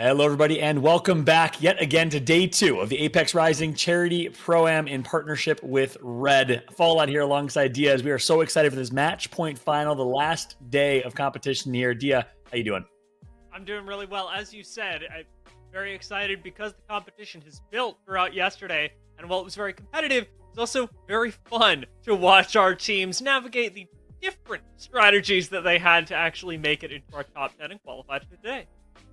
Hello, everybody, and welcome back yet again to day 2 of the Apex Rising Charity Pro-Am in partnership with Red. Fallout here alongside Dia. We are so excited for this match point final, the last day of competition here. Dia, how you doing? I'm doing really well. As you said, I'm very excited because the competition has built throughout yesterday, and while it was very competitive, it's also very fun to watch our teams navigate the different strategies that they had to actually make it into our top 10 and qualify for today.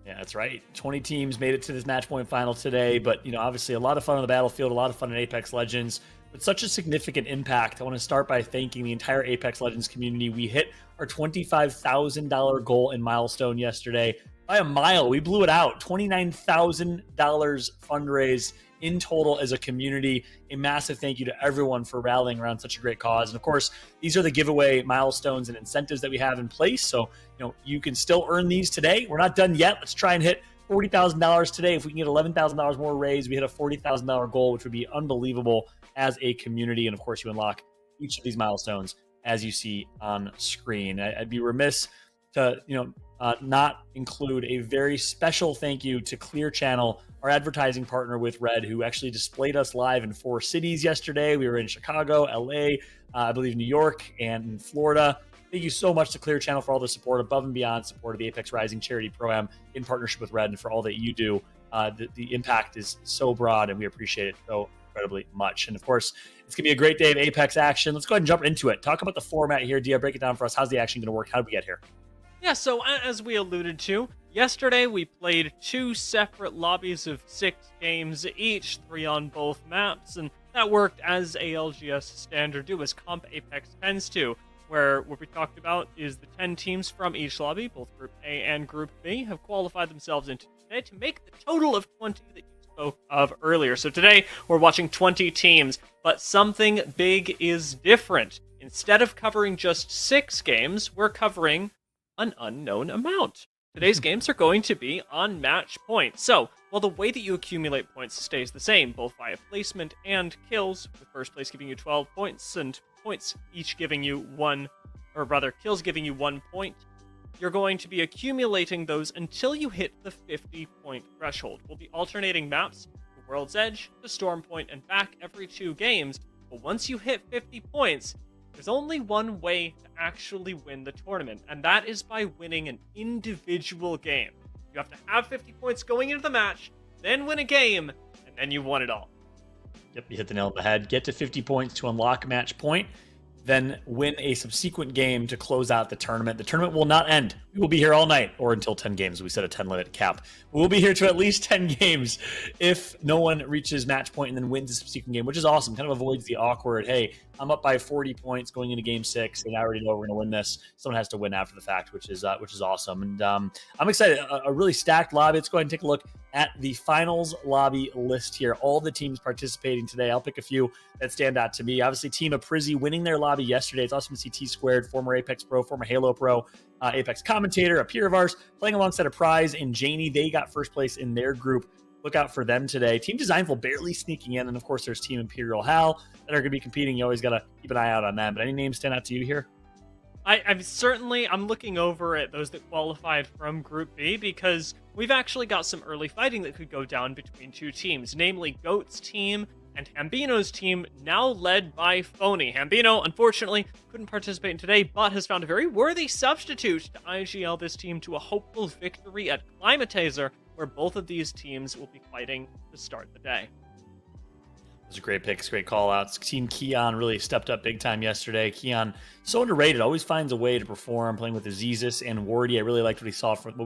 Yeah, that's right. 20 teams made it to this match point final today, but obviously a lot of fun on the battlefield, a lot of fun in Apex Legends, but such a significant impact. I want to start by thanking the entire Apex Legends community. We hit our $25,000 goal and milestone yesterday by a mile. We blew it out. $29,000 fundraise in total as a community. A massive thank you to everyone for rallying around such a great cause. And of course, these are the giveaway milestones and incentives that we have in place. So, you can still earn these today. We're not done yet. Let's try and hit $40,000 today. If we can get $11,000 more raised, we hit a $40,000 goal, which would be unbelievable as a community. And of course, you unlock each of these milestones as you see on screen. I'd be remiss to, not include a very special thank you to Clear Channel, our advertising partner with Red, who actually displayed us live in 4 cities yesterday. We were in Chicago, LA, I believe New York, and in Florida. Thank you so much to Clear Channel for all the support, above and beyond support of the Apex Rising Charity Pro-Am in partnership with Red, and for all that you do. The impact is so broad, and we appreciate it so incredibly much. And of course, it's going to be a great day of Apex action. Let's go ahead and jump into it. Talk about the format here. Dia, break it down for us. How's the action going to work? How did we get here? Yeah, so as we alluded to, yesterday we played 2 separate lobbies of 6 games each, 3 on both maps, and that worked as ALGS standard do, as Comp Apex tends to, where what we talked about is the 10 teams from each lobby, both Group A and Group B, have qualified themselves into today to make the total of 20 that you spoke of earlier. So today we're watching 20 teams, but something big is different. Instead of covering just 6 games, we're covering an unknown amount. Today's games are going to be on match point. So, while the way that you accumulate points stays the same, both via placement and kills, with first place giving you 12 points, and points each giving you 1, or rather, kills giving you 1 point, you're going to be accumulating those until you hit the 50-point threshold. We'll be alternating maps to World's Edge, to Storm Point, and back every 2 games, but once you hit 50 points, there's only one way to actually win the tournament, and that is by winning an individual game. You have to have 50 points going into the match, then win a game, and then you won it all. Yep, you hit the nail on the head. Get to 50 points to unlock match point, then win a subsequent game to close out the tournament. The tournament will not end. We will be here all night, or until 10 games. We set a 10 limit cap. We'll be here to at least 10 games if no one reaches match point and then wins a subsequent game, which is awesome. Kind of avoids the awkward, hey, I'm up by 40 points going into game 6, and I already know we're going to win this. Someone has to win after the fact, which is awesome. And I'm excited. A really stacked lobby. Let's go ahead and take a look at the finals lobby list here. All the teams participating today. I'll pick a few that stand out to me. Obviously, Team Aprizzi winning their lobby yesterday. It's awesome to see T-Squared, former Apex Pro, former Halo Pro, Apex commentator, a peer of ours, playing alongside a prize in Janie. They got first place in their group. Look out for them today. Team Designful barely sneaking in. And of course, there's Team Imperial Hal that are going to be competing. You always got to keep an eye out on them. But any names stand out to you here? I'm looking over at those that qualified from Group B, because we've actually got some early fighting that could go down between 2 teams, namely Goat's team and Hambino's team, now led by Phony. Hambino, unfortunately, couldn't participate in today, but has found a very worthy substitute to IGL this team to a hopeful victory at Climatizer, where both of these teams will be fighting to start the day. Those are great picks, great call-outs. Team Keon really stepped up big time yesterday. Keon, so underrated, always finds a way to perform, playing with Azizus and Wardy. I really liked what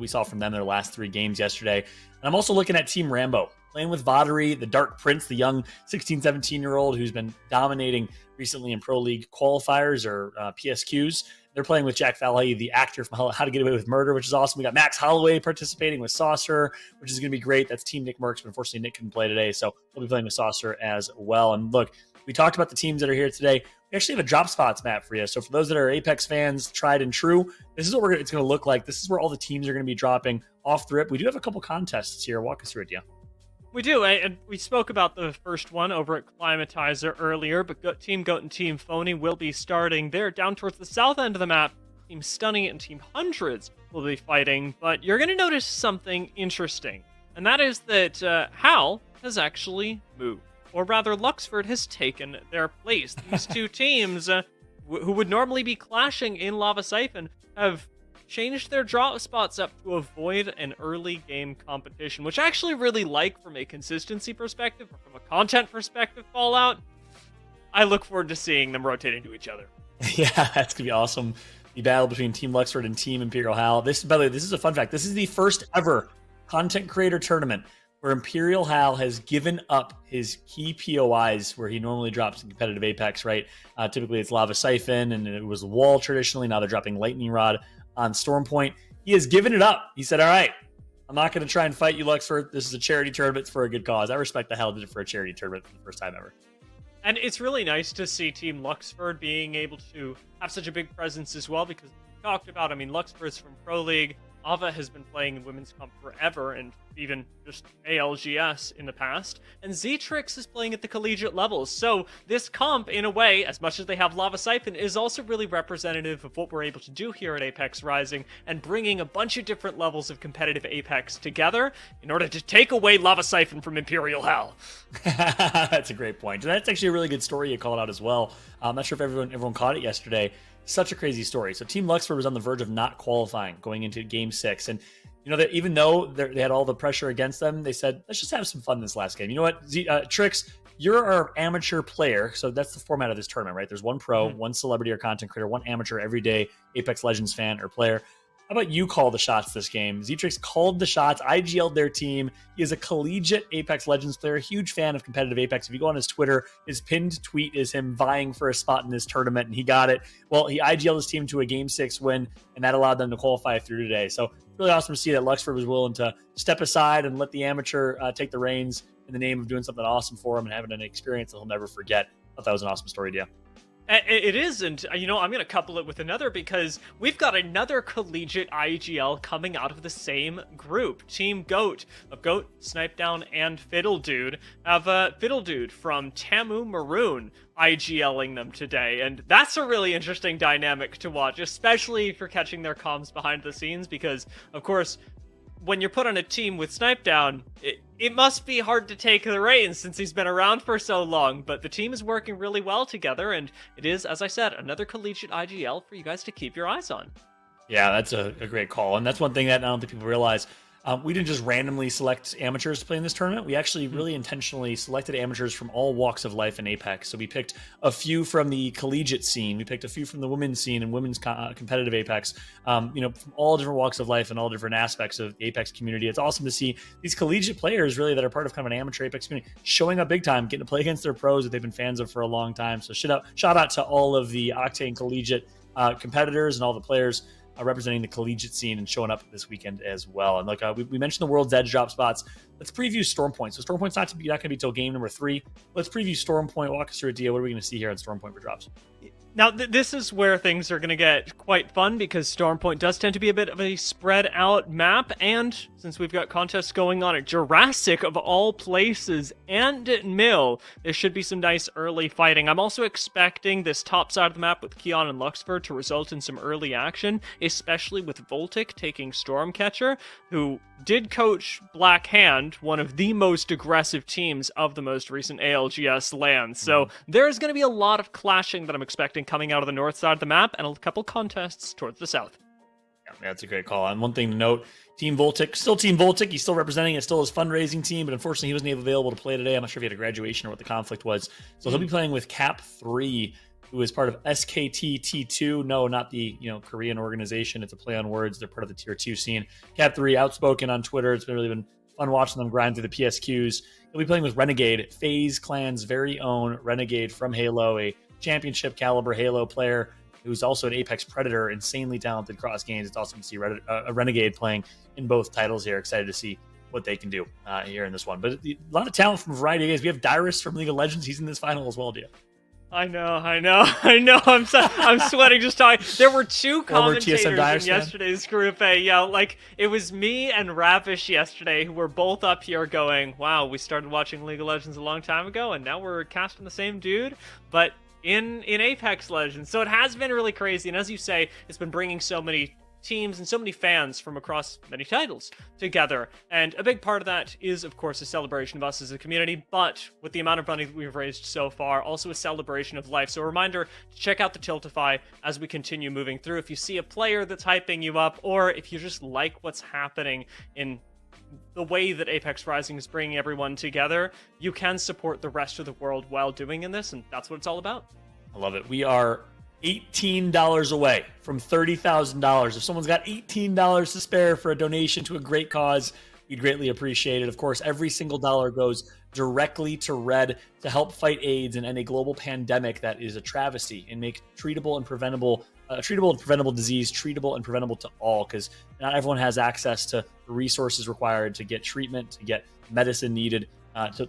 we saw from them in their last 3 games yesterday. And I'm also looking at Team Rambo, playing with Vatari, the Dark Prince, the young 16, 17-year-old who's been dominating recently in Pro League qualifiers or PSQs. They're playing with Jack Falahy, the actor from How to Get Away with Murder, which is awesome. We got Max Holloway participating with Saucer, which is going to be great. That's Team Nick Merckx, but unfortunately Nick couldn't play today, so we'll be playing with Saucer as well. And look, we talked about the teams that are here today. We actually have a drop spots map for you. So for those that are Apex fans, tried and true, this is what it's going to look like. This is where all the teams are going to be dropping off the rip. We do have a couple contests here. Walk us through it, yeah. We do, and we spoke about the first one over at Climatizer earlier, but Team Goat and Team Phony will be starting there down towards the south end of the map. Team Stunning and Team Hundreds will be fighting, but you're going to notice something interesting. and that is that Hal has actually moved. Or rather, Luxford has taken their place. These two teams, who would normally be clashing in Lava Siphon, have changed their drop spots up to avoid an early game competition, which I actually really like from a consistency perspective, or from a content perspective, Fallout. I look forward to seeing them rotate into each other. Yeah, that's gonna be awesome. The battle between Team Luxford and Team Imperial Hal. This, by the way, this is a fun fact. This is the first ever content creator tournament where Imperial Hal has given up his key POIs where he normally drops in competitive Apex, right? Typically it's Lava Siphon, and it was Wall traditionally. Now they're dropping Lightning Rod on Stormpoint. He has given it up. He said, all right, I'm not going to try and fight you, Luxford. This is a charity tournament. It's for a good cause. I respect the hell did it for a charity tournament for the first time ever. And it's really nice to see Team Luxford being able to have such a big presence as well, because we talked about, I mean, Luxford's from Pro League. Ava has been playing in Women's Comp forever, and even just ALGS in the past. And Zetrix is playing at the collegiate levels. So this comp, in a way, as much as they have Lava Siphon, is also really representative of what we're able to do here at Apex Rising, and bringing a bunch of different levels of competitive Apex together in order to take away Lava Siphon from Imperial Hell. That's a great point. And that's actually a really good story you called out as well. I'm not sure if everyone caught it yesterday. Such a crazy story. So Team Luxford was on the verge of not qualifying going into Game 6. And, you know, that even though they had all the pressure against them, they said, let's just have some fun this last game. You know what, Trix, you're our amateur player. So that's the format of this tournament, right? There's one pro, one celebrity or content creator, one amateur, everyday Apex Legends fan or player. How about you call the shots this game? Zetrix called the shots. IGL'd their team. He is a collegiate Apex Legends player, huge fan of competitive Apex. If you go on his Twitter, his pinned tweet is him vying for a spot in this tournament, and he got it. Well, he IGL'd his team to a Game 6 win, and that allowed them to qualify through today. So really awesome to see that Luxford was willing to step aside and let the amateur take the reins in the name of doing something awesome for him and having an experience that he'll never forget. I thought that was an awesome story, Dia. It is, and you know, I'm going to couple it with another, because we've got another collegiate IGL coming out of the same group. Team Goat of Goat, Snipe Down, and Fiddle Dude have Fiddle Dude from Tamu Maroon IGLing them today, and that's a really interesting dynamic to watch, especially if you're catching their comms behind the scenes, because, of course, when you're put on a team with Snipe Down, it must be hard to take the reins since he's been around for so long, but the team is working really well together, and it is, as I said, another collegiate IGL for you guys to keep your eyes on. Yeah, that's a great call, and that's one thing that I don't think people realize. We didn't just randomly select amateurs to play in this tournament. We actually really intentionally selected amateurs from all walks of life in Apex. So we picked a few from the collegiate scene. We picked a few from the women's scene and women's competitive Apex, you know, from all different walks of life and all different aspects of the Apex community. It's awesome to see these collegiate players really that are part of kind of an amateur Apex community showing up big time, getting to play against their pros that they've been fans of for a long time. So shout out to all of the Octane collegiate competitors and all the players representing the collegiate scene and showing up this weekend as well. And like we mentioned the World's Edge drop spots. Let's preview Stormpoint. So Stormpoint's not going to be till game number 3. Let's preview Stormpoint. Walk us through a deal. What are we going to see here on Stormpoint for drops? Now, this is where things are going to get quite fun, because Stormpoint does tend to be a bit of a spread-out map, and since we've got contests going on at Jurassic, of all places, and at Mill, there should be some nice early fighting. I'm also expecting this top side of the map with Keon and Luxford to result in some early action, especially with Voltic taking Stormcatcher, who did coach Black Hand, one of the most aggressive teams of the most recent ALGS lands. So there's going to be a lot of clashing that I'm expecting coming out of the north side of the map, and a couple contests towards the south. Yeah, that's a great call. And one thing to note, Team Voltic, still Team Voltic. He's still representing it, still his fundraising team, but unfortunately he wasn't available to play today. I'm not sure if he had a graduation or what the conflict was. So he'll be playing with Cap 3, who is part of SKT T2. No, not the Korean organization. It's a play on words. They're part of the Tier 2 scene. Cap 3, outspoken on Twitter. It's really been fun watching them grind through the PSQs. He'll be playing with Renegade, FaZe Clan's very own Renegade from Halo, a championship caliber Halo player who's also an Apex Predator, insanely talented cross games. It's awesome to see a Renegade playing in both titles here. Excited to see what they can do here in this one. But a lot of talent from a variety of guys. We have Dyrus from League of Legends. He's in this final as well, Dia. I know. I'm sweating just talking. There were two commentators in yesterday's group. It was me and Ravish yesterday who were both up here going, wow, we started watching League of Legends a long time ago, and now we're casting the same dude, but in Apex Legends. So it has been really crazy, and as you say, it's been bringing so many teams and so many fans from across many titles together. And a big part of that is, of course, a celebration of us as a community, but with the amount of money that we've raised so far, also a celebration of life. So a reminder to check out the Tiltify as we continue moving through. If you see a player that's hyping you up, or if you just like what's happening in the way that Apex Rising is bringing everyone together, you can support the rest of the world while doing in this, and that's what it's all about. I love it. We are $18 away from $30,000. If someone's got $18 to spare for a donation to a great cause, we'd greatly appreciate it. Of course, every single dollar goes directly to Red to help fight AIDS and end a global pandemic that is a travesty, and make treatable and preventable disease treatable and preventable to all, because not everyone has access to the resources required to get treatment, to get medicine needed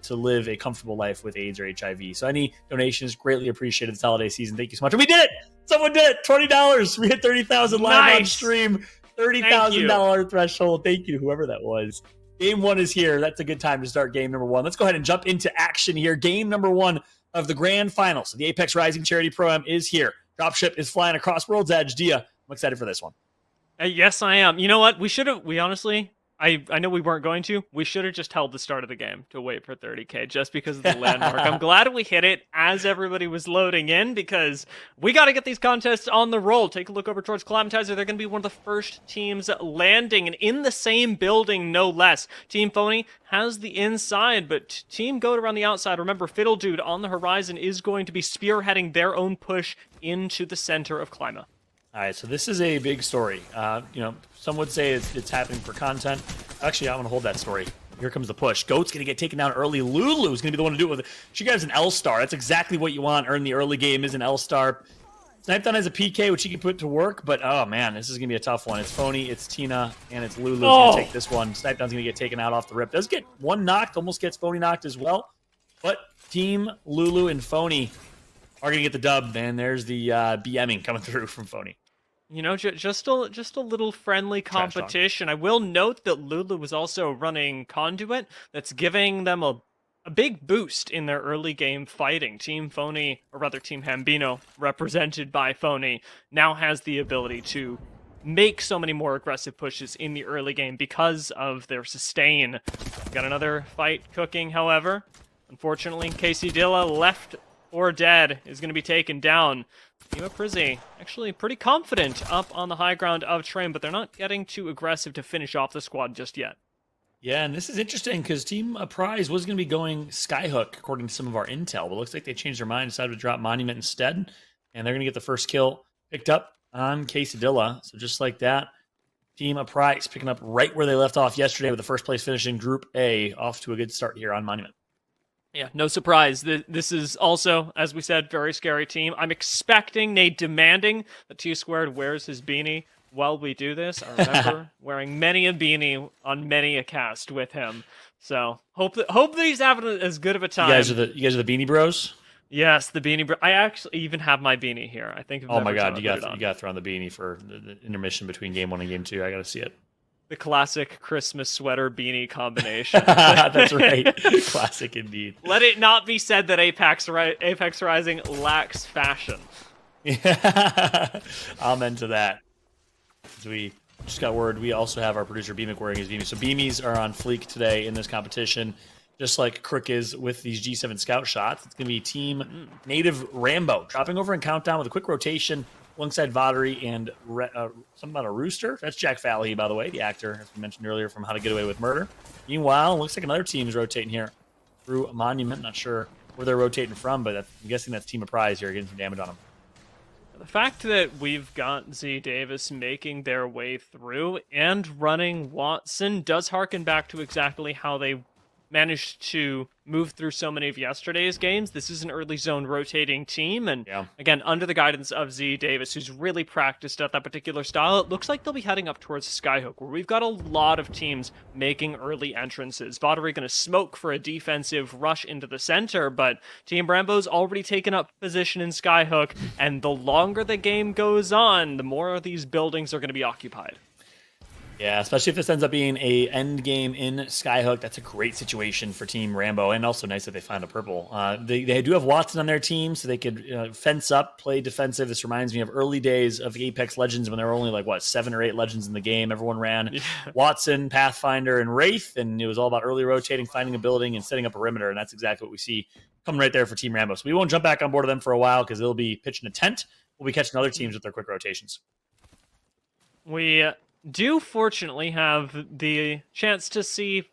to live a comfortable life with AIDS or HIV. So any donations greatly appreciated this holiday season. Thank you so much. And we did it! Someone did it! $20! We hit 30,000 live on stream. $30,000 threshold. Thank you to whoever that was. Game 1 is here. That's a good time to start game number 1. Let's go ahead and jump into action here. Game number 1 of the grand finals of the Apex Rising Charity Pro-Am is here. Dropship is flying across World's Edge. Dia, I'm excited for this one. Yes, I am. You know what? We honestly, I know we weren't going to. We should have just held the start of the game to wait for 30K just because of the landmark. I'm glad we hit it as everybody was loading in, because we got to get these contests on the roll. Take a look over towards Calamitizer. They're going to be one of the first teams landing, and in the same building, no less. Team Phony has the inside, but Team Goat around the outside. Remember, Fiddle Dude on the horizon is going to be spearheading their own push into the center of Clima. All right, so this is a big story. Some would say it's happening for content. Actually, I want to hold that story. Here comes the push. Goat's going to get taken down early. Lulu's going to be the one to do it with it. She got an L-star. That's exactly what you want. Earn the early game is an L-star. Snipedon has a PK, which he can put to work, but oh man, this is going to be a tough one. It's Phony, it's Tina, and it's Lulu's going to take this one. Snipedon's going to get taken out off the rip. Does get one knocked, almost gets Phony knocked as well. But Team Lulu and Phony are going to get the dub, and there's the BMing coming through from Phony. You know, just a little friendly competition. I will note that Lulu was also running Conduit. That's giving them a big boost in their early game fighting. Team Phony, or rather Team Hambino, represented by Phony, now has the ability to make so many more aggressive pushes in the early game because of their sustain. Got another fight cooking, however. Unfortunately, Casey Dilla, left or dead, is going to be taken down. Ema Prizzy actually pretty confident up on the high ground of Train, but they're not getting too aggressive to finish off the squad just yet. Yeah, and this is interesting because Team Prize was going to be going Skyhook, according to some of our intel, but it looks like they changed their mind, decided to drop Monument instead, and they're going to get the first kill picked up on Quesadilla. So just like that, Team Prize picking up right where they left off yesterday with the first place finish in Group A, off to a good start here on Monument. Yeah, no surprise. This is also, as we said, very scary team. I'm expecting, demanding that T-Squared wears his beanie while we do this. I remember wearing many a beanie on many a cast with him. So hope that he's having as good of a time. You guys are the Beanie Bros? Yes, the Beanie Bros. I actually even have my beanie here. I think. Oh my god, you got to throw on the beanie for the intermission between game 1 and game 2. I got to see it. The classic Christmas sweater beanie combination. That's right. Classic indeed. Let it not be said that Apex Rising lacks fashion. Yeah. Amen to that. As we just got word, we also have our producer Beamic wearing his beanie. So beamies are on fleek today in this competition, just like Crook is with these G7 Scout shots. It's going to be Team Native Rambo dropping over in Countdown with a quick rotation alongside Voddery and something about a rooster. That's Jack Falley, by the way, the actor, as we mentioned earlier, from How to Get Away with Murder. Meanwhile, it looks like another team is rotating here through Monument. Not sure where they're rotating from, but I'm guessing that's Team of Prize here, getting some damage on them. The fact that we've got Z Davis making their way through and running Watson does harken back to exactly how they managed to move through so many of yesterday's games. This is an early zone rotating team, and again, under the guidance of Z Davis, who's really practiced at that particular style, it looks like they'll be heading up towards Skyhook, where we've got a lot of teams making early entrances. Voddery going to smoke for a defensive rush into the center, but Team Rambo's already taken up position in Skyhook, and the longer the game goes on, the more of these buildings are going to be occupied. Yeah, especially if this ends up being a end game in Skyhook. That's a great situation for Team Rambo, and also nice that they found a purple. They do have Watson on their team, so they could fence up, play defensive. This reminds me of early days of Apex Legends when there were only like, 7 or 8 legends in the game. Everyone ran Watson, Pathfinder, and Wraith, and it was all about early rotating, finding a building, and setting up a perimeter, and that's exactly what we see coming right there for Team Rambo. So we won't jump back on board of them for a while because they'll be pitching a tent. We'll be catching other teams with their quick rotations. We do fortunately have the chance to see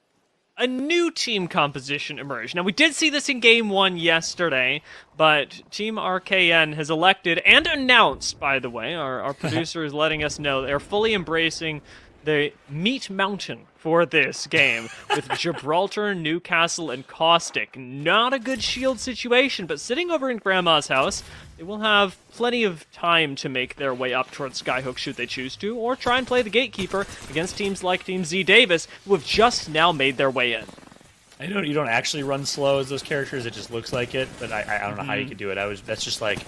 a new team composition emerge. Now, we did see this in Game 1 yesterday, but Team RKN has elected and announced, by the way, our producer is letting us know they're fully embracing the Meat Mountain for this game with Gibraltar, Newcastle, and Caustic. Not a good shield situation, but sitting over in Grandma's house, they will have plenty of time to make their way up towards Skyhook should they choose to, or try and play the Gatekeeper against teams like Team Z Davis, who have just now made their way in. I know you don't actually run slow as those characters, it just looks like it, but I don't know how you could do it. That's just like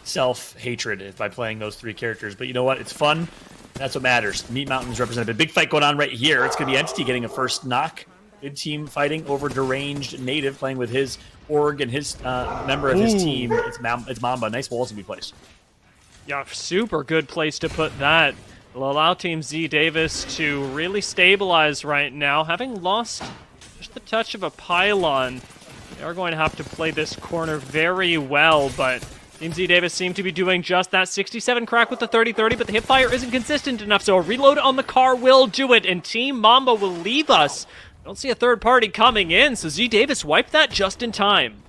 self-hatred by playing those 3 characters, but you know what? It's fun. That's what matters. Meat Mountain's represented. A big fight going on right here. It's going to be Entity getting a first knock. Good team fighting over Deranged Native, playing with his org and his member of his team. It's Mamba. Nice walls to be placed. Yeah, super good place to put that. It'll allow Team Z Davis to really stabilize right now. Having lost just the touch of a pylon, they are going to have to play this corner very well, but Team Z Davis seem to be doing just that. 67 crack with the 30-30, but the hipfire isn't consistent enough, so a reload on the car will do it, and Team Mamba will leave us. I don't see a third party coming in, so Z Davis wiped that just in time.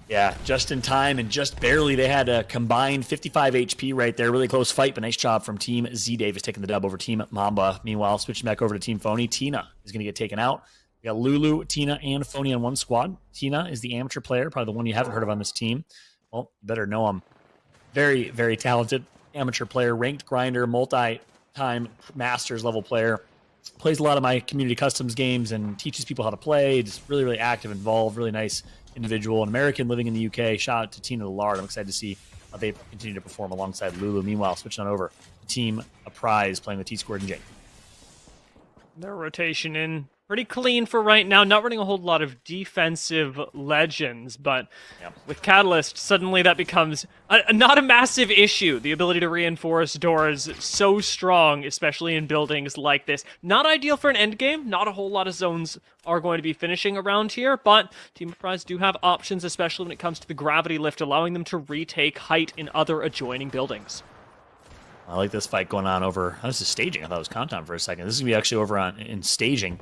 Yeah, just in time and just barely. They had a combined 55 HP right there. Really close fight, but nice job from Team Z Davis taking the dub over Team Mamba. Meanwhile, switching back over to Team Phony, Tina is going to get taken out. We got Lulu, Tina, and Phony on one squad. Tina is the amateur player, probably the one you haven't heard of on this team. Well, you better know him. Very, very talented amateur player, ranked grinder, multi-time masters level player. Plays a lot of my community customs games and teaches people how to play. Just really, really active, involved, really nice individual. An American living in the UK. Shout out to Tina Lillard. I'm excited to see how they continue to perform alongside Lulu. Meanwhile, switching on over to Team Prize, playing with T-Squared and Jake. Their rotation in pretty clean for right now. Not running a whole lot of defensive legends, but with Catalyst, suddenly that becomes not a massive issue. The ability to reinforce doors so strong, especially in buildings like this. Not ideal for an endgame. Not a whole lot of zones are going to be finishing around here, but Team of Prize do have options, especially when it comes to the gravity lift, allowing them to retake height in other adjoining buildings. I like this fight going on over... Oh, this is staging. I thought it was Conton for a second. This is going to be actually over in staging.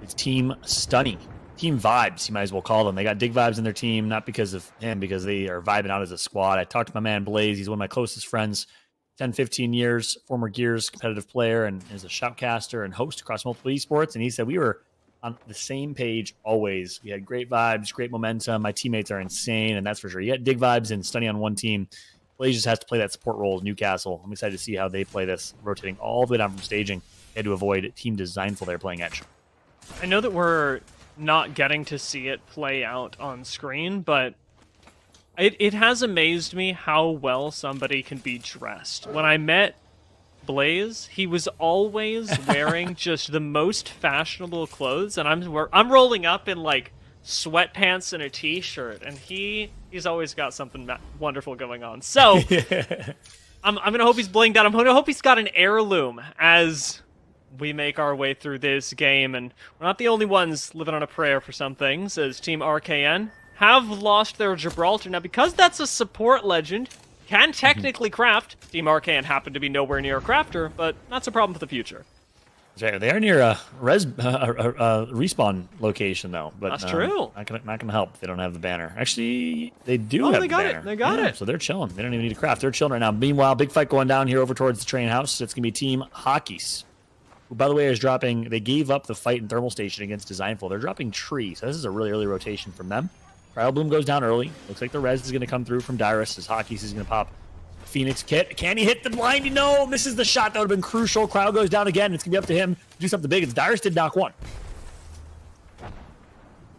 It's Team Stunny. Team Vibes, you might as well call them. They got Dig Vibes in their team, not because of him, because they are vibing out as a squad. I talked to my man Blaze. He's one of my closest friends. 10, 15 years, former Gears competitive player, and is a shoutcaster and host across multiple esports. And he said we were on the same page always. We had great vibes, great momentum. My teammates are insane, and that's for sure. You got Dig Vibes and Stunny on one team. Blaze just has to play that support role as Newcastle. I'm excited to see how they play this, rotating all the way down from staging. They had to avoid Team Designful there playing Edge. I know that we're not getting to see it play out on screen, but it has amazed me how well somebody can be dressed. When I met Blaze, he was always wearing just the most fashionable clothes, and I'm rolling up in like sweatpants and a t-shirt, and he's always got something wonderful going on. So I'm gonna hope he's blinged out. I'm gonna hope he's got an heirloom as we make our way through this game, and we're not the only ones living on a prayer for some things, as Team RKN have lost their Gibraltar. Now, because that's a support legend, can technically craft. Team RKN happen to be nowhere near a crafter, but that's a problem for the future. They are near a respawn location, though. But that's true. Not gonna help if they don't have the banner. Actually, they do have the banner. They got it. So they're chilling. They don't even need to craft. They're chilling right now. Meanwhile, big fight going down here over towards the train house. It's gonna be Team Hockeys, who, by the way, is dropping. They gave up the fight in Thermal Station against Designful. They're dropping Tree, so this is a really early rotation from them. Cryo Bloom goes down early. Looks like the res is going to come through from Dyrus as Hockeys is going to pop Phoenix Kit. Can he hit the blind? No, misses the shot. That would have been crucial. Cryo goes down again. It's going to be up to him to do something big. It's Dyrus did knock one.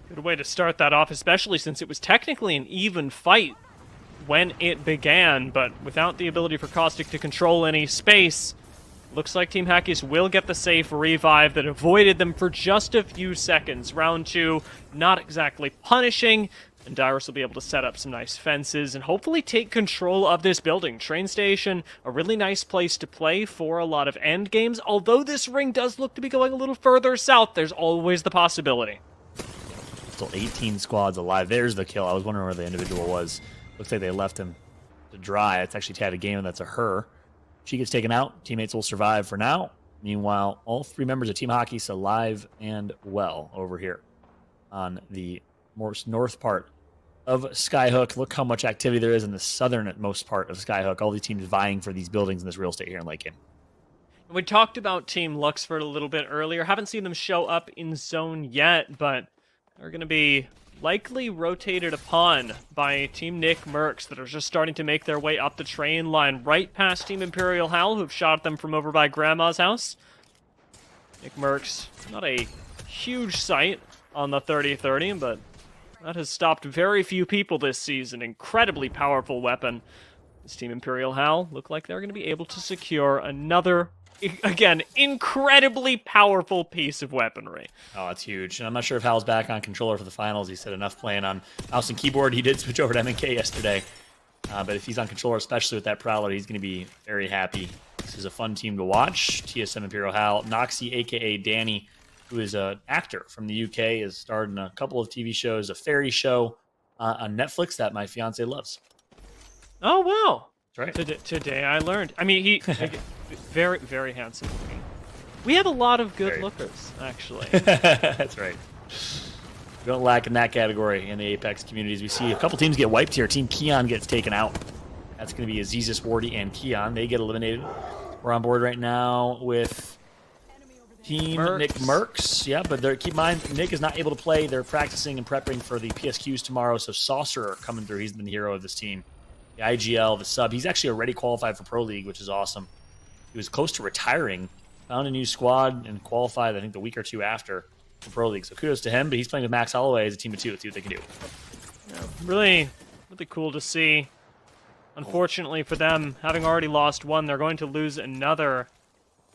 Good way to start that off, especially since it was technically an even fight when it began, but without the ability for Caustic to control any space, Looks like Team Hackies will get the safe revive that avoided them for just a few seconds. Round 2, not exactly punishing, and Dyrus will be able to set up some nice fences and hopefully take control of this building. Train station, a really nice place to play for a lot of end games. Although this ring does look to be going a little further south, there's always the possibility. Still 18 squads alive. There's the kill. I was wondering where the individual was. Looks like they left him to dry. It's actually Tad a game, and that's a her. She gets taken out. Teammates will survive for now. Meanwhile, all 3 members of Team Hockey's alive and well over here on the most north part of Skyhook. Look how much activity there is in the southernmost part of Skyhook. All these teams vying for these buildings in this real estate here in Lake Game. We talked about Team Luxford a little bit earlier. Haven't seen them show up in zone yet, but they're going to be likely rotated upon by Team Nick Mercs that are just starting to make their way up the train line right past Team Imperial Howl, who've shot at them from over by Grandma's house. Nick Mercs, not a huge sight on the 30-30, but that has stopped very few people this season. Incredibly powerful weapon. This Team Imperial Howl look like they're going to be able to secure another, again, incredibly powerful piece of weaponry. Oh, it's huge. And I'm not sure if Hal's back on controller for the finals. He said enough playing on mouse and keyboard. He did switch over to MNK yesterday. But if he's on controller, especially with that Prowler, he's going to be very happy. This is a fun team to watch. TSM Imperial Howl. Noxie, a.k.a. Danny, who is an actor from the UK, has starred in a couple of TV shows, a fairy show on Netflix that my fiance loves. Oh, wow. That's right. Today I learned. I mean, he very, very handsome looking. We have a lot of good lookers, actually. That's right. We don't lack in that category in the Apex communities. We see a couple teams get wiped here. Team Keon gets taken out. That's going to be Azizus, Wardy, and Keon. They get eliminated. We're on board right now with Team Mercs. Nick Mercs. Yeah, but keep in mind, Nick is not able to play. They're practicing and prepping for the PSQs tomorrow, so Saucer coming through. He's been the hero of this team. The IGL, the sub. He's actually already qualified for Pro League, which is awesome. He was close to retiring, found a new squad, and qualified, I think, the week or two after for Pro League. So kudos to him, but he's playing with Max Holloway as a team of 2. Let's see what they can do. Yeah, really cool to see. Unfortunately for them, having already lost one, they're going to lose another.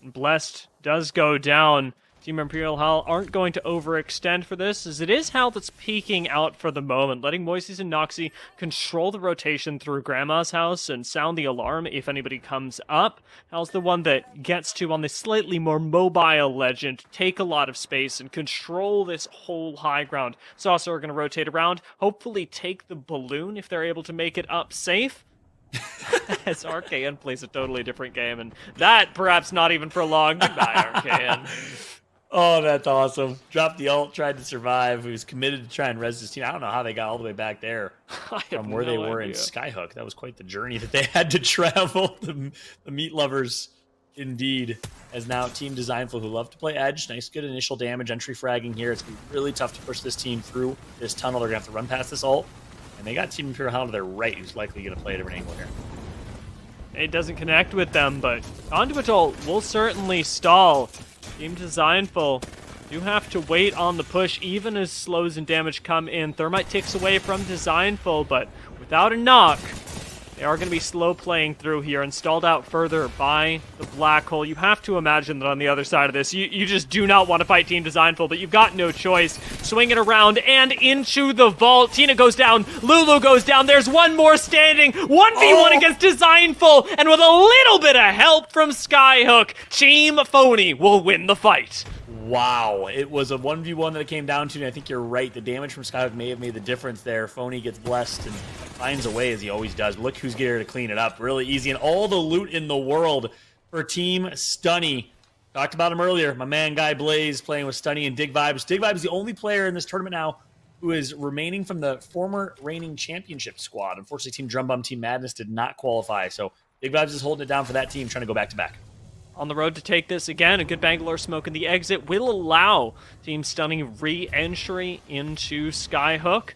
Blessed does go down. Team Imperial Howl aren't going to overextend for this, as it is Howl that's peeking out for the moment, letting Moises and Noxie control the rotation through Grandma's house and sound the alarm if anybody comes up. Howl's the one that gets to, on this slightly more mobile legend, take a lot of space and control this whole high ground. Saucer are going to rotate around, hopefully take the balloon if they're able to make it up safe. As RKN plays a totally different game, and that perhaps not even for long. Goodbye, RKN. Oh, that's awesome. Dropped the ult, tried to survive. He was committed to try and res his team. I don't know how they got all the way back there from where they were in Skyhook. That was quite the journey that they had to travel. The meat lovers, indeed. As now Team Designful, who love to play Edge. Nice, good initial damage, entry fragging here. It's going to be really tough to push this team through this tunnel. They're going to have to run past this ult. And they got Team Imperial Howl to their right, who's likely going to play at every angle here. It doesn't connect with them, but Conduit ult will certainly stall. Team Designful do have to wait on the push, even as slows and damage come in. Thermite ticks away from Designful, but without a knock, they are going to be slow playing through here and stalled out further by the black hole. You have to imagine that on the other side of this, you just do not want to fight Team Designful, but you've got no choice. Swing it around and into the vault. Tina goes down. Lulu goes down. There's one more standing. 1v1 against Designful, and with a little bit of help from Skyhook, Team Phony will win the fight. Wow, it was a 1v1 that it came down to, and I think you're right. The damage from Skyhook may have made the difference there. Phony gets blessed and finds a way, as he always does. Look who's here to clean it up. Really easy, and all the loot in the world for Team Stunny. Talked about him earlier. My man, Guy Blaze, playing with Stunny and Dig Vibes. Dig Vibes is the only player in this tournament now who is remaining from the former reigning championship squad. Unfortunately, Team Drum Bum, Team Madness did not qualify, so Dig Vibes is holding it down for that team, trying to go back-to-back. On the road to take this again, a good Bangalore smoke in the exit will allow Team Stunning re-entry into Skyhook.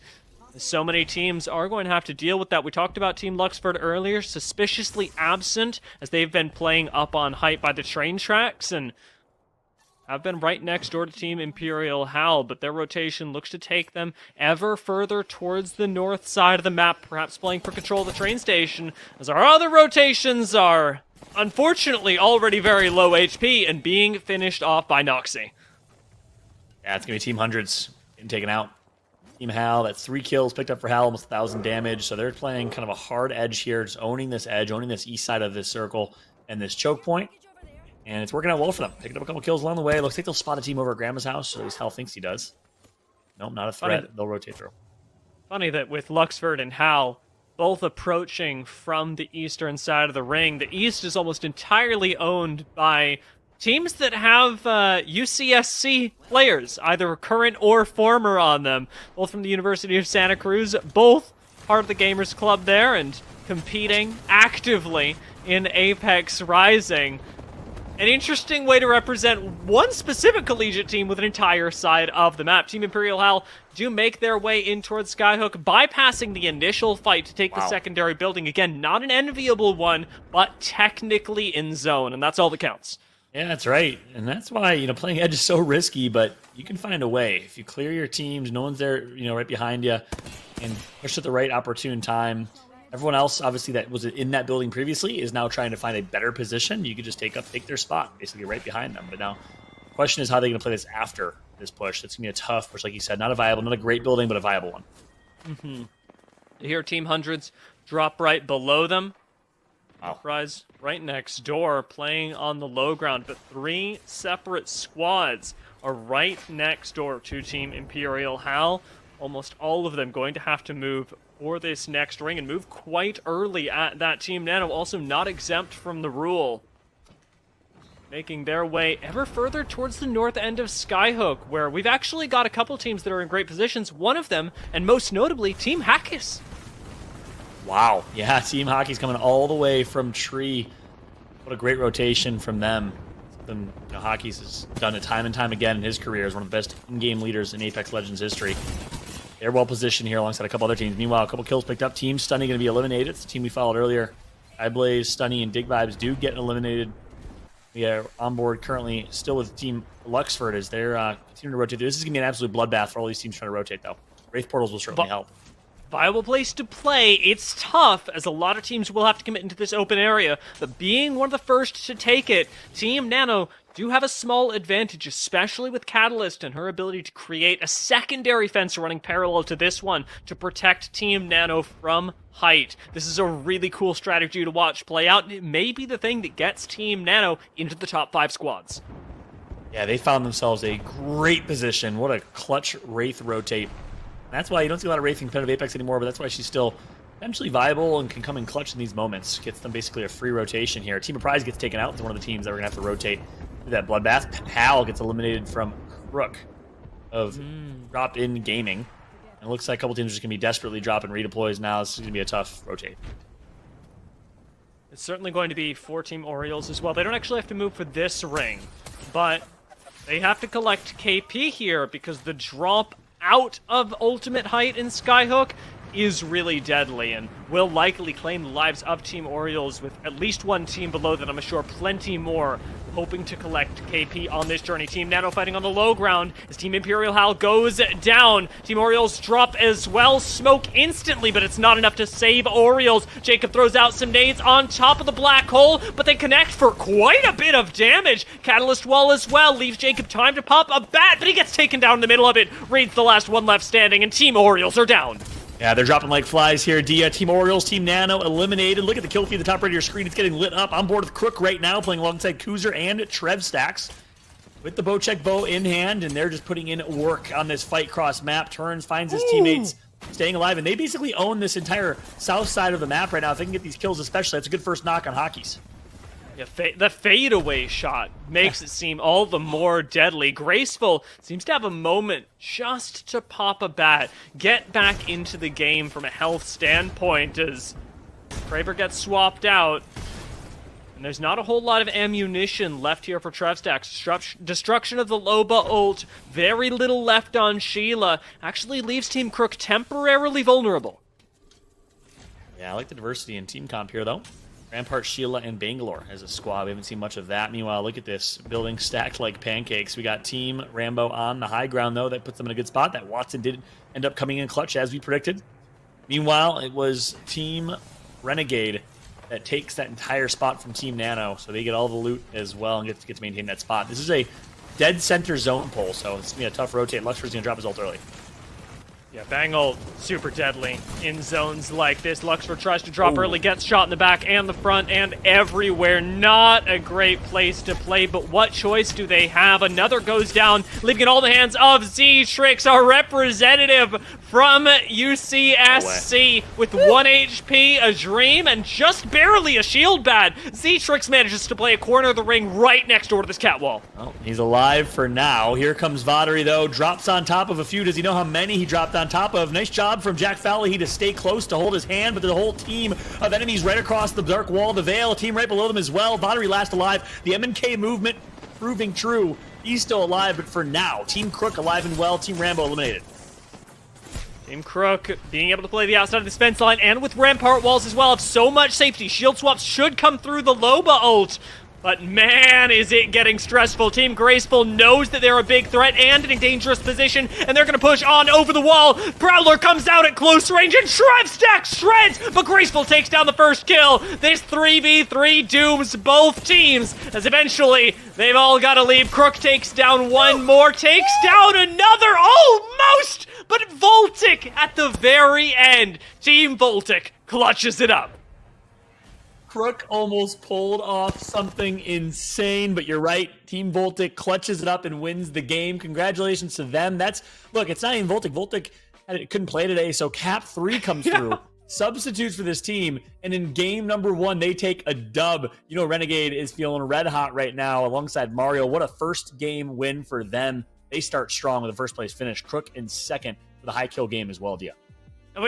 So many teams are going to have to deal with that. We talked about Team Luxford earlier, suspiciously absent as they've been playing up on height by the train tracks and have been right next door to Team Imperial Howl, but their rotation looks to take them ever further towards the north side of the map, perhaps playing for control of the train station, as our other rotations are unfortunately already very low HP and being finished off by Noxy. Yeah, it's going to be Team Hundreds getting taken out. Team Hal, that's 3 kills picked up for Hal, almost 1,000 damage. So they're playing kind of a hard edge here, just owning this edge, owning this east side of this circle and this choke point. And it's working out well for them. Picking up a couple kills along the way. Looks like they'll spot a team over at Grandma's house, or at least Hal thinks he does. Nope, not a threat. They'll rotate through. Funny that with Luxford and Hal both approaching from the eastern side of the ring, the east is almost entirely owned by teams that have UCSC players, either current or former on them, both from the University of Santa Cruz, both part of the Gamers Club there and competing actively in Apex Rising. An interesting way to represent one specific collegiate team with an entire side of the map. Team Imperial Hal do make their way in towards Skyhook, bypassing the initial fight to take the secondary building. Again, not an enviable one, but technically in zone, and that's all that counts. Yeah, that's right. And that's why, playing edge is so risky, but you can find a way. If you clear your teams, no one's there, right behind you, and push at the right opportune time. Everyone else, obviously, that was in that building previously is now trying to find a better position. You could just take their spot, basically right behind them. But now, the question is how they're going to play this after this push. It's going to be a tough push, like you said. Not a great building, but a viable one. Mm-hmm. Here, Team Hundreds drop right below them. Wow. Rise right next door, playing on the low ground, but 3 separate squads are right next door to Team Imperial Hal. Almost all of them going to have to move for this next ring and move quite early at that. Team Nano also not exempt from the rule, making their way ever further towards the north end of Skyhook, where we've actually got a couple teams that are in great positions. One of them, and most notably, Team Hackis. Wow. Yeah, Team Hockey's coming all the way from Tree. What a great rotation from them. Something Hockey's has done it time and time again in his career as one of the best in-game leaders in Apex Legends history. They're well positioned here alongside a couple other teams. Meanwhile, a couple kills picked up. Team Stunny going to be eliminated. It's the team we followed earlier. Blaze, Stunny, and Dig Vibes do get eliminated. We are on board currently still with Team Luxford as they're continuing to rotate. This is going to be an absolute bloodbath for all these teams trying to rotate, though. Wraith Portals will certainly help. Viable place to play. It's tough, as a lot of teams will have to commit into this open area, but being one of the first to take it, Team Nano do have a small advantage, especially with Catalyst and her ability to create a secondary fence running parallel to this one to protect Team Nano from height. This is a really cool strategy to watch play out, and it may be the thing that gets Team Nano into the top 5 squads. Yeah, they found themselves a great position. What a clutch Wraith rotate. That's why you don't see a lot of Wraith in competitive Apex anymore, but that's why she's still potentially viable and can come in clutch in these moments. Gets them basically a free rotation here. Team of Prize gets taken out. It's one of the teams that we're going to have to rotate through that bloodbath. Hal gets eliminated from Crook of Drop In Gaming. And it looks like a couple teams are just going to be desperately dropping redeploys now. This is going to be a tough rotate. It's certainly going to be for Team Orioles as well. They don't actually have to move for this ring, but they have to collect KP here because the drop out of ultimate height in Skyhook is really deadly and will likely claim the lives of Team Orioles, with at least one team below that. I'm sure plenty more hoping to collect KP on this journey. Team Nano fighting on the low ground as Team Imperial Hal goes down. Team Orioles drop as well. Smoke instantly, but it's not enough to save Orioles. Jacob throws out some nades on top of the black hole, but they connect for quite a bit of damage. Catalyst wall as well leaves Jacob time to pop a bat, but he gets taken down in the middle of it. Raids the last one left standing, and Team Orioles are down. Yeah, they're dropping like flies here. Dia, Team Orioles, Team Nano eliminated. Look at the kill feed at the top right of your screen. It's getting lit up. On board with Crook right now, playing alongside Kuzer and Trev Stacks with the Bocek bow in hand, and they're just putting in work on this fight cross map. Turns, finds his teammates staying alive, and they basically own this entire south side of the map right now. If they can get these kills especially, that's a good first knock on Hockey's. Yeah, the fadeaway shot makes it seem all the more deadly. Graceful seems to have a moment just to pop a bat, get back into the game from a health standpoint as Kraber gets swapped out. And there's not a whole lot of ammunition left here for Trevstack. Destruction of the Loba ult, very little left on Sheila. Actually leaves Team Crook temporarily vulnerable. Yeah, I like the diversity in team comp here, though. Rampart, Sheila, and Bangalore as a squad. We haven't seen much of that. Meanwhile, look at this. Building stacked like pancakes. We got Team Rambo on the high ground, though. That puts them in a good spot. That Watson did end up coming in clutch, as we predicted. Meanwhile, it was Team Renegade that takes that entire spot from Team Nano, so they get all the loot as well and get to maintain that spot. This is a dead center zone pull, so it's going to be a tough rotate. Luxfer's going to drop his ult early. Yeah, Bang ult, super deadly in zones like this. Luxfer tries to drop early, gets shot in the back and the front and everywhere. Not a great place to play, but what choice do they have? Another goes down, leaving it all in the hands of Z-Trix, our representative from UCSC with 1 HP, a dream, and just barely a shield bad. Z-Trix manages to play a corner of the ring right next door to this catwall. Well, he's alive for now. Here comes Vatari, though. Drops on top of a few. Does he know how many he dropped on top of? Nice job from Jack Fowley to stay close to hold his hand, but there's a whole team of enemies right across the dark wall of the Veil. A team right below them as well. Vatari last alive. The M&K movement proving true. He's still alive, but for now, Team Crook alive and well. Team Rambo eliminated. Team Crook being able to play the outside of this fence line and with rampart walls as well have so much safety. Shield swaps should come through the Loba ult. But man, is it getting stressful. Team Graceful knows that they're a big threat and in a dangerous position, and they're going to push on over the wall. Prowler comes out at close range and Stack shreds, but Graceful takes down the first kill. This 3v3 dooms both teams, as eventually they've all got to leave. Crook takes down one more, takes down another, almost, but Voltic at the very end. Team Voltic clutches it up. Crook almost pulled off something insane, but you're right. Team Voltic clutches it up and wins the game. Congratulations to them. Look, it's not even Voltic. Voltic couldn't play today, so Cap 3 comes through. Substitutes for this team, and in game number 1, they take a dub. You know, Renegade is feeling red hot right now alongside Mario. What a first game win for them. They start strong with a first place finish. Crook in second with a high kill game as well, Dia.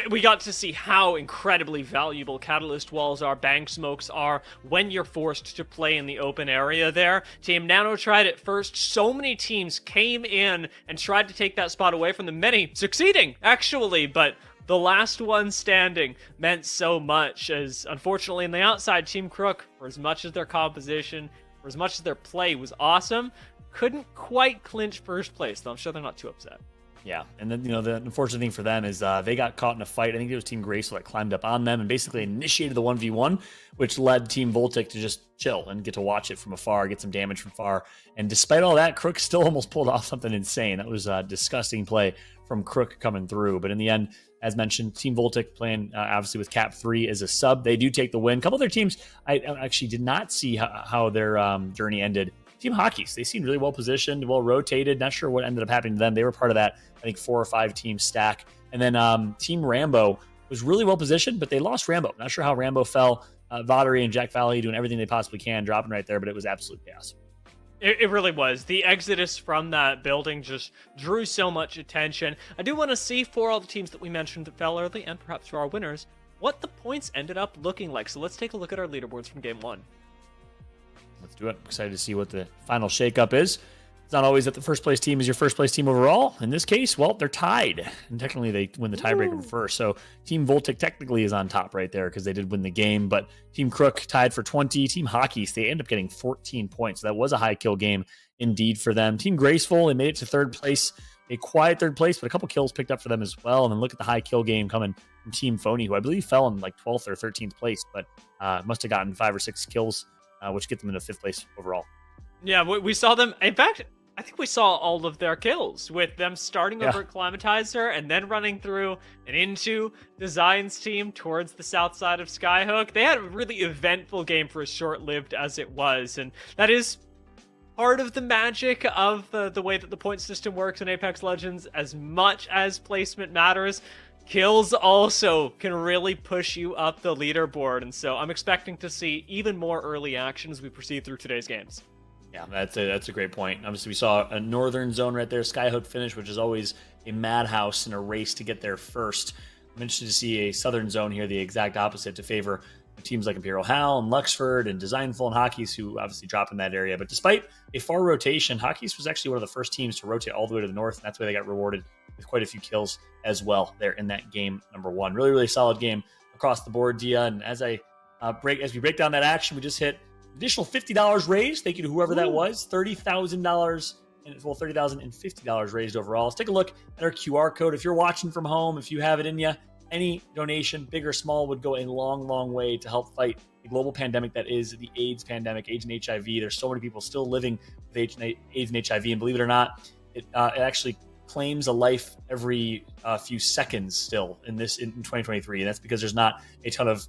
We got to see how incredibly valuable Catalyst Walls are, Bang Smokes are, when you're forced to play in the open area there. Team Nano tried it first. So many teams came in and tried to take that spot away from them. Many succeeding, actually, but the last one standing meant so much, as unfortunately in the outside, Team Crook, for as much as their composition, for as much as their play was awesome, couldn't quite clinch first place, though I'm sure they're not too upset. Yeah, and then, the unfortunate thing for them is they got caught in a fight. I think it was Team Graceful that climbed up on them and basically initiated the 1v1, which led Team Voltic to just chill and get to watch it from afar, get some damage from far. And despite all that, Crook still almost pulled off something insane. That was a disgusting play from Crook coming through. But in the end, as mentioned, Team Voltic playing obviously with Cap 3 as a sub. They do take the win. A couple other teams, I actually did not see how their journey ended. Team Hockeys, they seemed really well positioned, well rotated. Not sure what ended up happening to them. They were part of that, I think, 4 or 5 team stack. And then Team Rambo was really well positioned, but they lost Rambo. Not sure how Rambo fell. Vatari and Jack Valley doing everything they possibly can, dropping right there, but it was absolute chaos. It really was. The exodus from that building just drew so much attention. I do want to see, for all the teams that we mentioned that fell early, and perhaps for our winners, what the points ended up looking like. So let's take a look at our leaderboards from Game 1. Let's do it. I'm excited to see what the final shakeup is. It's not always that the first place team is your first place team overall. In this case, well, they're tied. And technically, they win the tiebreaker first. So Team Voltic technically is on top right there because they did win the game. But Team Crook tied for 20. Team Hockeys, they end up getting 14 points. So that was a high kill game indeed for them. Team Graceful, they made it to third place. A quiet third place, but a couple kills picked up for them as well. And then look at the high kill game coming from Team Phony, who I believe fell in like 12th or 13th place, but must have gotten 5 or 6 kills, which get them into 5th place overall. Yeah, we saw them. In fact, I think we saw all of their kills with them starting over at Climatizer and then running through and into Design's team towards the south side of Skyhook. They had a really eventful game for as short-lived as it was, and that is part of the magic of the way that the point system works in Apex Legends. As much as placement matters, kills also can really push you up the leaderboard, and so I'm expecting to see even more early action as we proceed through today's games. Yeah, that's a great point. Obviously, we saw a northern zone right there, Skyhook finish, which is always a madhouse in a race to get there first. I'm interested to see a southern zone here, the exact opposite, to favor teams like Imperial Hal and Luxford and Designful and Hockeys, who obviously drop in that area. But despite a far rotation, Hockeys was actually one of the first teams to rotate all the way to the north, and that's why they got rewarded with quite a few kills as well there in that game number 1. Really, really solid game across the board, Dia. And as we break down that action, we just hit additional $50 raised. Thank you to whoever that was. $30,000 and $30,050 raised overall. Let's take a look at our QR code. If you're watching from home, if you have it in you, Any donation, big or small, would go a long, long way to help fight the global pandemic that is the AIDS pandemic, AIDS and HIV. There's so many people still living with AIDS and HIV, and believe it or not, it actually claims a life every few seconds still in 2023, and that's because there's not a ton of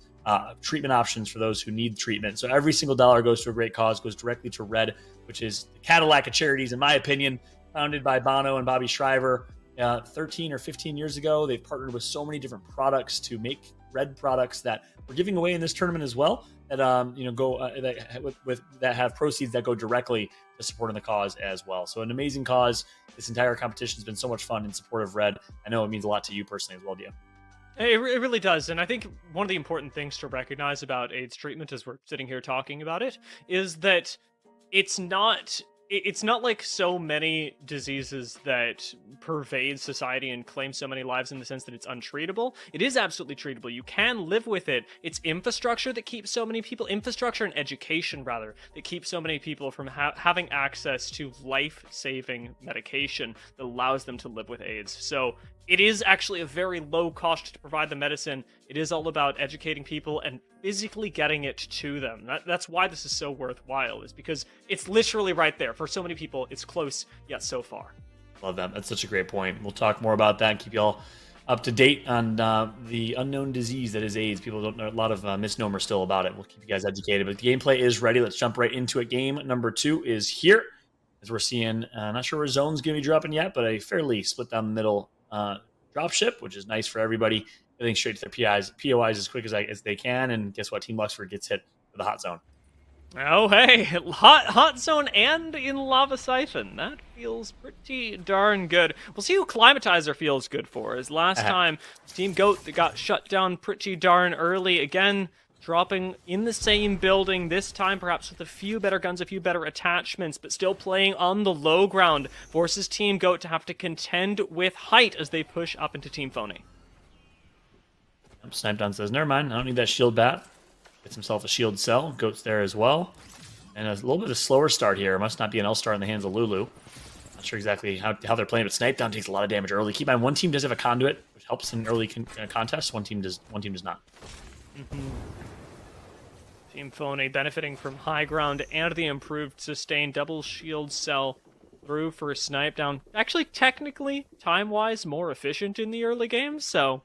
treatment options for those who need treatment. So every single dollar goes to a great cause, goes directly to Red, which is the Cadillac of charities, in my opinion, founded by Bono and Bobby Shriver 13 or 15 years ago. They've partnered with so many different products to make Red products that we're giving away in this tournament as well, that that have proceeds that go directly to supporting the cause as well. So an amazing cause. This entire competition has been so much fun in support of Red. I know it means a lot to you personally as well, Dia. It really does. And I think one of the important things to recognize about AIDS treatment as we're sitting here talking about it is that it's not like so many diseases that pervade society and claim so many lives in the sense that it's untreatable. It is absolutely treatable. You can live with it. It's infrastructure that keeps so many people, infrastructure and education rather, that keeps so many people from having access to life-saving medication that allows them to live with AIDS. So it is actually a very low cost to provide the medicine. It is all about educating people and physically getting it to them. That's why this is so worthwhile, is because it's literally right there. For so many people, it's close, yet so far. Love that. That's such a great point. We'll talk more about that and keep you all up to date on the unknown disease that is AIDS. People don't know, a lot of misnomers still about it. We'll keep you guys educated. But the gameplay is ready. Let's jump right into it. Game number 2 is here. As we're seeing, not sure where zone's going to be dropping yet, but a fairly split down the middle drop ship, which is nice for everybody. Getting straight to their POIs as quick as they can. And guess what? Team Luxford gets hit for the hot zone. Oh, hey, hot zone and in Lava Siphon. That feels pretty darn good. We'll see who Climatizer feels good for. As last time, Team Goat that got shut down pretty darn early. Again, dropping in the same building, this time perhaps with a few better guns, a few better attachments, but still playing on the low ground. Forces Team Goat to have to contend with height as they push up into Team Phony. Snipe Down says, never mind, I don't need that shield bat. Gets himself a shield cell. Goat's there as well. And a little bit of a slower start here. Must not be an L-star in the hands of Lulu. Not sure exactly how they're playing, but Snipe Down takes a lot of damage early. Keep in mind, one team does have a conduit, which helps in early contests. One team does not. Mm-hmm. Team Phony benefiting from high ground and the improved sustain double shield cell through for a Snipe Down. Actually, technically, time-wise, more efficient in the early game, so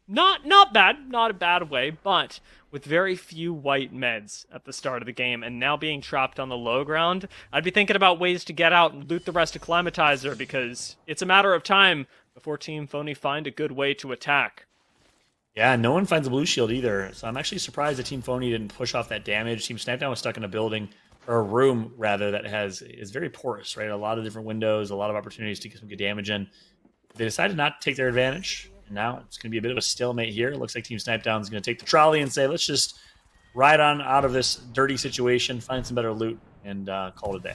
not bad, not a bad way, but with very few white meds at the start of the game, and now being trapped on the low ground, I'd be thinking about ways to get out and loot the rest of Climatizer, because it's a matter of time before Team Phony find a good way to attack. Yeah, no one finds a blue shield either, so I'm actually surprised that Team Phony didn't push off that damage. Team Snipe Down was stuck in a building, or a room, rather, that is very porous, right? A lot of different windows, a lot of opportunities to get some good damage in. They decided not to take their advantage. Now it's going to be a bit of a stalemate here. It looks like Team Snipe Down is going to take the trolley and say, let's just ride on out of this dirty situation, find some better loot, and call it a day.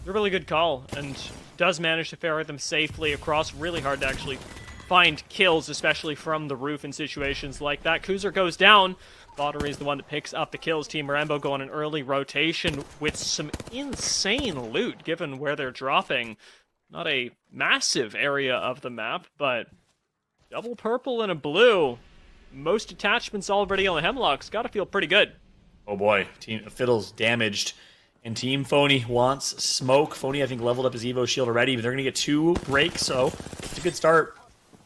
A really good call, and does manage to ferret them safely across. Really hard to actually find kills, especially from the roof in situations like that. Kuzer goes down. Bottery is the one that picks up the kills. Team Rambo go on an early rotation with some insane loot, given where they're dropping. Not a massive area of the map, but double purple and a blue. Most attachments already on the Hemlocks. Gotta feel pretty good. Oh boy, Team Fiddle's damaged. And Team Phony wants smoke. Phony, I think, leveled up his Evo shield already, but they're going to get 2 breaks, so it's a good start.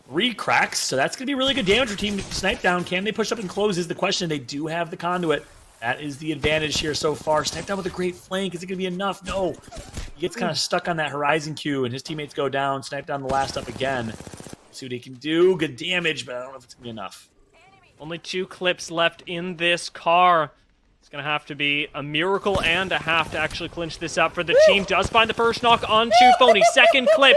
3 cracks, so that's going to be really good damage for Team Snipe Down. Can they push up and close is the question. They do have the conduit. That is the advantage here so far. Snipe Down with a great flank. Is it going to be enough? No. He gets kind of stuck on that horizon queue, and his teammates go down. Snipe Down the last up again. See what he can do. Good damage, but I don't know if it's going to be enough. Only 2 clips left in this car. It's going to have to be a miracle and a half to actually clinch this up for the team. Does find the first knock onto Phony. Second clip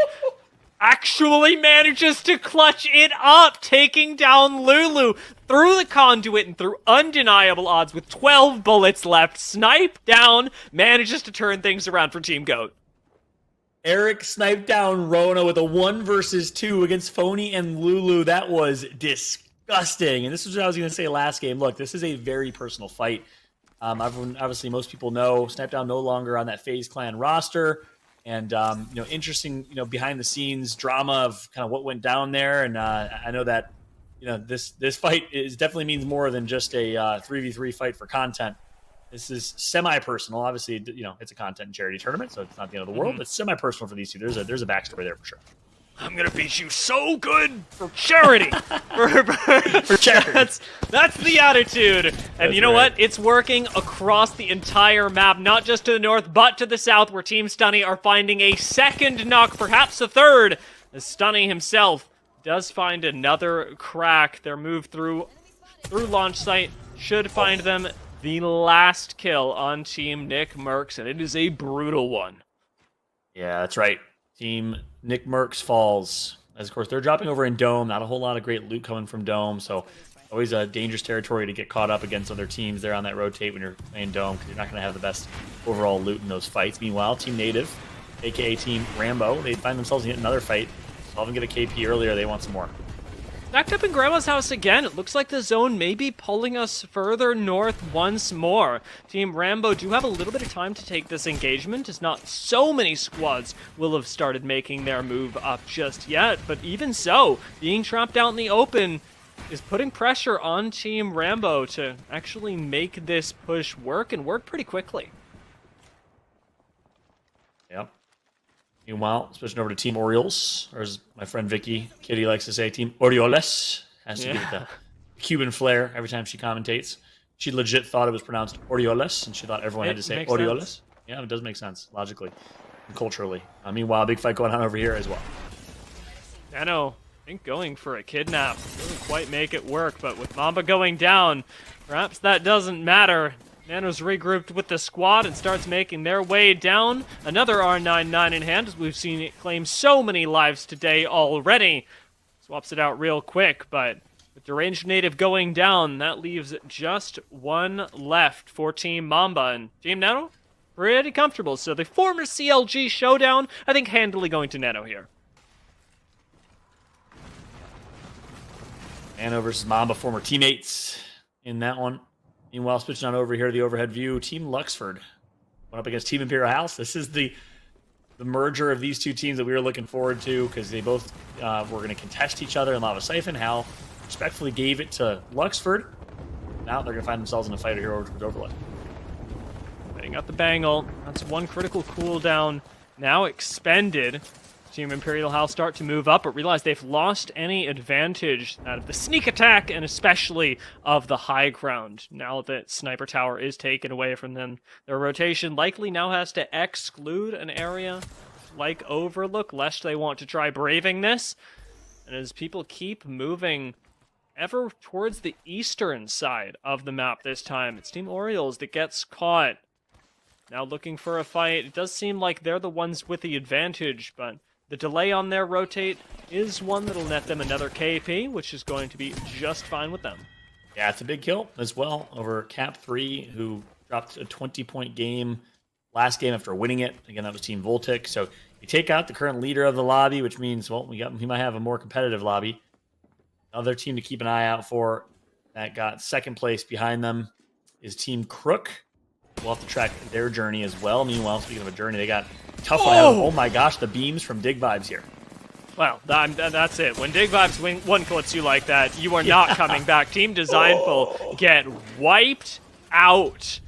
actually manages to clutch it up, taking down Lulu through the conduit and through undeniable odds with 12 bullets left. Snipe Down manages to turn things around for Team Goat. Eric sniped down Rona with a 1 versus 2 against Phony and Lulu. That was disgusting. And this is what I was going to say last game. Look, this is a very personal fight. Obviously, most people know Snipe Down no longer on that FaZe Clan roster. And, interesting, behind the scenes drama of kind of what went down there. And I know that, this fight definitely means more than just a 3v3 fight for content. This is semi-personal. Obviously, it's a content charity tournament, so it's not the end of the world, but semi-personal for these two. There's a backstory there for sure. I'm gonna beat you so good for charity. for charity. That's the attitude. And you know what? It's working across the entire map, not just to the north, but to the south, where Team Stunny are finding a second knock, perhaps a third, as Stunny himself does find another crack. Their move through launch site should find them the last kill on Team Nick Mercs, and it is a brutal one. Yeah, that's right. Team Nick Mercs falls. As of course, they're dropping over in Dome. Not a whole lot of great loot coming from Dome, so always a dangerous territory to get caught up against other teams there on that rotate when you're playing Dome, because you're not going to have the best overall loot in those fights. Meanwhile, Team Native, aka Team Rambo, they find themselves in another fight. Saw them get a KP earlier. They want some more. Backed up in Grandma's house again. It looks like the zone may be pulling us further north once more. Team Rambo do have a little bit of time to take this engagement, as not so many squads will have started making their move up just yet. But even so, being trapped out in the open is putting pressure on Team Rambo to actually make this push work, and work pretty quickly. Yep. Meanwhile, switching over to Team Orioles, or as my friend Vicky Kitty likes to say, Team Orioles. Has to give it the Cuban flair every time she commentates. She legit thought it was pronounced Orioles, and she thought everyone had to say Orioles. Sense. Yeah, it does make sense, logically and culturally. Meanwhile, big fight going on over here as well. Nano, I think going for a kidnap doesn't quite make it work, but with Mamba going down, perhaps that doesn't matter. Nano's regrouped with the squad and starts making their way down. Another R99 in hand, as we've seen it claim so many lives today already. Swaps it out real quick, but with Deranged Native going down, that leaves just one left for Team Mamba. And Team Nano, pretty comfortable. So the former CLG showdown, I think handily going to Nano here. Nano versus Mamba, former teammates in that one. Meanwhile, switching on over here to the overhead view, Team Luxford went up against Team Imperial House. This is the merger of these two teams that we were looking forward to, because they both were going to contest each other in Lava Siphon. Hal respectfully gave it to Luxford. Now they're going to find themselves in a fight here over towards Overlook. Setting up the Bangle. That's one critical cooldown now expended. Team Imperial House start to move up, but realize they've lost any advantage out of the sneak attack, and especially of the high ground. Now that Sniper Tower is taken away from them, their rotation likely now has to exclude an area like Overlook, lest they want to try braving this. And as people keep moving ever towards the eastern side of the map this time, it's Team Orioles that gets caught. Now looking for a fight. It does seem like they're the ones with the advantage, but the delay on their rotate is one that'll net them another KP, which is going to be just fine with them. Yeah, it's a big kill as well over Cap 3, who dropped a 20-point game last game after winning it. Again, that was Team Voltic. So you take out the current leader of the lobby, which means, well, we might have a more competitive lobby. Another team to keep an eye out for that got second place behind them is Team Crook. We'll have to track their journey as well. Meanwhile, speaking of a journey, they got tough one. Oh my gosh, the beams from Dig Vibes here. Well, that's it. When Dig Vibes one clips you like that, you are not coming back. Team Designful get wiped out.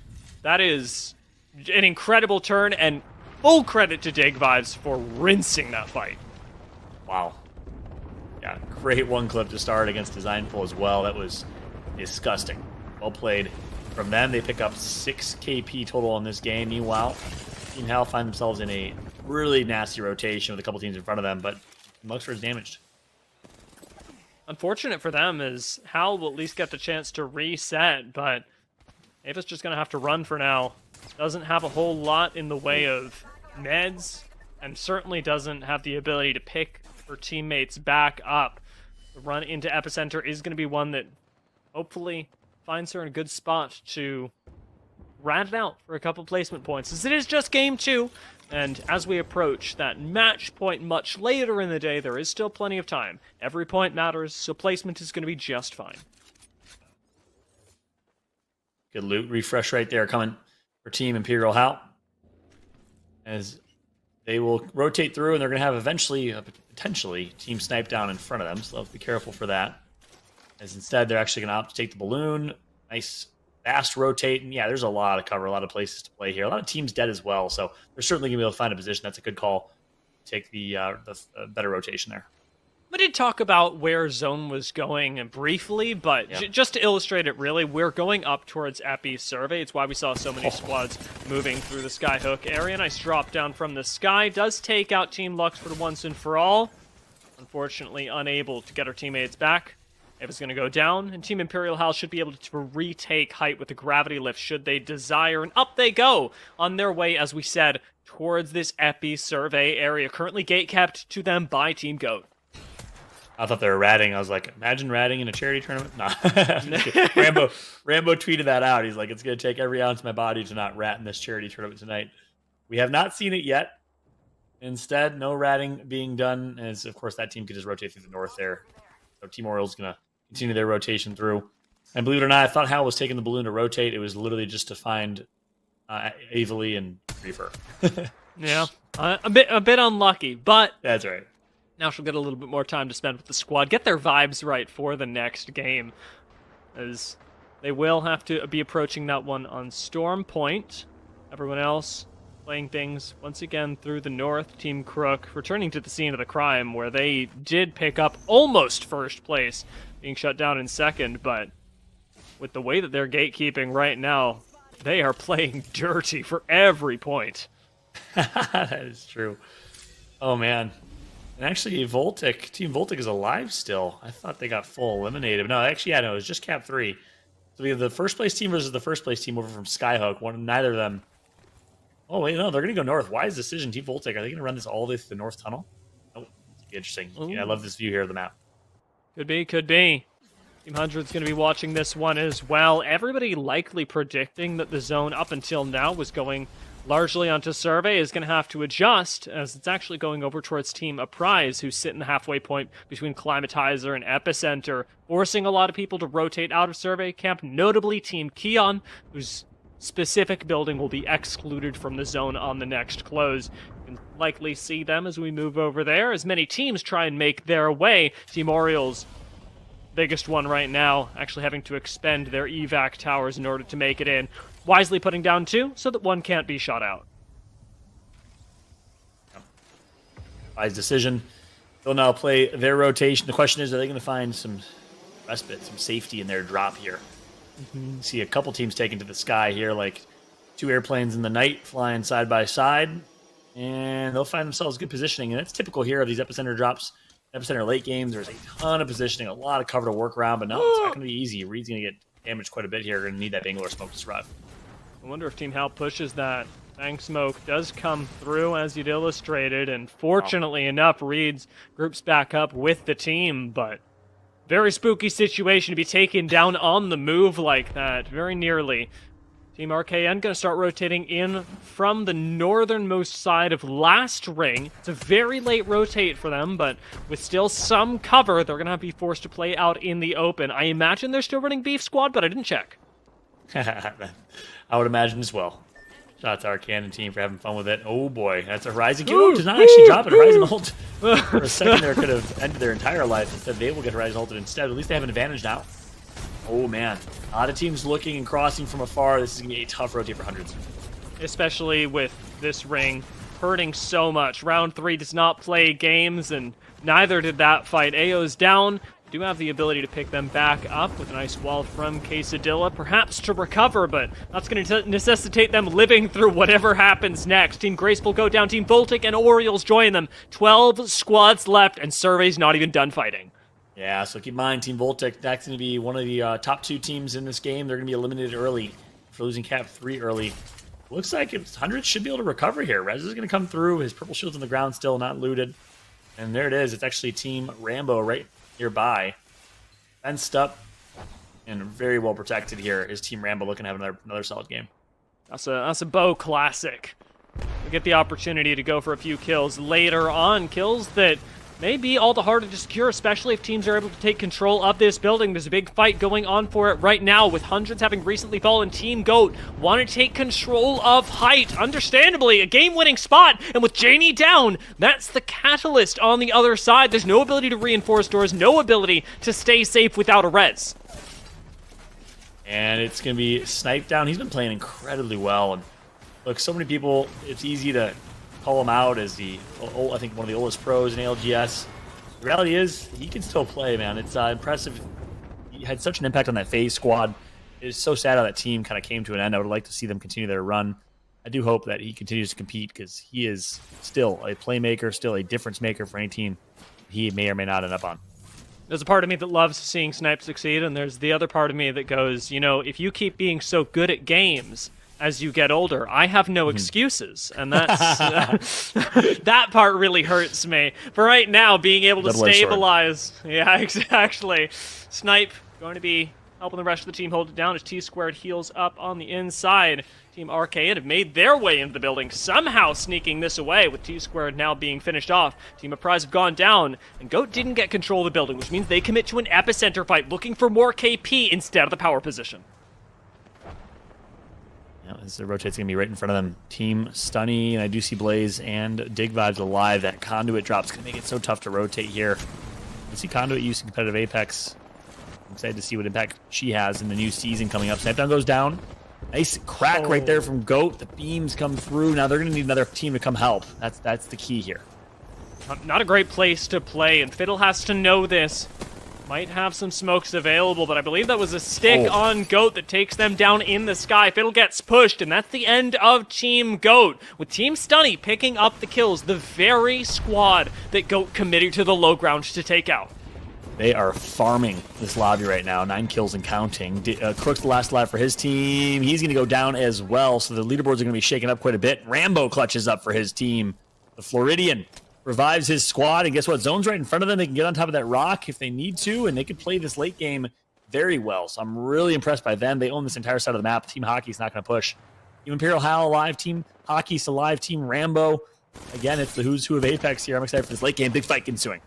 That is an incredible turn, and full credit to Dig Vibes for rinsing that fight. Wow. Yeah, great one clip to start against Designful as well. That was disgusting. Well played. From them, they pick up 6 KP total in this game. Meanwhile, Team Hal find themselves in a really nasty rotation with a couple teams in front of them, but Luxford is damaged. Unfortunate for them, is Hal will at least get the chance to reset, but Ava's just going to have to run for now. Doesn't have a whole lot in the way of meds, and certainly doesn't have the ability to pick her teammates back up. The run into Epicenter is going to be one that hopefully finds her in a good spot to rat it out for a couple placement points, as it is just game 2, and as we approach that match point much later in the day, there is still plenty of time. Every point matters, so placement is going to be just fine. Good loot refresh right there coming for Team Imperial Hal, as they will rotate through, and they're going to have eventually, potentially, Team Snipe down in front of them, so let's be careful for that. as instead they're actually going to opt to take the balloon. Nice fast rotate, and yeah, there's a lot of cover, a lot of places to play here. A lot of teams dead as well, so they're certainly going to be able to find a position. That's a good call. Take the better rotation there. We did talk about where zone was going briefly, but just to illustrate it really, we're going up towards Epi Survey. It's why we saw so many squads moving through the Skyhook area. Nice drop down from the sky. Does take out Team Luxford once and for all. Unfortunately, unable to get our teammates back. Eva's going to go down, and Team Imperial House should be able to retake height with the gravity lift should they desire, and up they go on their way, as we said, towards this Epi Survey area, currently gate-kept to them by Team Goat. I thought they were ratting. I was like, imagine ratting in a charity tournament. Nah. Rambo tweeted that out. He's like, it's going to take every ounce of my body to not rat in this charity tournament tonight. We have not seen it yet. Instead, no ratting being done, as of course that team could just rotate through the north there. So Team Orioles going to continue their rotation through. And believe it or not, I thought Hal was taking the balloon to rotate. It was literally just to find Avely and Reaper. Yeah, a bit unlucky, but that's right. Now she'll get a little bit more time to spend with the squad, get their vibes right for the next game, as they will have to be approaching that one on Storm Point. Everyone else playing things once again through the north. Team Crook returning to the scene of the crime, where they did pick up almost first place, being shut down in second, but with the way that they're gatekeeping right now, they are playing dirty for every point. That is true. Oh, man. And actually, Team Voltic is alive still. I thought they got full eliminated. No, actually, yeah, no, it was just Cap 3. So we have the first place team versus the first place team over from Skyhook. Neither of them. Oh, wait, no, they're going to go north. Wise decision, Team Voltic. Are they going to run this all the way through the north tunnel? Oh, interesting. Yeah, I love this view here of the map. Could be. Team 100's going to be watching this one as well. Everybody likely predicting that the zone up until now was going largely onto Survey is going to have to adjust, as it's actually going over towards Team Apprise, who sit in the halfway point between Climatizer and Epicenter, forcing a lot of people to rotate out of Survey camp, notably Team Keon, whose specific building will be excluded from the zone on the next close. You can likely see them as we move over there, as many teams try and make their way. Team Orioles, biggest one right now, actually having to expend their evac towers in order to make it in. Wisely putting down 2 so that 1 can't be shot out. Wise decision. They'll now play their rotation. The question is, are they going to find some respite, some safety in their drop here? See a couple teams taken to the sky here, like 2 airplanes in the night flying side by side, and they'll find themselves good positioning. And it's typical here of these Epicenter drops. Epicenter late games, there's a ton of positioning, a lot of cover to work around, but no, it's not going to be easy. Reed's going to get damaged quite a bit here. Going to need that Bangalore smoke to survive. I wonder if Team Hal pushes that. Bank smoke does come through, as you'd illustrated, and fortunately enough, Reed's groups back up with the team, but very spooky situation to be taken down on the move like that, very nearly. Team RKN going to start rotating in from the northernmost side of last ring. It's a very late rotate for them, but with still some cover, they're going to be forced to play out in the open. I imagine they're still running Beef Squad, but I didn't check. I would imagine as well. Shout out to our Cannon team for having fun with it. Oh boy, that's a Horizon Q. Does not actually drop it. Horizon ult for a second there could have ended their entire life. Instead, they will get Horizon ulted instead. At least they have an advantage now. Oh man, a lot of teams looking and crossing from afar. This is going to be a tough rotate for hundreds. Especially with this ring hurting so much. Round 3 does not play games, and neither did that fight. AO's down. Do have the ability to pick them back up with a nice wall from Quesadilla, perhaps to recover, but that's going to necessitate them living through whatever happens next. Team Graceful go down, Team Voltic and Orioles join them. 12 squads left, and Survey's not even done fighting. Yeah, so keep in mind, Team Voltic, that's going to be one of the top 2 teams in this game. They're going to be eliminated early for losing Cap 3 early. Looks like 100 should be able to recover here. Rez is going to come through. His purple shield's on the ground still, not looted. And there it is. It's actually Team Rambo right nearby. Fenced up and very well protected here is Team Rambo, looking to have another solid game. That's a Bow classic. We get the opportunity to go for a few kills later on. Kills that may be all the harder to secure, especially if teams are able to take control of this building. There's a big fight going on for it right now, with hundreds having recently fallen. Team Goat want to take control of height. Understandably, a game-winning spot, and with Janie down, that's the catalyst on the other side. There's no ability to reinforce doors, no ability to stay safe without a res. And it's going to be sniped down. He's been playing incredibly well. And look, so many people, it's easy to call him out as I think one of the oldest pros in ALGS. The reality is, he can still play, man. It's impressive. He had such an impact on that FaZe squad. It's so sad how that team kind of came to an end. I would like to see them continue their run. I do hope that he continues to compete because he is still a playmaker, still a difference maker for any team he may or may not end up on. There's a part of me that loves seeing Snipe succeed, and there's the other part of me that goes, you know, if you keep being so good at games as you get older, I have no excuses. And that's that part really hurts me. For right now, being able to stabilize. Yeah, exactly. Snipe going to be helping the rest of the team hold it down as T-Squared heals up on the inside. Team Arcade have made their way into the building, somehow sneaking this away, with T-Squared now being finished off. Team of Prize have gone down, and Goat didn't get control of the building, which means they commit to an epicenter fight, looking for more KP instead of the power position. Yeah, as the rotate's going to be right in front of them. Team Stunny, and I do see Blaze and Dig Vibes alive. That Conduit drop's going to make it so tough to rotate here. You see Conduit used in competitive Apex. I'm excited to see what impact she has in the new season coming up. Snapdown goes down. Nice crack right there from Goat. The beams come through. Now they're going to need another team to come help. That's the key here. Not a great place to play, and Fiddle has to know this. Might have some smokes available, but I believe that was a stick on Goat that takes them down in the sky. Fiddle gets pushed, and that's the end of Team Goat, with Team Stunny picking up the kills, the very squad that Goat committed to the low ground to take out. They are farming this lobby right now. 9 kills and counting. Crook's the last alive for his team. He's going to go down as well, so the leaderboards are going to be shaken up quite a bit. Rambo clutches up for his team. The Floridian revives his squad, and guess what? Zone's right in front of them. They can get on top of that rock if they need to, and they can play this late game very well. So I'm really impressed by them. They own this entire side of the map. Team Hockey's not going to push. Team Imperial Hal alive. Team Hockey's alive. Team Rambo. Again, it's the who's who of Apex here. I'm excited for this late game. Big fight ensuing.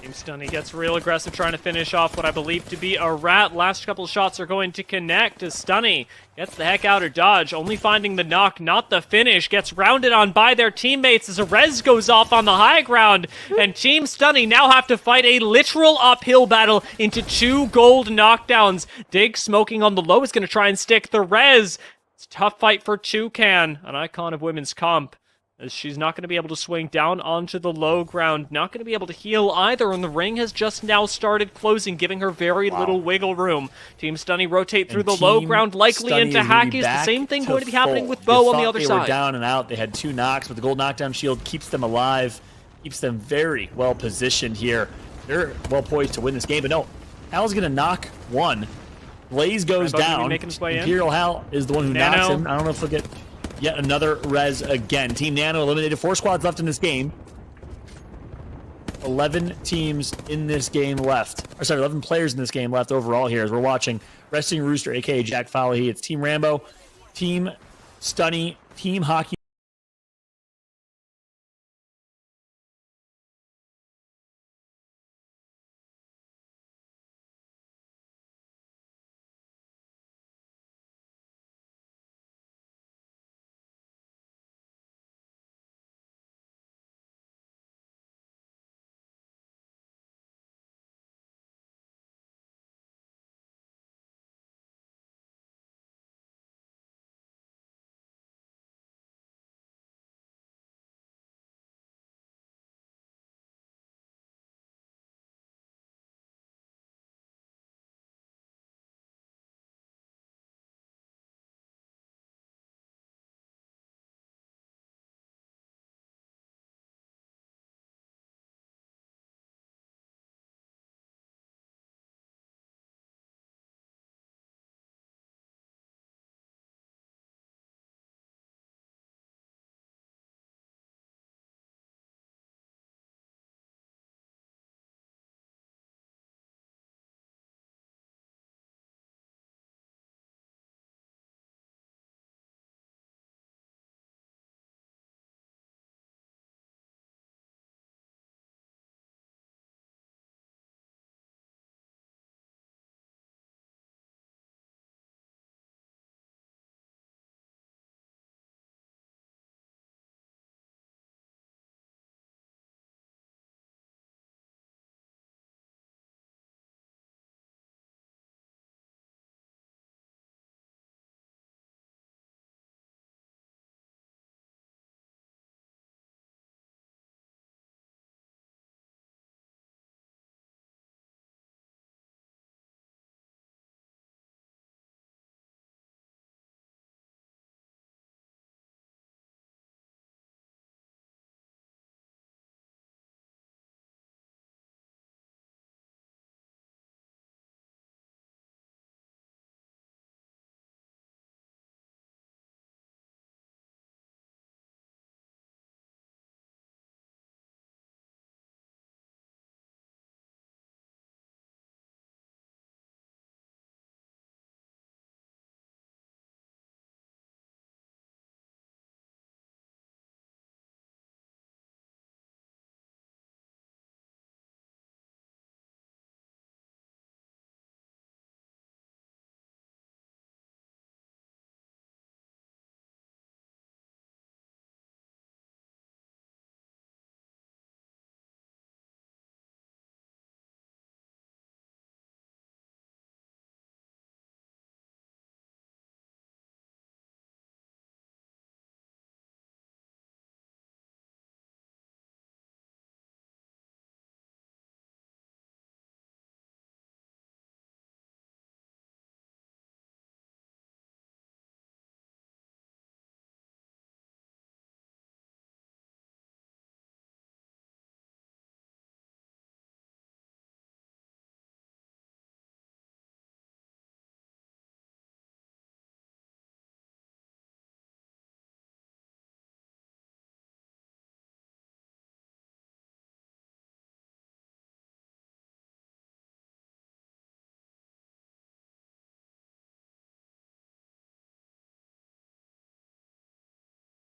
Team Stunny gets real aggressive, trying to finish off what I believe to be a rat. Last couple of shots are going to connect as Stunny gets the heck out of dodge, only finding the knock, not the finish. Gets rounded on by their teammates as a res goes off on the high ground, and Team Stunny now have to fight a literal uphill battle into 2 gold knockdowns. Dig smoking on the low is going to try and stick the res. It's a tough fight for Toucan, an icon of women's comp, as she's not going to be able to swing down onto the low ground, not going to be able to heal either, and the ring has just now started closing, giving her very little wiggle room. Team Stunny rotate through the low ground, likely into Hackies. The same thing going to be happening with Bo on the other side. They were down and out. They had 2 knocks, but the gold knockdown shield keeps them alive, keeps them very well positioned here. They're well poised to win this game, but no, Hal's going to knock 1. Blaze goes down. Imperial Hal is the one who knocks him. I don't know if he'll get yet another res again. Team Nano eliminated 4 squads left in this game. 11 teams in this game left. Or sorry, 11 players in this game left overall here as we're watching Resting Rooster, a.k.a. Jack Falahy. It's Team Rambo, Team Stunny, Team Hockey.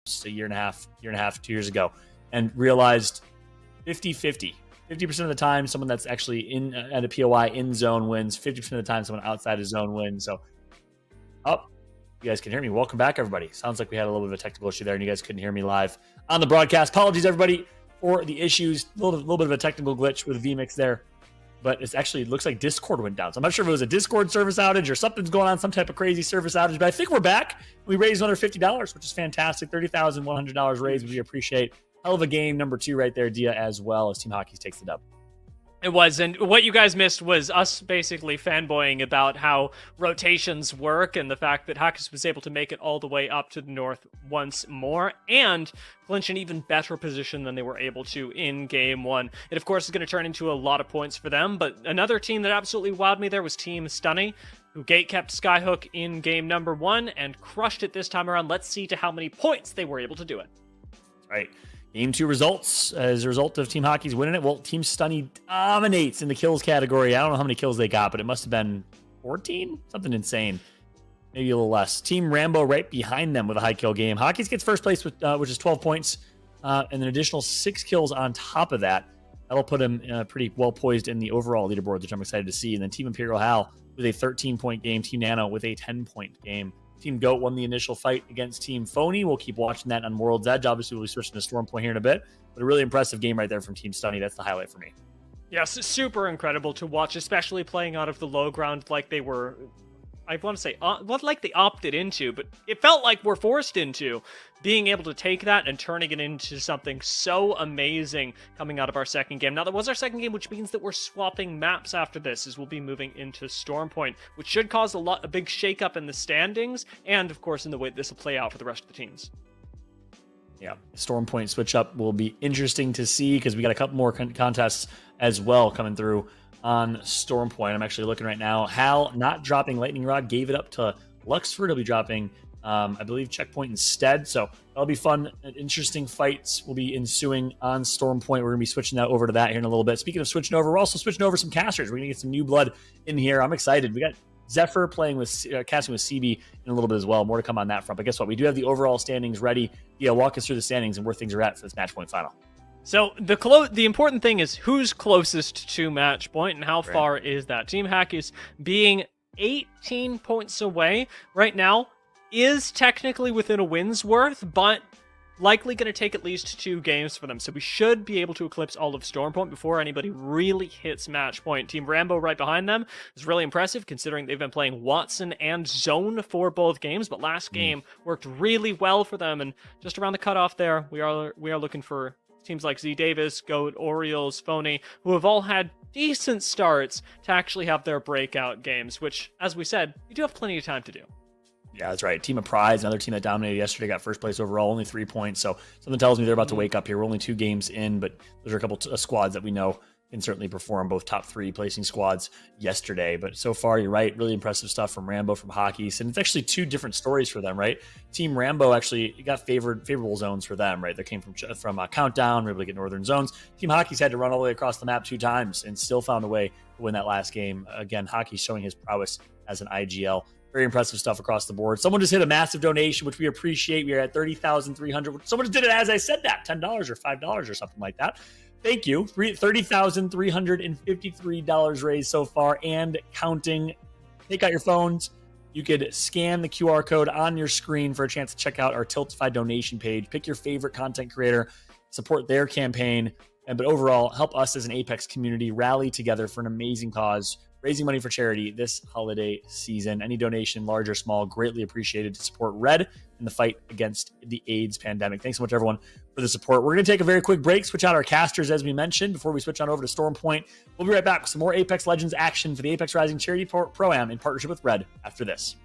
a year and a half, 2 years ago, and realized 50-50. 50% of the time, someone that's actually in at a POI in zone wins. 50% of the time, someone outside of zone wins. So, you guys can hear me. Welcome back, everybody. Sounds like we had a little bit of a technical issue there, and you guys couldn't hear me live on the broadcast. Apologies, everybody, for the issues. A little bit of a technical glitch with VMix there, but it looks like Discord went down. So I'm not sure if it was a Discord service outage or something's going on, some type of crazy service outage. But I think we're back. We raised another $50, which is fantastic. $30,100 raised, which we appreciate. Hell of a game, number 2 right there, Dia, as well as Team Hockey takes the dub. It was, and what you guys missed was us basically fanboying about how rotations work and the fact that Hackers was able to make it all the way up to the north once more and clinch an even better position than they were able to in Game 1. It, of course, is going to turn into a lot of points for them, but another team that absolutely wowed me there was Team Stunny, who gate-kept Skyhook in Game number 1 and crushed it this time around. Let's see to how many points they were able to do it. All right. Game 2 results as a result of Team Hockey's winning it. Well, Team Stunny dominates in the kills category. I don't know how many kills they got, but it must have been 14? Something insane. Maybe a little less. Team Rambo right behind them with a high kill game. Hockey's gets first place, with which is 12 points, and an additional 6 kills on top of that. That'll put him pretty well poised in the overall leaderboard, which I'm excited to see. And then Team Imperial Hal with a 13-point game. Team Nano with a 10-point game. Team GOAT won the initial fight against Team Phony. We'll keep watching that on World's Edge. Obviously, we'll be switching to Storm Point here in a bit, but a really impressive game right there from Team Stunny. That's the highlight for me. Yes, super incredible to watch, especially playing out of the low ground like they were, I want to say, like they opted into, but it felt like we're forced into, being able to take that and turning it into something so amazing coming out of our second game. Now, that was our second game, which means that we're swapping maps after this, as we'll be moving into Storm Point, which should cause a big shakeup in the standings, and, of course, in the way this will play out for the rest of the teams. Yeah, Storm Point switch up will be interesting to see, because we got a couple more contests as well coming through on Storm Point. I'm actually looking right now. Hal not dropping Lightning Rod, gave it up to Luxford. He'll be dropping, I believe, Checkpoint instead. So that'll be fun. Interesting fights will be ensuing on Storm Point. We're going to be switching that over to that here in a little bit. Speaking of switching over, we're also switching over some casters. We're going to get some new blood in here. I'm excited. We got Zephyr playing with casting with CB in a little bit as well. More to come on that front. But guess what? We do have the overall standings ready. Yeah, walk us through the standings and where things are at for this match point final. So the important thing is who's closest to match point and how far is that. Team Hackers being 18 points away right now is technically within a win's worth, but likely going to take at least 2 games for them. So we should be able to eclipse all of Storm Point before anybody really hits match point. Team Rambo right behind them is really impressive, considering they've been playing Watson and Zone for both games, but last game worked really well for them. And just around the cutoff there, we are looking for teams like Z Davis, Goat, Orioles, Phony, who have all had decent starts to actually have their breakout games, which, as we said, we do have plenty of time to do. Yeah, that's right. Team of Prize, another team that dominated yesterday, got first place overall, only 3 points. So something tells me they're about to wake up here. We're only 2 games in, but those are a couple squads that we know can certainly perform, both top 3 placing squads yesterday. But so far, you're right, really impressive stuff from Rambo, from Hockey. And it's actually 2 different stories for them, right? Team Rambo actually got favorable zones for them, right? They came from Countdown, were able to get northern zones. Team Hockey's had to run all the way across the map 2 times and still found a way to win that last game. Again, Hockey's showing his prowess as an IGL. Very impressive stuff across the board. Someone just hit a massive donation, which we appreciate. We are at 30,300. Someone just did it as I said that, $10 or $5 or something like that. Thank you. $30,353 raised so far and counting. Take out your phones. You could scan the QR code on your screen for a chance to check out our Tiltify donation page. Pick your favorite content creator, support their campaign, but overall, help us as an Apex community rally together for an amazing cause, raising money for charity this holiday season. Any donation, large or small, greatly appreciated to support Red in the fight against the AIDS pandemic. Thanks so much, everyone, for the support. We're going to take a very quick break, switch out our casters, as we mentioned, before we switch on over to Storm Point. We'll be right back with some more Apex Legends action for the Apex Rising Charity Pro-Am in partnership with Red after this.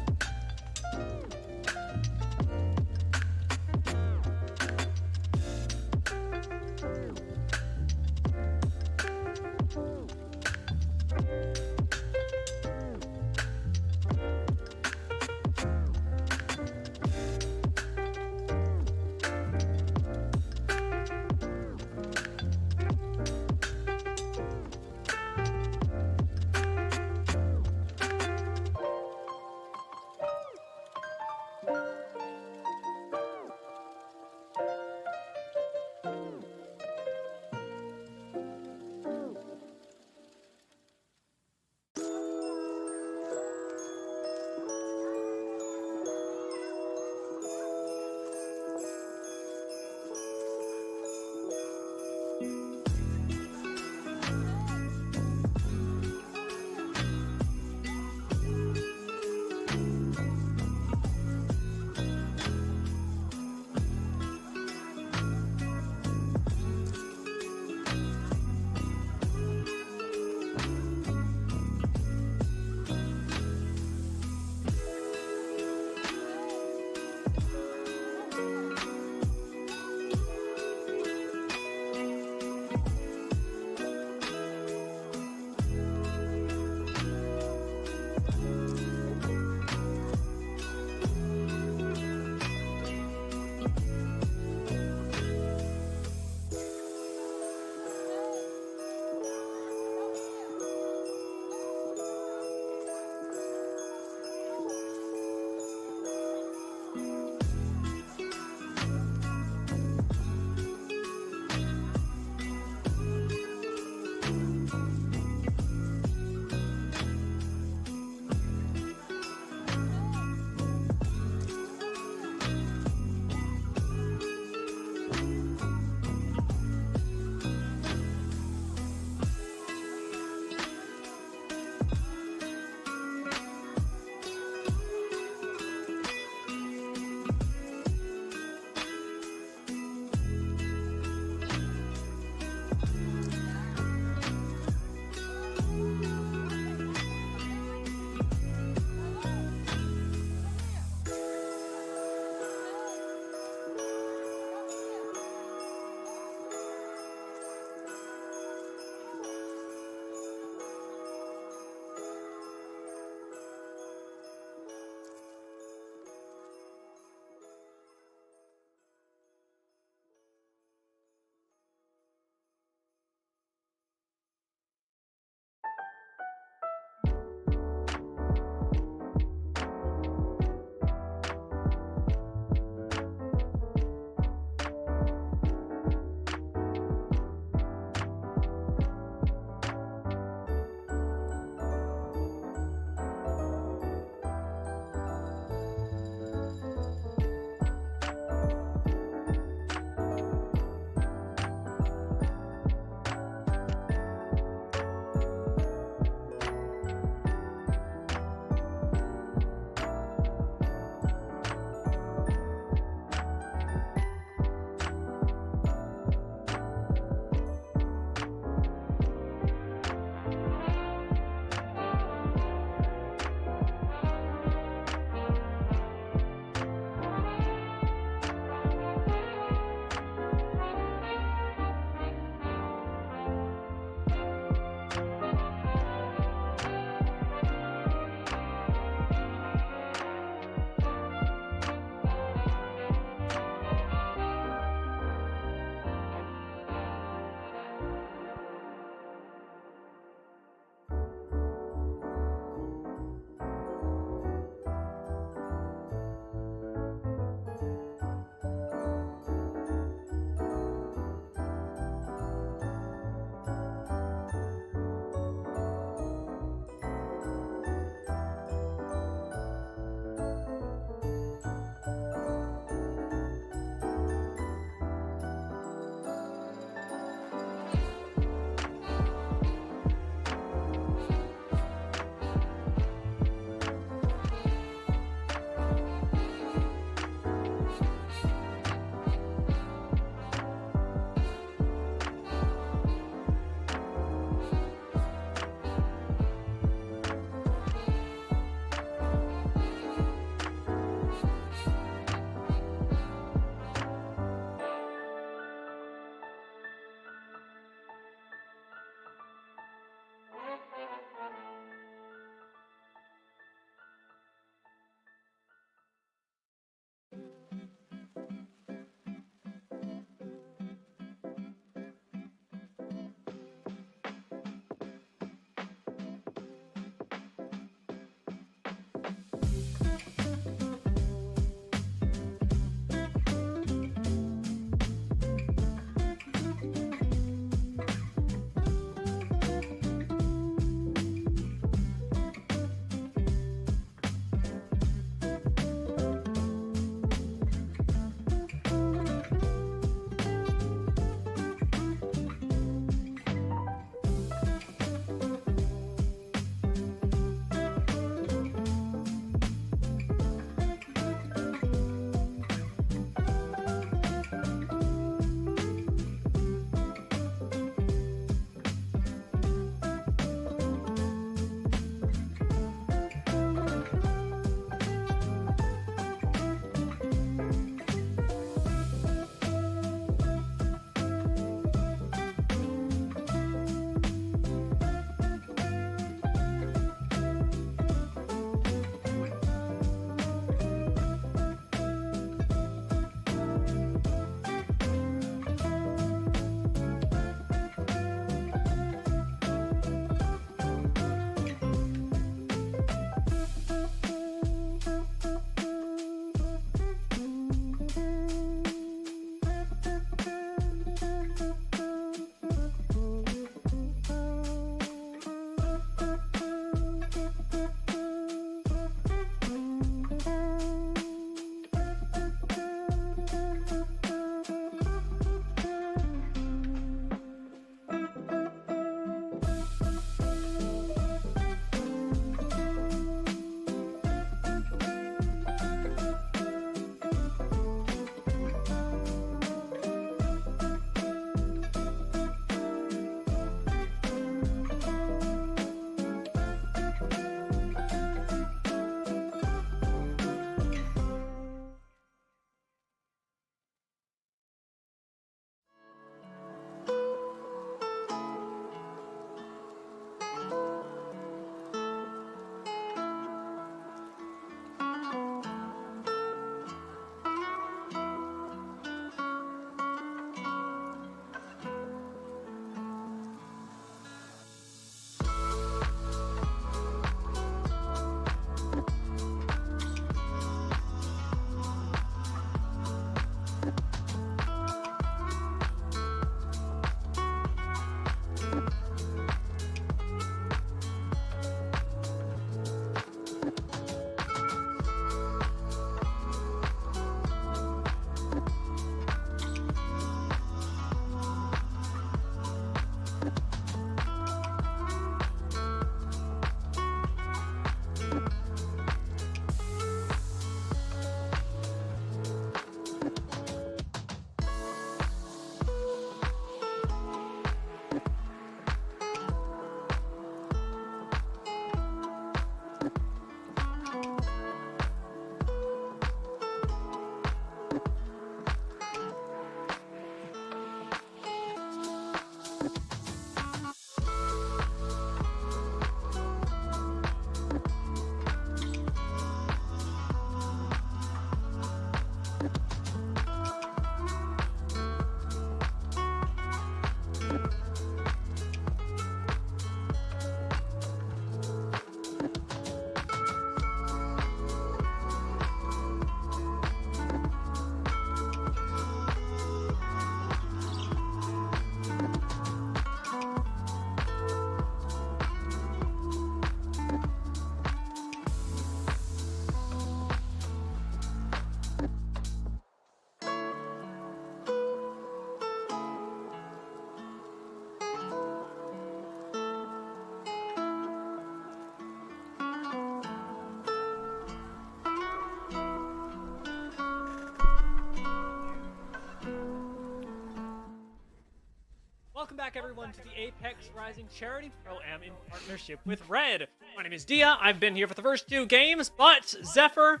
Welcome back, everyone, to the Apex Rising Charity Pro-Am in partnership with Red. My name is Dia. I've been here for the first 2 games, but Zephyr,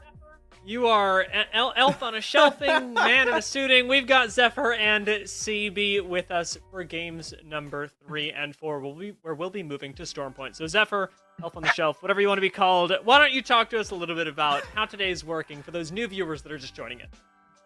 you are an elf on a shelving, man in a suiting. We've got Zephyr and CB with us for games number 3 and 4, where we'll be moving to Stormpoint. So Zephyr, elf on the shelf, whatever you want to be called, why don't you talk to us a little bit about how today's working for those new viewers that are just joining in?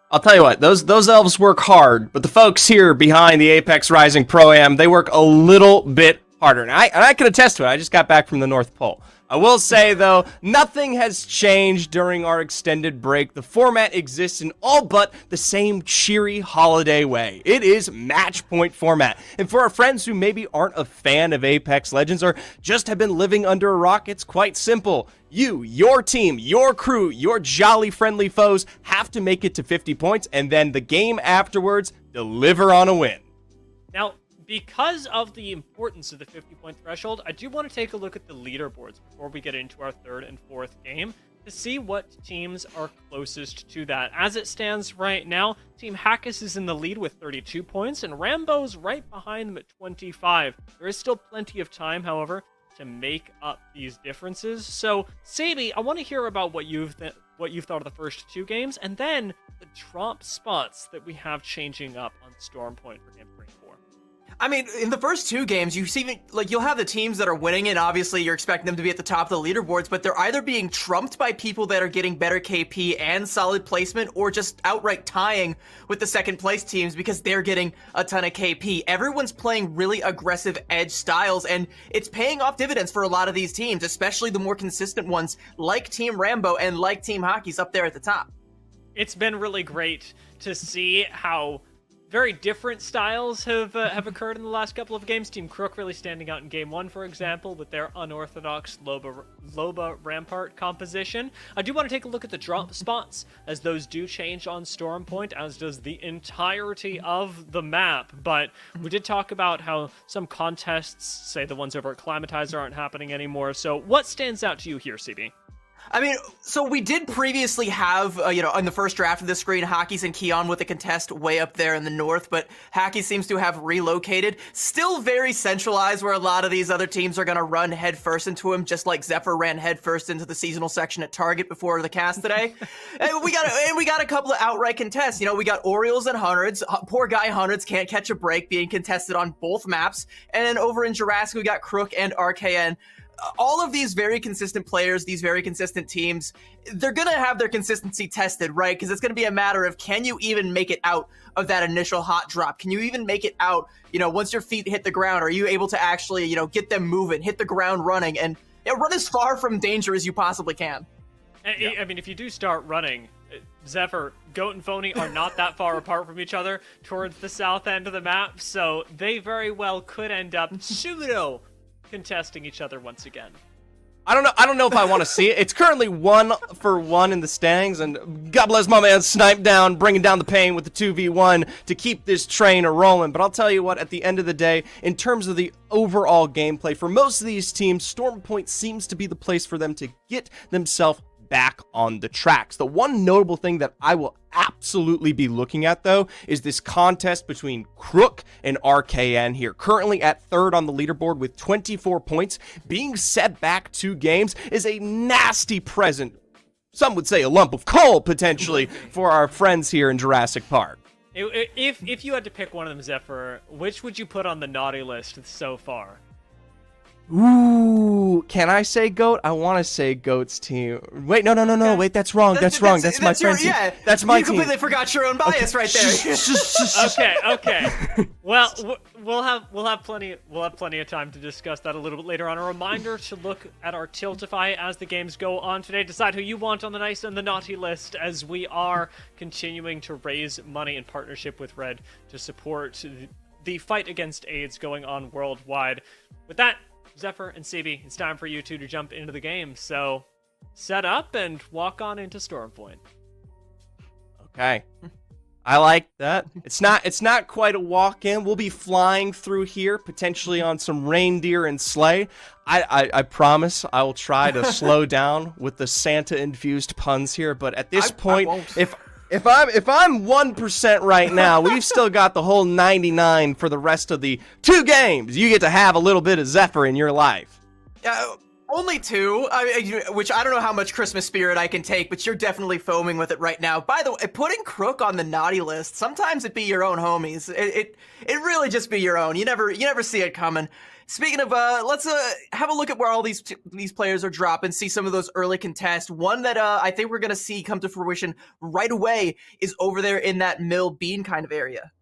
I'll tell you what, those elves work hard, but the folks here behind the Apex Rising Pro-Am, they work a little bit harder. And I can attest to it. I just got back from the North Pole. I will say, though, nothing has changed during our extended break. The format exists in all but the same cheery holiday way. It is match point format. And for our friends who maybe aren't a fan of Apex Legends or just have been living under a rock, it's quite simple. You, your team, your crew, your jolly friendly foes have to make it to 50 points, and then the game afterwards, deliver on a win. Now, because of the importance of the 50-point threshold, I do want to take a look at the leaderboards before we get into our 3rd and 4th game to see what teams are closest to that. As it stands right now, Team Hackus is in the lead with 32 points, and Rambo's right behind them at 25. There is still plenty of time, however, to make up these differences. So, Sabi, I want to hear about what you've thought of the first 2 games, and then the drop spots that we have changing up on Stormpoint for game 3 and 4. I mean, in the first 2 games, you see, like, you'll have the teams that are winning, and obviously you're expecting them to be at the top of the leaderboards, but they're either being trumped by people that are getting better KP and solid placement, or just outright tying with the second place teams because they're getting a ton of KP. Everyone's playing really aggressive edge styles, and it's paying off dividends for a lot of these teams, especially the more consistent ones, like Team Rambo and like Team Hockey's up there at the top. It's been really great to see how very different styles have occurred in the last couple of games. Team Crook really standing out in Game 1, for example, with their unorthodox Loba Rampart composition. I do want to take a look at the drop spots, as those do change on Stormpoint, as does the entirety of the map. But we did talk about how some contests, say the ones over at Climatizer, aren't happening anymore. So what stands out to you here, CB? I mean, so we did previously have, on the first draft of the screen, Hockey's and Keon with a contest way up there in the north, but Hockey seems to have relocated. Still very centralized, where a lot of these other teams are going to run headfirst into him, just like Zephyr ran headfirst into the seasonal section at Target before the cast today. and we got a couple of outright contests. We got Orioles and Hundreds. Poor guy Hundreds can't catch a break, being contested on both maps. And then over in Jurassic, we got Crook and RKN. All of these very consistent players, these very consistent teams, they're going to have their consistency tested, right? Because it's going to be a matter of, can you even make it out of that initial hot drop? Can you even make it out, once your feet hit the ground? Are you able to actually, get them moving, hit the ground running, and run as far from danger as you possibly can? Yeah. I mean, if you do start running, Zephyr, Goat, and Phony are not that far apart from each other towards the south end of the map, so they very well could end up contesting each other once again. I don't know if I want to see it. It's currently 1-for-1 in the standings, and God bless my man Snipe Down, bringing down the pain with the 2v1 to keep this train a-rolling. But I'll tell you what, at the end of the day, in terms of the overall gameplay, for most of these teams, Stormpoint seems to be the place for them to get themselves back on the tracks. The one notable thing that I will absolutely be looking at, though, is this contest between Crook and RKN here, currently at 3rd on the leaderboard with 24 points. Being set back 2 games is a nasty present, some would say a lump of coal, potentially, for our friends here in Jurassic Park. If you had to pick one of them, Zephyr, which would you put on the naughty list so far? Ooh, can I say GOAT? I want to say GOAT's team. Wait, no. Wait, that's wrong. That's wrong. That's my friend's team. Yeah, that's my team. You completely forgot your own bias right there. Okay. Well, we'll have plenty of time to discuss that a little bit later on. A reminder to look at our Tiltify as the games go on today. Decide who you want on the nice and the naughty list, as we are continuing to raise money in partnership with Red to support the fight against AIDS going on worldwide. With that, Zephyr and CB, it's time for you two to jump into the game. So, set up and walk on into Stormpoint. Okay. I like that. It's not quite a walk-in. We'll be flying through here, potentially on some reindeer and sleigh. I promise I will try to slow down with the Santa-infused puns here, but at this point, if I'm 1% right now, we've still got the whole 99 for the rest of the 2 games. You get to have a little bit of Zephyr in your life. Only 2, which I don't know how much Christmas spirit I can take, but you're definitely foaming with it right now. By the way, putting Crook on the naughty list, sometimes it be your own homies. It really just be your own. You never see it coming. Speaking of, let's have a look at where all these players are dropping, see some of those early contests. One that I think we're going to see come to fruition right away is over there in that mill bean kind of area.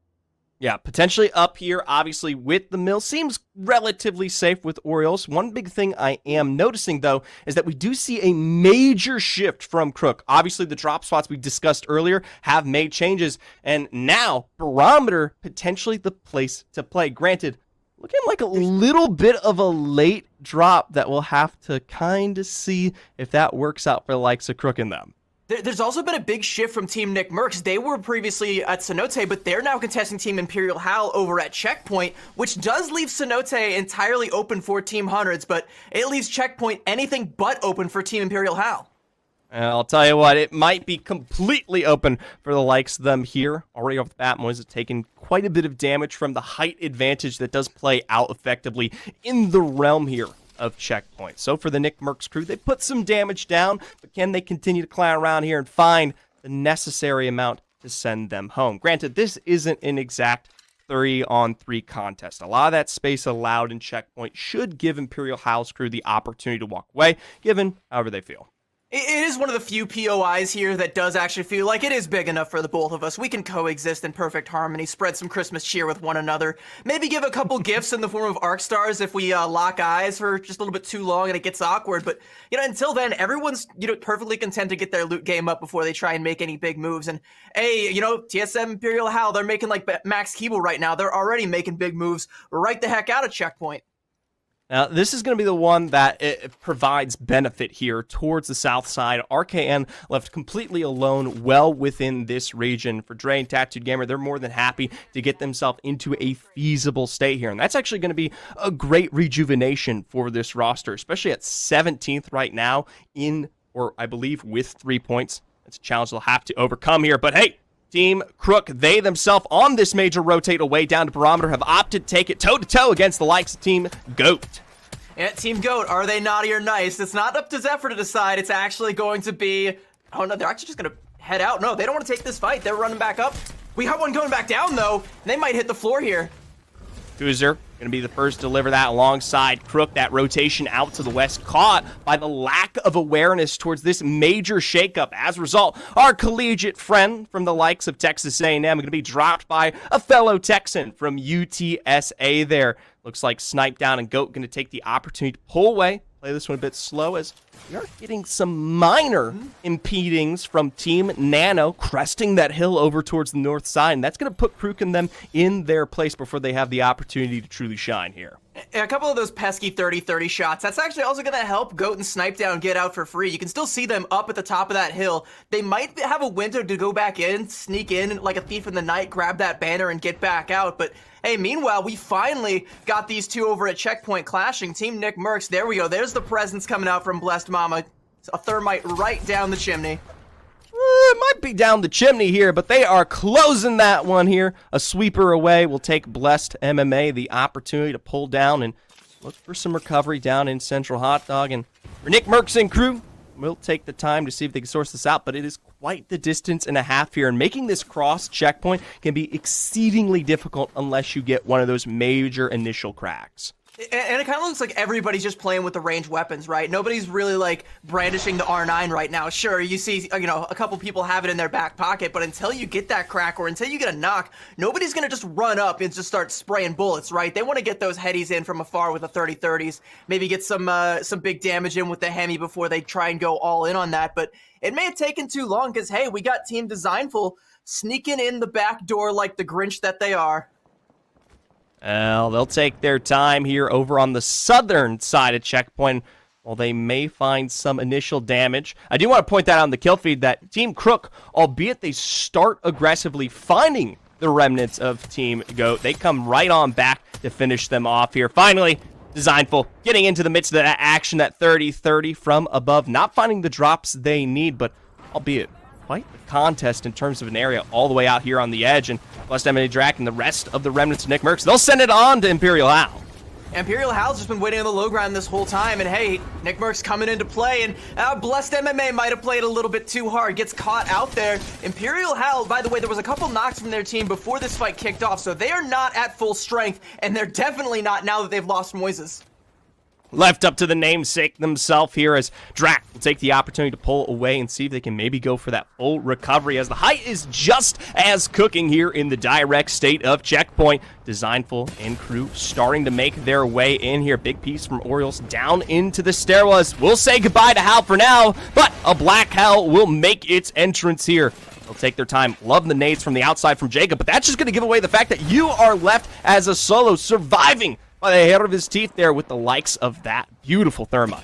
Yeah, potentially up here, obviously, with the mill. Seems relatively safe with Orioles. One big thing I am noticing, though, is that we do see a major shift from Crook. Obviously, the drop spots we discussed earlier have made changes, and now Barometer potentially the place to play. Granted, looking like a little bit of a late drop that we'll have to kind of see if that works out for the likes of Crook and them. There's also been a big shift from Team Nick Merckx. They were previously at Cenote, but they're now contesting Team Imperial Hal over at Checkpoint, which does leave Cenote entirely open for Team Hundreds, but it leaves Checkpoint anything but open for Team Imperial Hal. And I'll tell you what, it might be completely open for the likes of them here. Already off the bat, Moise has taken quite a bit of damage from the height advantage that does play out effectively in the realm here of Checkpoint. So for the Nick Merckx crew, they put some damage down, but can they continue to clown around here and find the necessary amount to send them home? Granted, this isn't an exact 3-on-3 contest. A lot of that space allowed in Checkpoint should give Imperial Hal's crew the opportunity to walk away, given however they feel. It is one of the few POIs here that does actually feel like it is big enough for the both of us. We can coexist in perfect harmony, spread some Christmas cheer with one another, maybe give a couple gifts in the form of arc stars if we lock eyes for just a little bit too long and it gets awkward. But, until then, everyone's, perfectly content to get their loot game up before they try and make any big moves. And, hey, TSM Imperial Hal, they're making like Max Keeble right now. They're already making big moves right the heck out of Checkpoint. Now, this is going to be the one that it provides benefit here towards the south side. RKN left completely alone well within this region. For Dre and Tattooed Gamer, they're more than happy to get themselves into a feasible state here. And that's actually going to be a great rejuvenation for this roster, especially at 17th right now I believe with 3 points. It's a challenge they'll have to overcome here. But hey, Team Crook, they themselves on this major rotate away down to Barometer have opted to take it toe-to-toe against the likes of Team GOAT. Yeah, Team GOAT, are they naughty or nice? It's not up to Zephyr to decide. It's actually going to be... Oh, no, they're actually just going to head out. No, they don't want to take this fight. They're running back up. We have one going back down, though. They might hit the floor here. Kuzer going to be the first to deliver that alongside Crook. That rotation out to the west caught by the lack of awareness towards this major shakeup. As a result, our collegiate friend from the likes of Texas A&M going to be dropped by a fellow Texan from UTSA there. Looks like Snipe Down and GOAT going to take the opportunity to pull away. Play this one a bit slow as we are getting some minor impedings from Team Nano cresting that hill over towards the north side, and that's going to put Crook and them in their place before they have the opportunity to truly shine here. A couple of those pesky 30-30 shots, that's actually also going to help GOAT and Snipe Down get out for free. You can still see them up at the top of that hill. They might have a window to go back in, sneak in like a thief in the night, grab that banner, and get back out, but hey, meanwhile, we finally got these two over at Checkpoint clashing. Team Nick Merckx, there we go. There's the presence coming out from Blessed Mama. A thermite right down the chimney. It might be down the chimney here, but they are closing that one here. A sweeper away will take Blessed MMA the opportunity to pull down and look for some recovery down in Central Hot Dog. And for Nick Merckx and crew, we'll take the time to see if they can source this out, but it is quite the distance and a half here, and making this cross Checkpoint can be exceedingly difficult unless you get one of those major initial cracks. And it kind of looks like everybody's just playing with the ranged weapons, right? Nobody's really like brandishing the R9 right now. Sure, you see, a couple people have it in their back pocket, but until you get that crack or until you get a knock, nobody's gonna just run up and just start spraying bullets, right? They want to get those headies in from afar with the 30-30s, maybe get some big damage in with the Hemi before they try and go all in on that. But it may have taken too long because, hey, we got Team Designful sneaking in the back door like the Grinch that they are. Well, they'll take their time here over on the southern side of Checkpoint. While they may find some initial damage, I do want to point that out on the kill feed that Team Crook, albeit they start aggressively finding the remnants of Team Goat, they come right on back to finish them off here. Finally, Designful getting into the midst of that action, that 30-30 from above, not finding the drops they need, but albeit quite the contest in terms of an area all the way out here on the edge. And plus Emily Drac and the rest of the remnants of Nick Merckx, they'll send it on to Imperial Hal. Imperial Hal's just been waiting on the low ground this whole time, and hey, Nick Merckx coming into play, and Blessed MMA might have played a little bit too hard, gets caught out there. Imperial Hal, by the way, there was a couple knocks from their team before this fight kicked off, so they are not at full strength, and they're definitely not now that they've lost Moises. Left up to the namesake themselves here as Drac will take the opportunity to pull away and see if they can maybe go for that full recovery as the height is just as cooking here in the direct state of Checkpoint. Designful and crew starting to make their way in here. Big piece from Orioles down into the stairwells. We'll say goodbye to Hal for now, but a Black Hal will make its entrance here. They'll take their time. Love the nades from the outside from Jacob, but that's just going to give away the fact that you are left as a solo surviving by the hair of his teeth there with the likes of that beautiful thermite.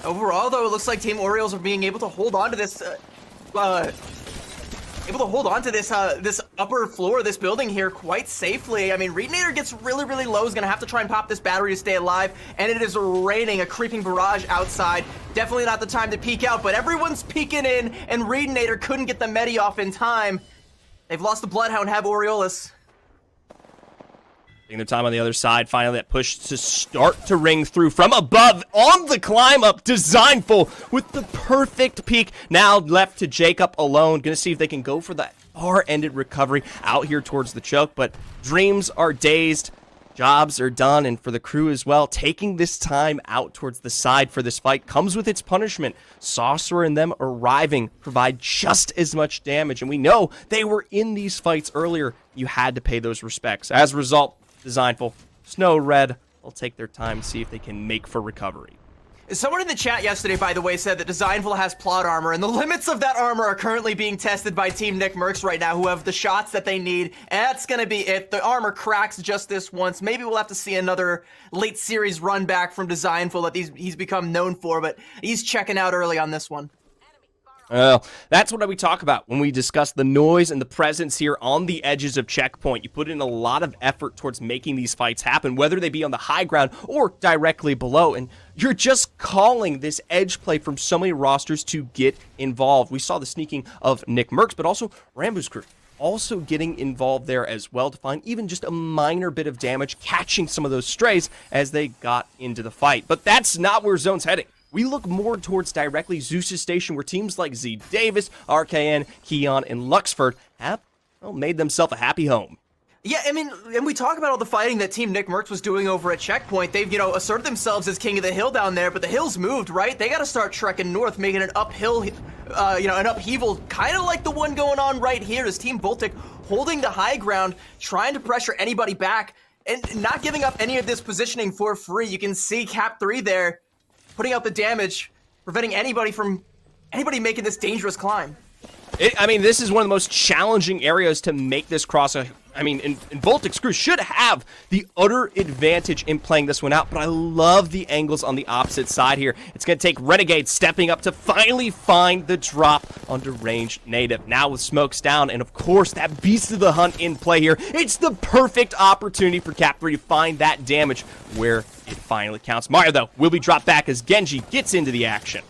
Overall, though, it looks like Team Orioles are being able to hold on to this, this upper floor of this building here quite safely. I mean, Reednator gets really, really low. He's gonna have to try and pop this battery to stay alive, and it is raining, a creeping barrage outside. Definitely not the time to peek out, but everyone's peeking in, and Reednator couldn't get the Medi off in time. They've lost the Bloodhound, have Orioles. Taking their time on the other side, finally that push to start to ring through from above on the climb up. Designful with the perfect peak. Now left to Jacob alone. Gonna see if they can go for that far-ended recovery out here towards the choke, but dreams are dazed. Jobs are done, and for the crew as well, taking this time out towards the side for this fight comes with its punishment. Saucer and them arriving provide just as much damage, and we know they were in these fights earlier. You had to pay those respects. As a result, Designful, Snow Red, will take their time to see if they can make for recovery. Someone in the chat yesterday, by the way, said that Designful has plot armor, and the limits of that armor are currently being tested by Team Nick Merckx right now, who have the shots that they need, and that's gonna be it. The armor cracks just this once. Maybe we'll have to see another late series run back from Designful that he's become known for, but he's checking out early on this one. Well, that's what we talk about when we discuss the noise and the presence here on the edges of Checkpoint. You put in a lot of effort towards making these fights happen, whether they be on the high ground or directly below, and you're just calling this edge play from so many rosters to get involved. We saw the sneaking of Nick Merckx, but also Rambo's crew also getting involved there as well to find even just a minor bit of damage, catching some of those strays as they got into the fight. But that's not where Zone's heading. We look more towards directly Zeus's station, where teams like Z Davis, RKN, Keon, and Luxford have made themselves a happy home. Yeah, I mean, and we talk about all the fighting that Team Nick Merckx was doing over at Checkpoint. They've, asserted themselves as king of the hill down there, but the hill's moved, right? They got to start trekking north, making an uphill, an upheaval, kind of like the one going on right here as Team Voltic holding the high ground, trying to pressure anybody back, and not giving up any of this positioning for free. You can see Cap 3 there, putting out the damage, preventing anybody making this dangerous climb. This is one of the most challenging areas to make this cross. And Voltic's crew should have the utter advantage in playing this one out, but I love the angles on the opposite side here. It's going to take Renegade stepping up to finally find the drop under ranged native. Now with smokes down, and of course that beast of the hunt in play here, it's the perfect opportunity for Cap 3 to find that damage where it finally counts. Mario, though, will be dropped back as Genji gets into the action.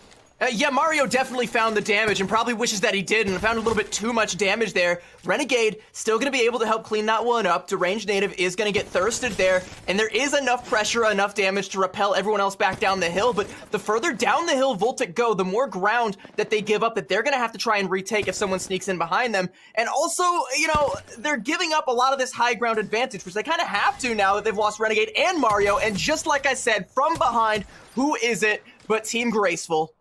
Yeah, Mario definitely found the damage and probably wishes that he did and found a little bit too much damage there. Renegade still going to be able to help clean that one up. Deranged Native is going to get thirsted there, and there is enough pressure, enough damage to repel everyone else back down the hill, but the further down the hill Voltic go, the more ground that they give up that they're going to have to try and retake if someone sneaks in behind them. And also, you know, they're giving up a lot of this high ground advantage, which they kind of have to now that they've lost Renegade and Mario, and just like I said, from behind, who is it but Team Graceful?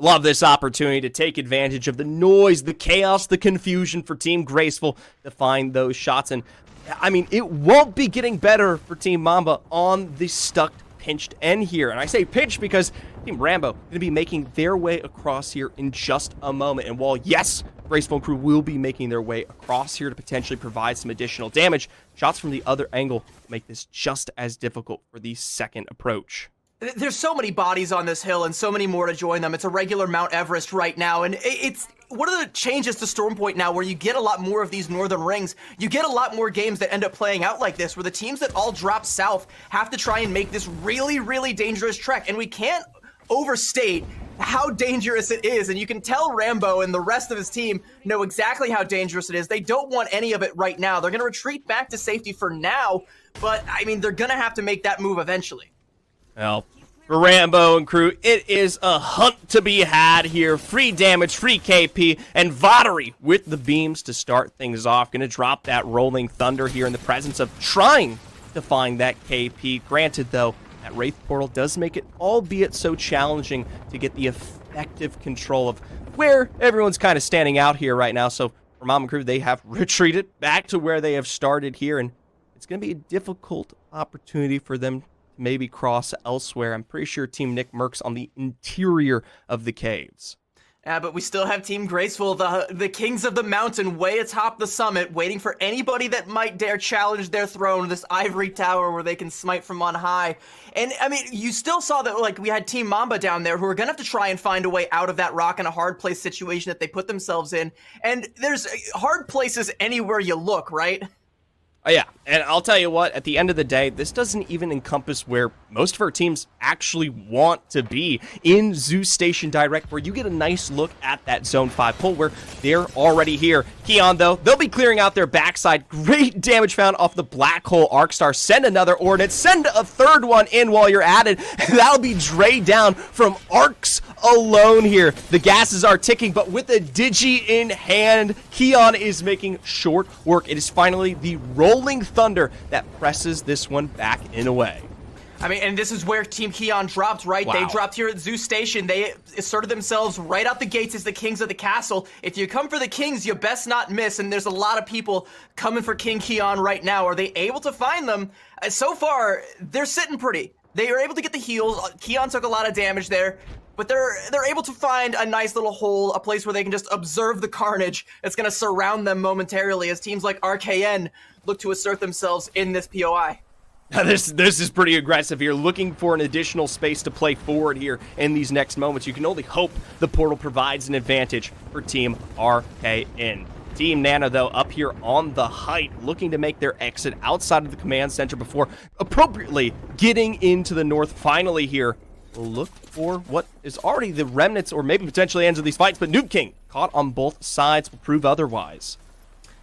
Love this opportunity to take advantage of the noise, the chaos, the confusion for Team Graceful to find those shots. And, I mean, it won't be getting better for Team Mamba on the stuck, pinched end here. And I say pinched because Team Rambo going to be making their way across here in just a moment. And while, yes, Graceful and crew will be making their way across here to potentially provide some additional damage, shots from the other angle make this just as difficult for the second approach. There's so many bodies on this hill and so many more to join them. It's a regular Mount Everest right now, and it's one of the changes to Stormpoint now where you get a lot more of these northern rings. You get a lot more games that end up playing out like this, where the teams that all drop south have to try and make this really, really dangerous trek, and we can't overstate how dangerous it is, and you can tell Rambo and the rest of his team know exactly how dangerous it is. They don't want any of it right now. They're going to retreat back to safety for now, but, I mean, they're going to have to make that move eventually. Well, for Rambo and crew, it is a hunt to be had here. Free damage, free KP, and Vatari with the beams to start things off. Going to drop that Rolling Thunder here in the presence of trying to find that KP. Granted, though, that Wraith Portal does make it, albeit so challenging, to get the effective control of where everyone's kind of standing out here right now. So for Mom and crew, they have retreated back to where they have started here, and it's going to be a difficult opportunity for them maybe cross elsewhere. I'm pretty sure Team Nick Merck's on the interior of the caves. Yeah, but we still have Team Graceful, the kings of the mountain, way atop the summit, waiting for anybody that might dare challenge their throne, this ivory tower where they can smite from on high. And, I mean, you still saw that, like, we had Team Mamba down there who are going to have to try and find a way out of that rock and a hard place situation that they put themselves in. And there's hard places anywhere you look, right? Oh, yeah, and I'll tell you what, at the end of the day, this doesn't even encompass where most of our teams actually want to be in Zeus Station Direct, where you get a nice look at that Zone 5 pull where they're already here. Keon, though, they'll be clearing out their backside. Great damage found off the Black Hole Arcstar. Send another Ordnance. Send a third one in while you're at it. That'll be Dre down from Arcs alone here. The gases are ticking, but with a Digi in hand, Keon is making short work. It is finally the Rolling Thunder that presses this one back in a way. I mean, and this is where Team Keon dropped, right? Wow. They dropped here at Zeus Station. They asserted themselves right out the gates as the kings of the castle. If you come for the kings, you best not miss, and there's a lot of people coming for King Keon right now. Are they able to find them? So far, they're sitting pretty. They are able to get the heals. Keon took a lot of damage there, but they're able to find a nice little hole, a place where they can just observe the carnage that's going to surround them momentarily as teams like RKN look to assert themselves in this POI. Now this is pretty aggressive here, looking for an additional space to play forward here in these next moments. You can only hope the portal provides an advantage for Team RKN. Team Nano, though, up here on the height, looking to make their exit outside of the command center before appropriately getting into the north finally here. We'll look for what is already the remnants or maybe potentially ends of these fights, but Noob King caught on both sides will prove otherwise.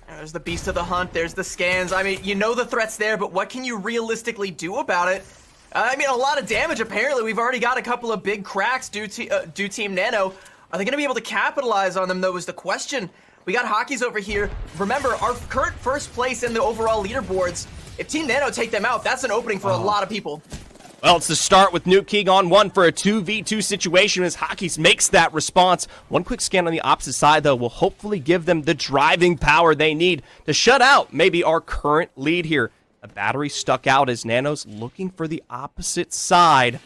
There's the Beast of the Hunt, there's the scans. I mean, you know the threat's there, but what can you realistically do about it? I mean, a lot of damage, apparently. We've already got a couple of big cracks due Team Nano. Are they going to be able to capitalize on them, though, is the question. We got Hockeys over here. Remember, our current first place in the overall leaderboards, if Team Nano take them out, that's an opening for a lot of people. Well, it's the start with Nuke King on one for a 2v2 situation as Hockeys makes that response. One quick scan on the opposite side, though, will hopefully give them the driving power they need to shut out maybe our current lead here. A battery stuck out as Nano's looking for the opposite side.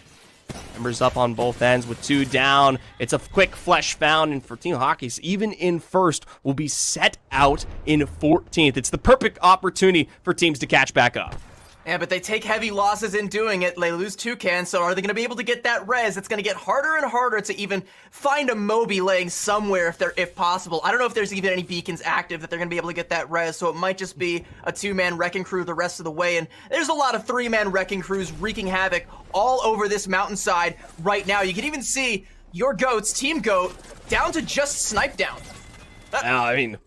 Members up on both ends with two down. It's a quick flesh found, and for Team Hockeys, even in first, will be set out in 14th. It's the perfect opportunity for teams to catch back up. Yeah, but they take heavy losses in doing it. They lose Toucan, so are they going to be able to get that res? It's going to get harder and harder to even find a Moby laying somewhere if possible. I don't know if there's even any beacons active that they're going to be able to get that res, so it might just be a two-man wrecking crew the rest of the way. And there's a lot of three-man wrecking crews wreaking havoc all over this mountainside right now. You can even see your goats, Team Goat, down to just snipe down. I mean,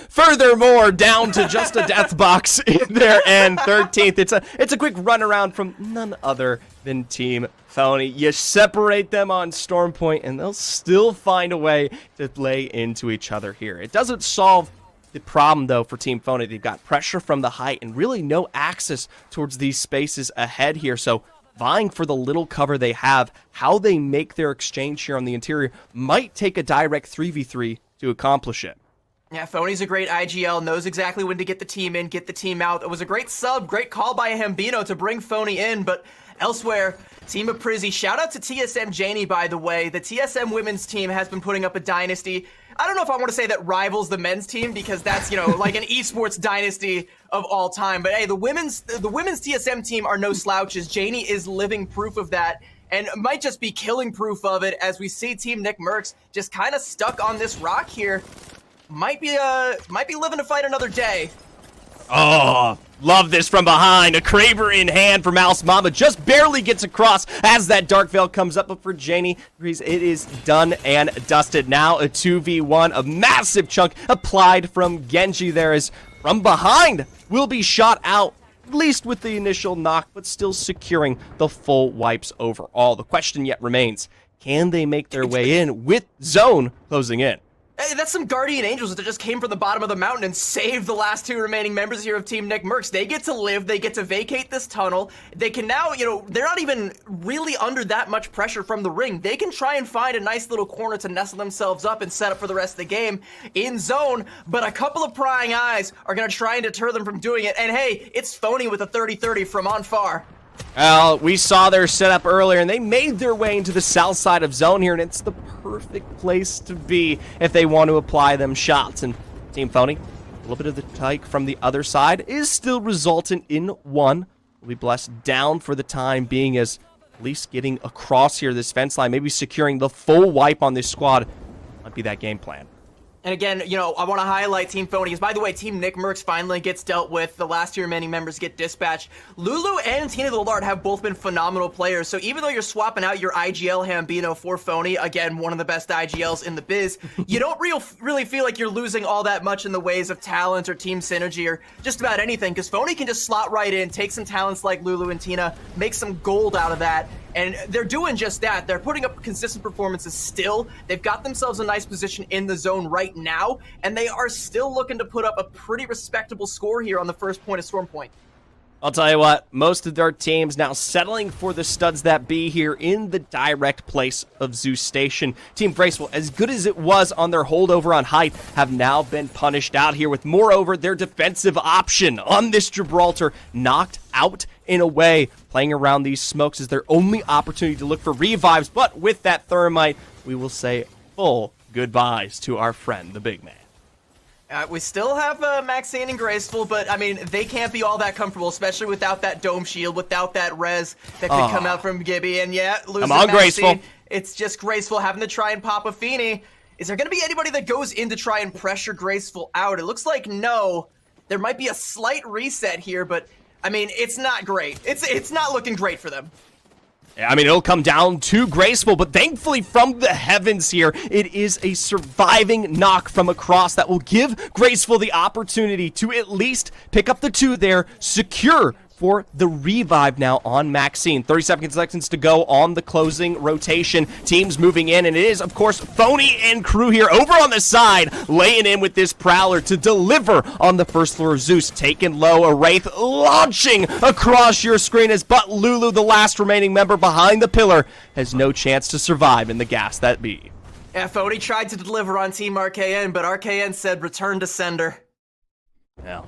furthermore, down to just a death box in there, and 13th. It's a quick runaround from none other than Team Phony. You separate them on Storm Point, and they'll still find a way to lay into each other here. It doesn't solve the problem, though, for Team Phony. They've got pressure from the height and really no access towards these spaces ahead here, so vying for the little cover they have, how they make their exchange here on the interior might take a direct 3v3 to accomplish it. Yeah, Phony's a great IGL, knows exactly when to get the team in, get the team out. It was a great sub, great call by Hambino to bring Phony in, but elsewhere, Team of Prizzy, shout out to TSM Janie, by the way. The TSM women's team has been putting up a dynasty. I don't know if I want to say that rivals the men's team, because that's, like an esports dynasty of all time. But hey, the women's TSM team are no slouches. Janie is living proof of that, and might just be killing proof of it as we see Team Nick Mercs just kind of stuck on this rock here. Might be living to fight another day. Oh, love this from behind. A Craver in hand for Mouse Mama. Just barely gets across as that Dark Veil comes up. But for Janie, it is done and dusted. Now a 2v1. A massive chunk applied from Genji there is from behind. Will be shot out, at least with the initial knock, but still securing the full wipes overall. The question yet remains, can they make their way in with Zone closing in? Hey, that's some Guardian Angels that just came from the bottom of the mountain and saved the last two remaining members here of Team Nick Mercs. They get to live, they get to vacate this tunnel. They can now, they're not even really under that much pressure from the ring. They can try and find a nice little corner to nestle themselves up and set up for the rest of the game in zone, but a couple of prying eyes are going to try and deter them from doing it. And hey, it's Phony with a 30-30 from on far. Well, we saw their setup earlier, and they made their way into the south side of zone here, and it's the perfect place to be if they want to apply them shots. And Team Phony, a little bit of the tyke from the other side is still resultant in one. Will be blessed down for the time being, as at least getting across here this fence line, maybe securing the full wipe on this squad might be that game plan. And again, I want to highlight Team Phony, because by the way, Team Nick Mercs finally gets dealt with. The last two remaining members get dispatched. Lulu and Tina the Lard have both been phenomenal players, so even though you're swapping out your IGL Hambino for Phony, again, one of the best IGLs in the biz, you don't really feel like you're losing all that much in the ways of talent or team synergy or just about anything, because Phony can just slot right in, take some talents like Lulu and Tina, make some gold out of that. And they're doing just that. They're putting up consistent performances still. They've got themselves a nice position in the zone right now, and they are still looking to put up a pretty respectable score here on the first point of Storm Point. I'll tell you what, most of their teams now settling for the studs that be here in the direct place of Zeus Station. Team Graceful, as good as it was on their holdover on height, have now been punished out here with, moreover, their defensive option on this Gibraltar knocked out in a way. Playing around these smokes is their only opportunity to look for revives, but with that thermite, we will say full goodbyes to our friend, the big man. We still have Maxine and Graceful, but, I mean, they can't be all that comfortable, especially without that dome shield, without that res that could come out from Gibby. And yeah, losing Come on, Maxine, Graceful. It's just Graceful having to try and pop a Feeny. Is there going to be anybody that goes in to try and pressure Graceful out? It looks like no. There might be a slight reset here, but, I mean, it's not great. It's not looking great for them. I mean, it'll come down to Graceful, but thankfully from the heavens here, it is a surviving knock from across that will give Graceful the opportunity to at least pick up the two there, secure for the revive now on Maxine. 37 seconds to go on the closing rotation. Teams moving in, and it is, of course, Phony and crew here over on the side, laying in with this Prowler to deliver on the first floor of Zeus. Taken low, a Wraith launching across your screen as But Lulu, the last remaining member behind the pillar, has no chance to survive in the gas that be. Yeah, Phony tried to deliver on Team RKN, but RKN said return to sender. Well,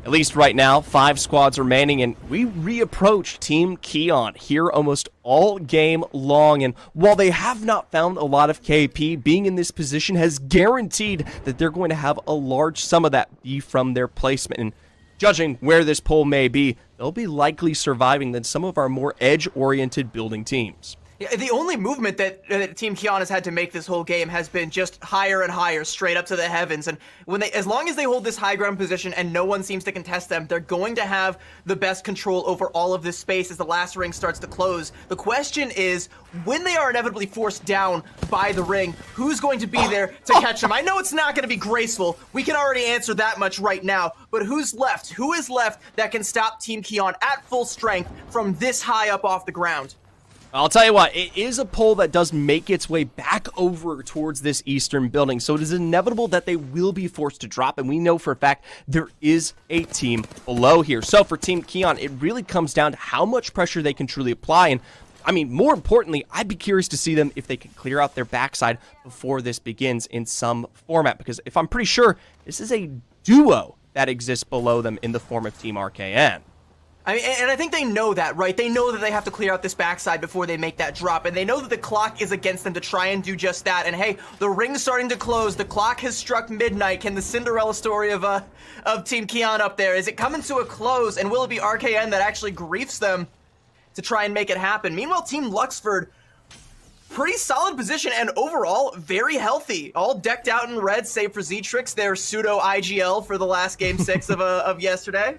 at least right now, 5 squads remaining, and we reapproach Team Keon here almost all game long. And while they have not found a lot of KP, being in this position has guaranteed that they're going to have a large sum of that be from their placement. And judging where this poll may be, they'll be likely surviving than some of our more edge-oriented building teams. Yeah, the only movement that Team Keon has had to make this whole game has been just higher and higher, straight up to the heavens. And as long as they hold this high ground position and no one seems to contest them, they're going to have the best control over all of this space as the last ring starts to close. The question is, when they are inevitably forced down by the ring, who's going to be there to catch them? I know it's not going to be graceful. We can already answer that much right now. But who's left? Who is left that can stop Team Keon at full strength from this high up off the ground? I'll tell you what, it is a pole that does make its way back over towards this eastern building, so it is inevitable that they will be forced to drop, and we know for a fact there is a team below here. So for Team Keon, it really comes down to how much pressure they can truly apply, and I mean, more importantly, I'd be curious to see them if they can clear out their backside before this begins in some format, because if I'm pretty sure, this is a duo that exists below them in the form of Team RKN. I mean, and I think they know that, right? They know that they have to clear out this backside before they make that drop, and they know that the clock is against them to try and do just that. And hey, the ring's starting to close. The clock has struck midnight. Can the Cinderella story of Team Keon up there, is it coming to a close? And will it be RKN that actually griefs them to try and make it happen? Meanwhile, Team Luxford, pretty solid position and overall very healthy. All decked out in red, save for Zetrix, their pseudo IGL for the last game 6 of yesterday.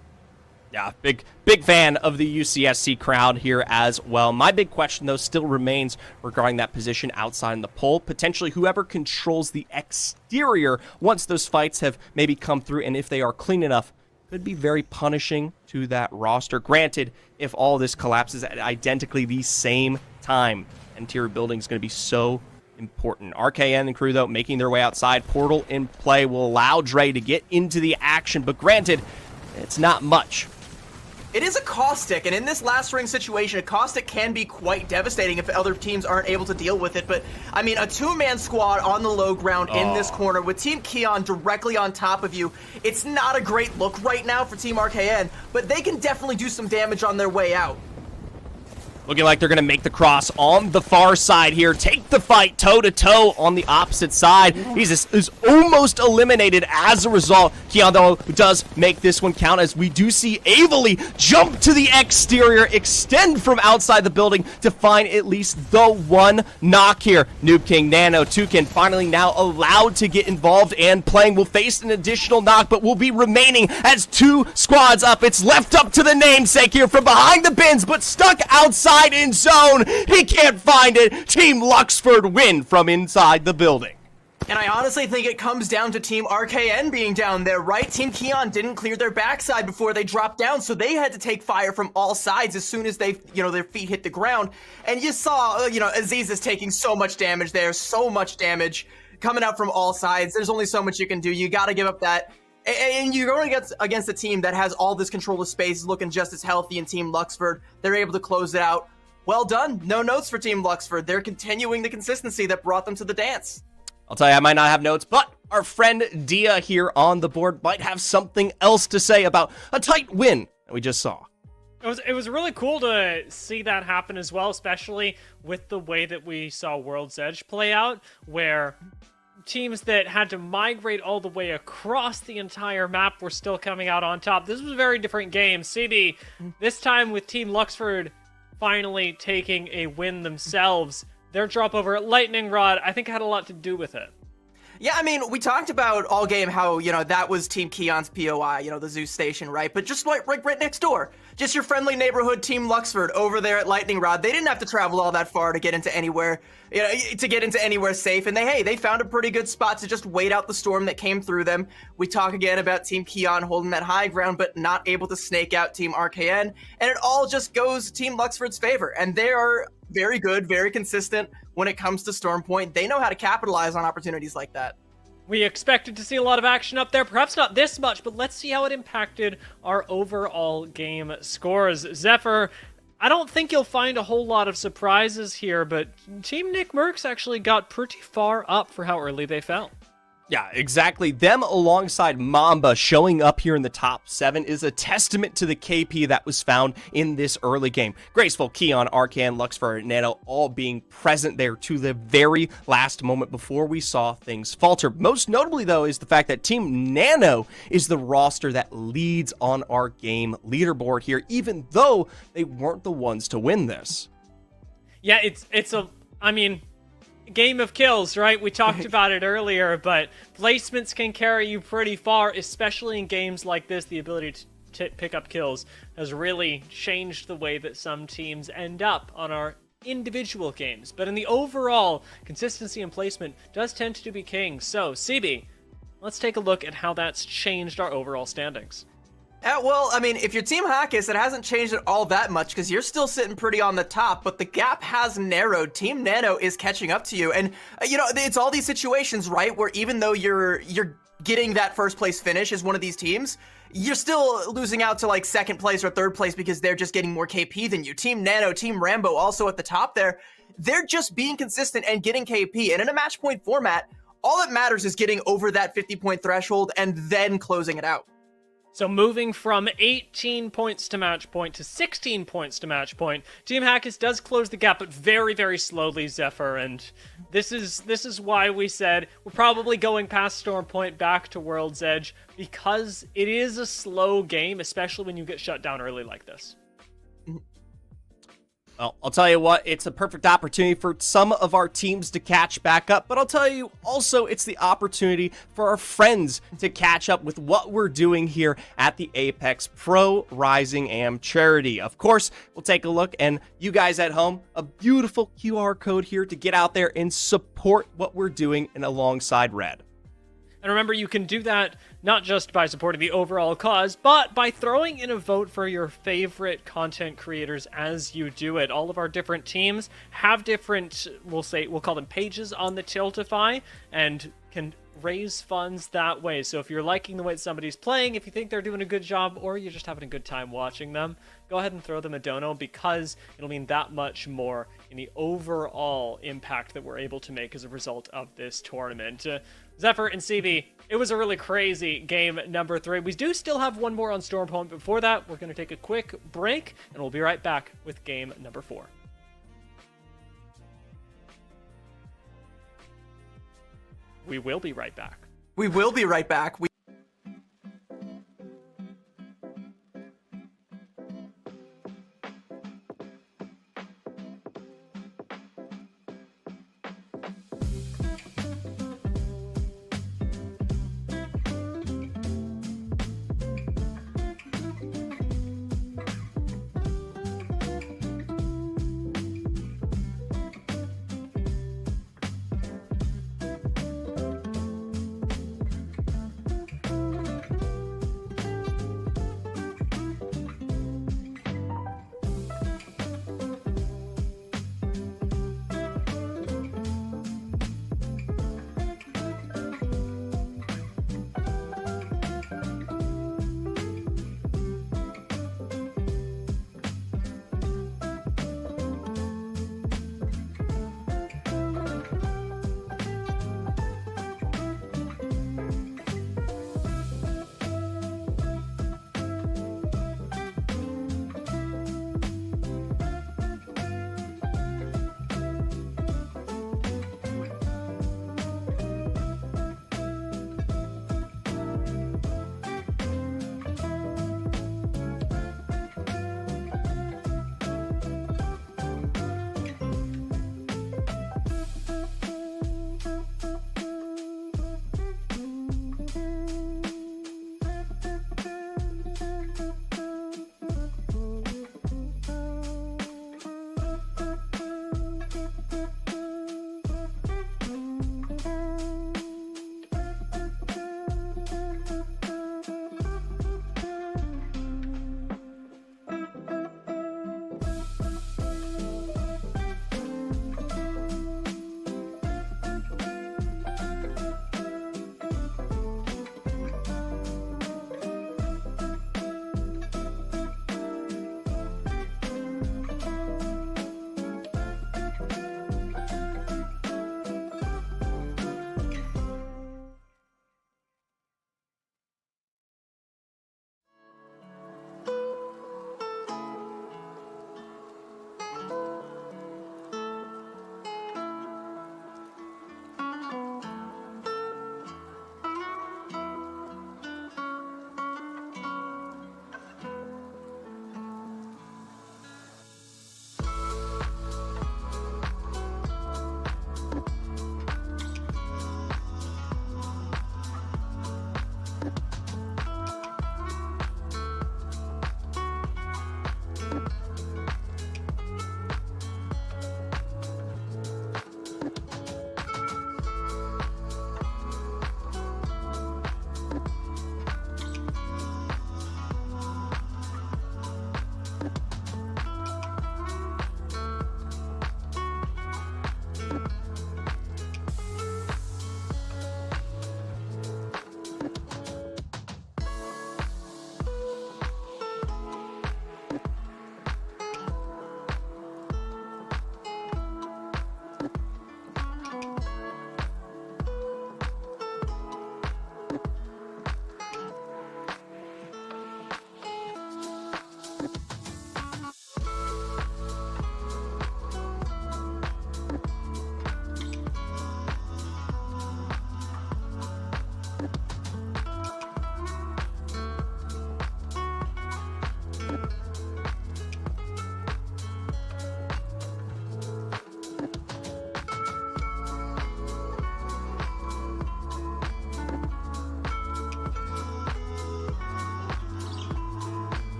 Yeah, big fan of the UCSC crowd here as well. My big question, though, still remains regarding that position outside in the pole. Potentially whoever controls the exterior once those fights have maybe come through, and if they are clean enough, could be very punishing to that roster. Granted, if all this collapses at identically the same time, interior building is going to be so important. RKN and crew, though, making their way outside. Portal in play will allow Dre to get into the action, but granted, it's not much. It is a caustic, and in this last ring situation, a caustic can be quite devastating if other teams aren't able to deal with it. But, I mean, a two-man squad on the low ground in this corner with Team Keon directly on top of you, it's not a great look right now for Team RKN, but they can definitely do some damage on their way out. Looking like they're going to make the cross on the far side here. Take the fight toe-to-toe on the opposite side. Is almost eliminated as a result. Keon, though, does make this one count as we do see Avely jump to the exterior, extend from outside the building to find at least the one knock here. Noob King, Nano, Toucan finally now allowed to get involved and playing. Will face an additional knock, but will be remaining as 2 squads up. It's left up to the namesake here from behind the bins, but stuck outside in zone. He can't find it. Team Luxford win from inside the building. And I honestly think it comes down to Team RKN being down there, right? Team Keon didn't clear their backside before they dropped down, so they had to take fire from all sides as soon as they, their feet hit the ground. And you saw, Aziz is taking so much damage there, so much damage coming out from all sides. There's only so much you can do. You got to give up that. And you're going against a team that has all this control of space, looking just as healthy in Team Luxford. They're able to close it out. Well done. No notes for Team Luxford. They're continuing the consistency that brought them to the dance. I'll tell you, I might not have notes, but our friend Dia here on the board might have something else to say about a tight win that we just saw. It was really cool to see that happen as well, especially with the way that we saw World's Edge play out, where teams that had to migrate all the way across the entire map were still coming out on top. This was a very different game. CD, this time with Team Luxford finally taking a win themselves. Their drop over at Lightning Rod, I think, had a lot to do with it. Yeah, I mean, we talked about all game how, that was Team Keon's POI, the Zeus station, right? But just right next door. Just your friendly neighborhood Team Luxford over there at Lightning Rod. They didn't have to travel all that far to get into anywhere, safe. And they found a pretty good spot to just wait out the storm that came through them. We talk again about Team Keon holding that high ground, but not able to snake out Team RKN. And it all just goes Team Luxford's favor. And they are very good, very consistent when it comes to Storm Point. They know how to capitalize on opportunities like that. We expected to see a lot of action up there, perhaps not this much, but let's see how it impacted our overall game scores. Zephyr, I don't think you'll find a whole lot of surprises here, but Team Nick Merckx actually got pretty far up for how early they fell. Yeah, exactly. Them alongside Mamba showing up here in the top 7 is a testament to the KP that was found in this early game. Graceful, Keon, Arcan, Luxford, and Nano all being present there to the very last moment before we saw things falter. Most notably, though, is the fact that Team Nano is the roster that leads on our game leaderboard here, even though they weren't the ones to win this. Yeah, I mean, game of kills, right? We talked about it earlier, but placements can carry you pretty far, especially in games like this. The ability to pick up kills has really changed the way that some teams end up on our individual games. But in the overall, consistency and placement does tend to be king. So, CB, let's take a look at how that's changed our overall standings. Well, I mean, if you're Team Hackis, it hasn't changed it all that much because you're still sitting pretty on the top, but the gap has narrowed. Team Nano is catching up to you, and it's all these situations, right, where even though you're getting that first place finish as one of these teams, you're still losing out to like second place or third place because they're just getting more KP than you. Team Nano, Team Rambo, also at the top there, they're just being consistent and getting KP, and in a match point format, all that matters is getting over that 50-point threshold and then closing it out. So moving from 18 points to match point to 16 points to match point, Team Hackis does close the gap, but very, very slowly, Zephyr. And this is why we said we're probably going past Storm Point back to World's Edge, because it is a slow game, especially when you get shut down early like this. Well, I'll tell you what, it's a perfect opportunity for some of our teams to catch back up, but I'll tell you also it's the opportunity for our friends to catch up with what we're doing here at the Apex Pro Rising Am charity. Of course, we'll take a look, and you guys at home, a beautiful QR code here to get out there and support what we're doing and alongside Red. And remember, you can do that not just by supporting the overall cause, but by throwing in a vote for your favorite content creators as you do it. All of our different teams have different, we'll call them pages on the Tiltify, and can raise funds that way. So if you're liking the way somebody's playing, if you think they're doing a good job, or you're just having a good time watching them, go ahead and throw them a dono, because it'll mean that much more in the overall impact that we're able to make as a result of this tournament. Zephyr and CB, it was a really crazy game number 3. We do still have one more on Storm Point, but before that, we're going to take a quick break, and we'll be right back with game number 4. We will be right back. We will be right back.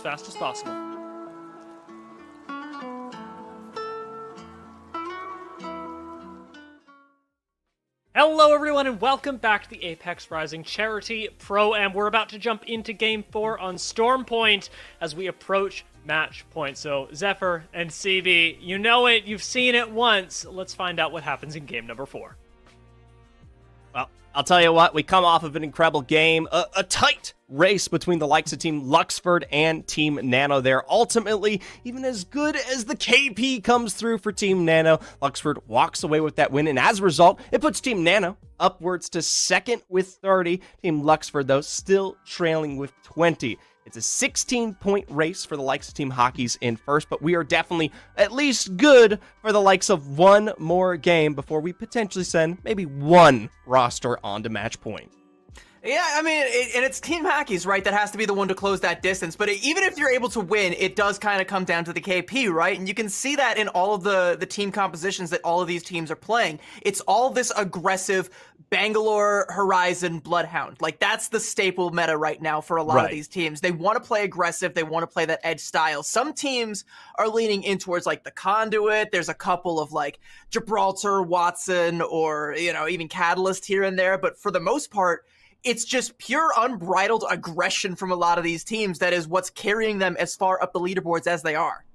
fast as possible. Hello everyone and welcome back to the Apex Rising Charity Pro-Am. We're about to jump into Game 4 on Storm Point as we approach match point. So Zephyr and CB, you know it, you've seen it once. Let's find out what happens in game number 4. Well, I'll tell you what, we come off of an incredible game, a tight race between the likes of Team Luxford and Team Nano there. Ultimately, even as good as the KP comes through for Team Nano, Luxford walks away with that win, and as a result, it puts Team Nano upwards to second with 30. Team Luxford, though, still trailing with 20. It's a 16-point race for the likes of Team Hockey's in first, but we are definitely at least good for the likes of one more game before we potentially send maybe one roster onto match point. Yeah, I mean, and it's Team Hockey's, right, that has to be the one to close that distance. But even if you're able to win, it does kind of come down to the KP, right? And you can see that in all of the team compositions that all of these teams are playing. It's all this aggressive Bangalore, Horizon, Bloodhound. Like, that's the staple meta right now for a lot of these teams. They want to play aggressive. They want to play that edge style. Some teams are leaning in towards, like, the Conduit. There's a couple of, like, Gibraltar, Watson, or, you know, even Catalyst here and there. But for the most part, it's just pure unbridled aggression from a lot of these teams that is what's carrying them as far up the leaderboards as they are.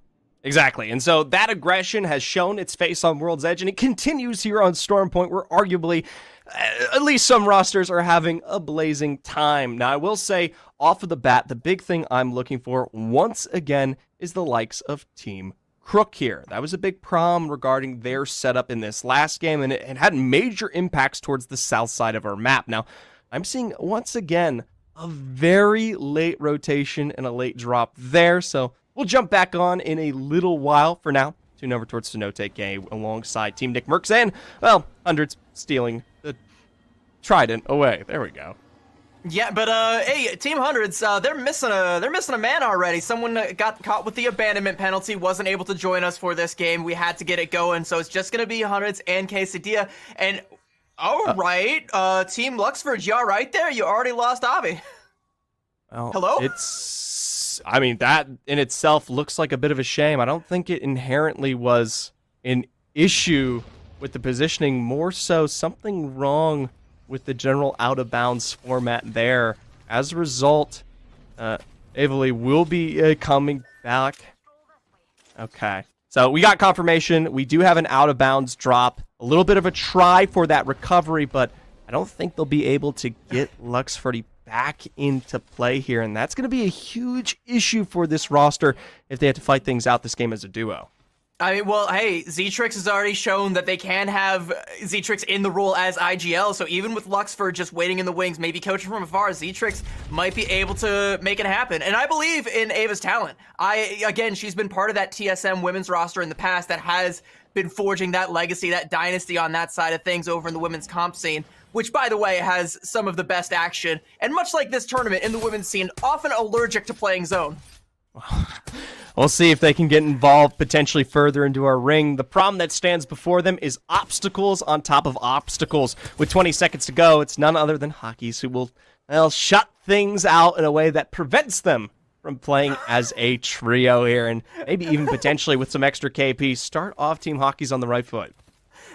Exactly, and so that aggression has shown its face on World's Edge, and it continues here on Storm Point, where arguably, at least some rosters are having a blazing time. Now, I will say, off of the bat, the big thing I'm looking for, once again, is the likes of Team Crook here. That was a big problem regarding their setup in this last game, and it had major impacts towards the south side of our map. Now, I'm seeing, once again, a very late rotation and a late drop there, so we'll jump back on in a little while. For now, tune over towards Cenote game alongside Team Nick Mercs and, well, Hundreds stealing the Trident away. There we go. Yeah, but hey, Team Hundreds, they're missing a man already. Someone got caught with the abandonment penalty, wasn't able to join us for this game. We had to get it going, so it's just gonna be Hundreds and Quesadilla. And all right, Team Luxford, you all right there? You already lost Avi. Well, hello? I mean, that in itself looks like a bit of a shame. I don't think it inherently was an issue with the positioning, more so something wrong with the general out-of-bounds format there. As a result, Avali will be coming back. Okay, so we got confirmation. We do have an out-of-bounds drop. A little bit of a try for that recovery, but I don't think they'll be able to get Luxford back into play here, and that's going to be a huge issue for this roster if they have to fight things out this game as a duo. I mean, well, hey, Zetrix has already shown that they can have Zetrix in the role as IGL, so even with Luxford just waiting in the wings, maybe coaching from afar, Zetrix might be able to make it happen. And I believe in Ava's talent. Again, she's been part of that TSM women's roster in the past that has been forging that legacy, that dynasty on that side of things over in the women's comp scene, which, by the way, has some of the best action. And much like this tournament in the women's scene, often allergic to playing zone. We'll see if they can get involved potentially further into our ring. The problem that stands before them is obstacles on top of obstacles. With 20 seconds to go, it's none other than Hockey's who will, well, shut things out in a way that prevents them from playing as a trio here, and maybe even potentially with some extra KP, start off Team Hockey's on the right foot.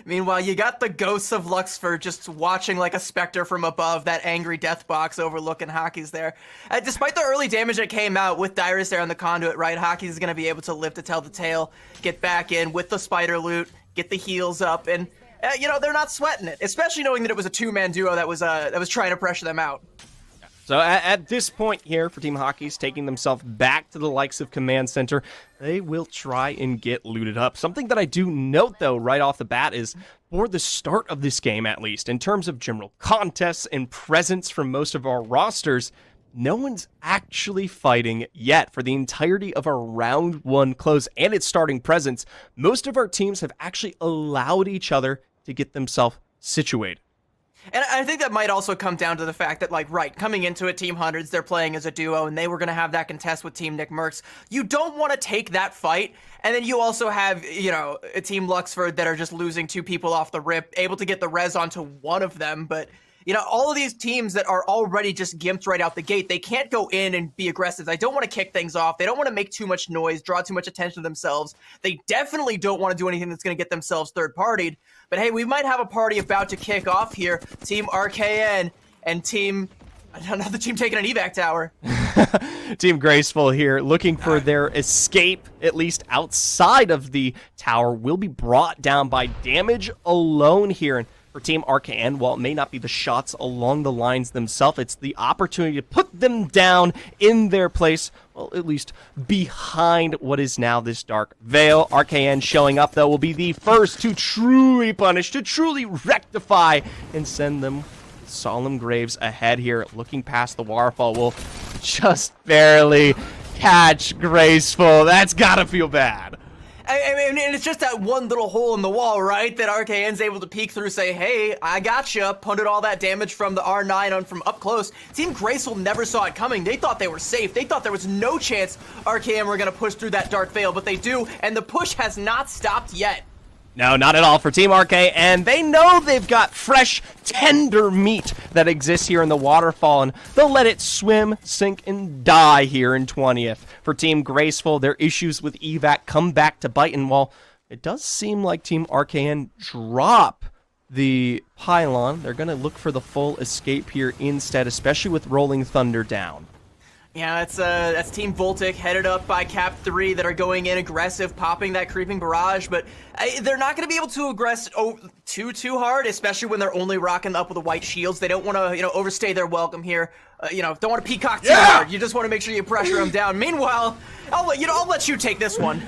Meanwhile, you got the ghosts of Luxford just watching like a specter from above, that angry death box overlooking Hockey's there. Despite the early damage that came out with Dyrus there on the Conduit, right, Hockey's is going to be able to live to tell the tale, get back in with the spider loot, get the heals up, and, you know, they're not sweating it, especially knowing that it was a two-man duo that was trying to pressure them out. So at this point here for Team Hockey's taking themselves back to the likes of Command Center, they will try and get looted up. Something that I do note, though, right off the bat is, for the start of this game at least, in terms of general contests and presence from most of our rosters, no one's actually fighting yet. For the entirety of our round one close and its starting presence, most of our teams have actually allowed each other to get themselves situated. And I think that might also come down to the fact that, like, right, coming into it, Team Hundreds, they're playing as a duo, and they were going to have that contest with Team Nick Mercs. You don't want to take that fight, and then you also have, you know, a Team Luxford that are just losing two people off the rip, able to get the res onto one of them, but all of these teams that are already just gimped right out the gate, they can't go in and be aggressive. They don't want to kick things off. They don't want to make too much noise, draw too much attention to themselves. They definitely don't want to do anything that's going to get themselves third-partied. But hey, we might have a party about to kick off here. Team RKN and another team taking an evac tower. Team Graceful here, looking for their escape, at least outside of the tower, will be brought down by damage alone here. And for Team RKN, while it may not be the shots along the lines themselves, it's the opportunity to put them down in their place, well, at least behind what is now this dark veil. RKN showing up, though, will be the first to truly punish, to truly rectify, and send them solemn graves ahead here. Looking past the waterfall will just barely catch Graceful. That's gotta feel bad. I mean, and it's just that one little hole in the wall, right, that RKN's able to peek through, say, hey, I gotcha, punted all that damage from the R9 on from up close. Team Graceful never saw it coming. They thought they were safe. They thought there was no chance RKN were going to push through that dark veil, but they do, and the push has not stopped yet. No, not at all for Team RK, and they know they've got fresh, tender meat that exists here in the waterfall, and they'll let it swim, sink, and die here in 20th. For Team Graceful, their issues with evac come back to bite, and while it does seem like Team RKN drop the pylon, they're going to look for the full escape here instead, especially with Rolling Thunder down. Yeah, that's Team Voltic headed up by Cap 3 that are going in aggressive, popping that creeping barrage, but they're not going to be able to aggress too hard, especially when they're only rocking up with the white shields. They don't want to, overstay their welcome here. Don't want to peacock too hard. You just want to make sure you pressure them down. Meanwhile, I'll let you take this one.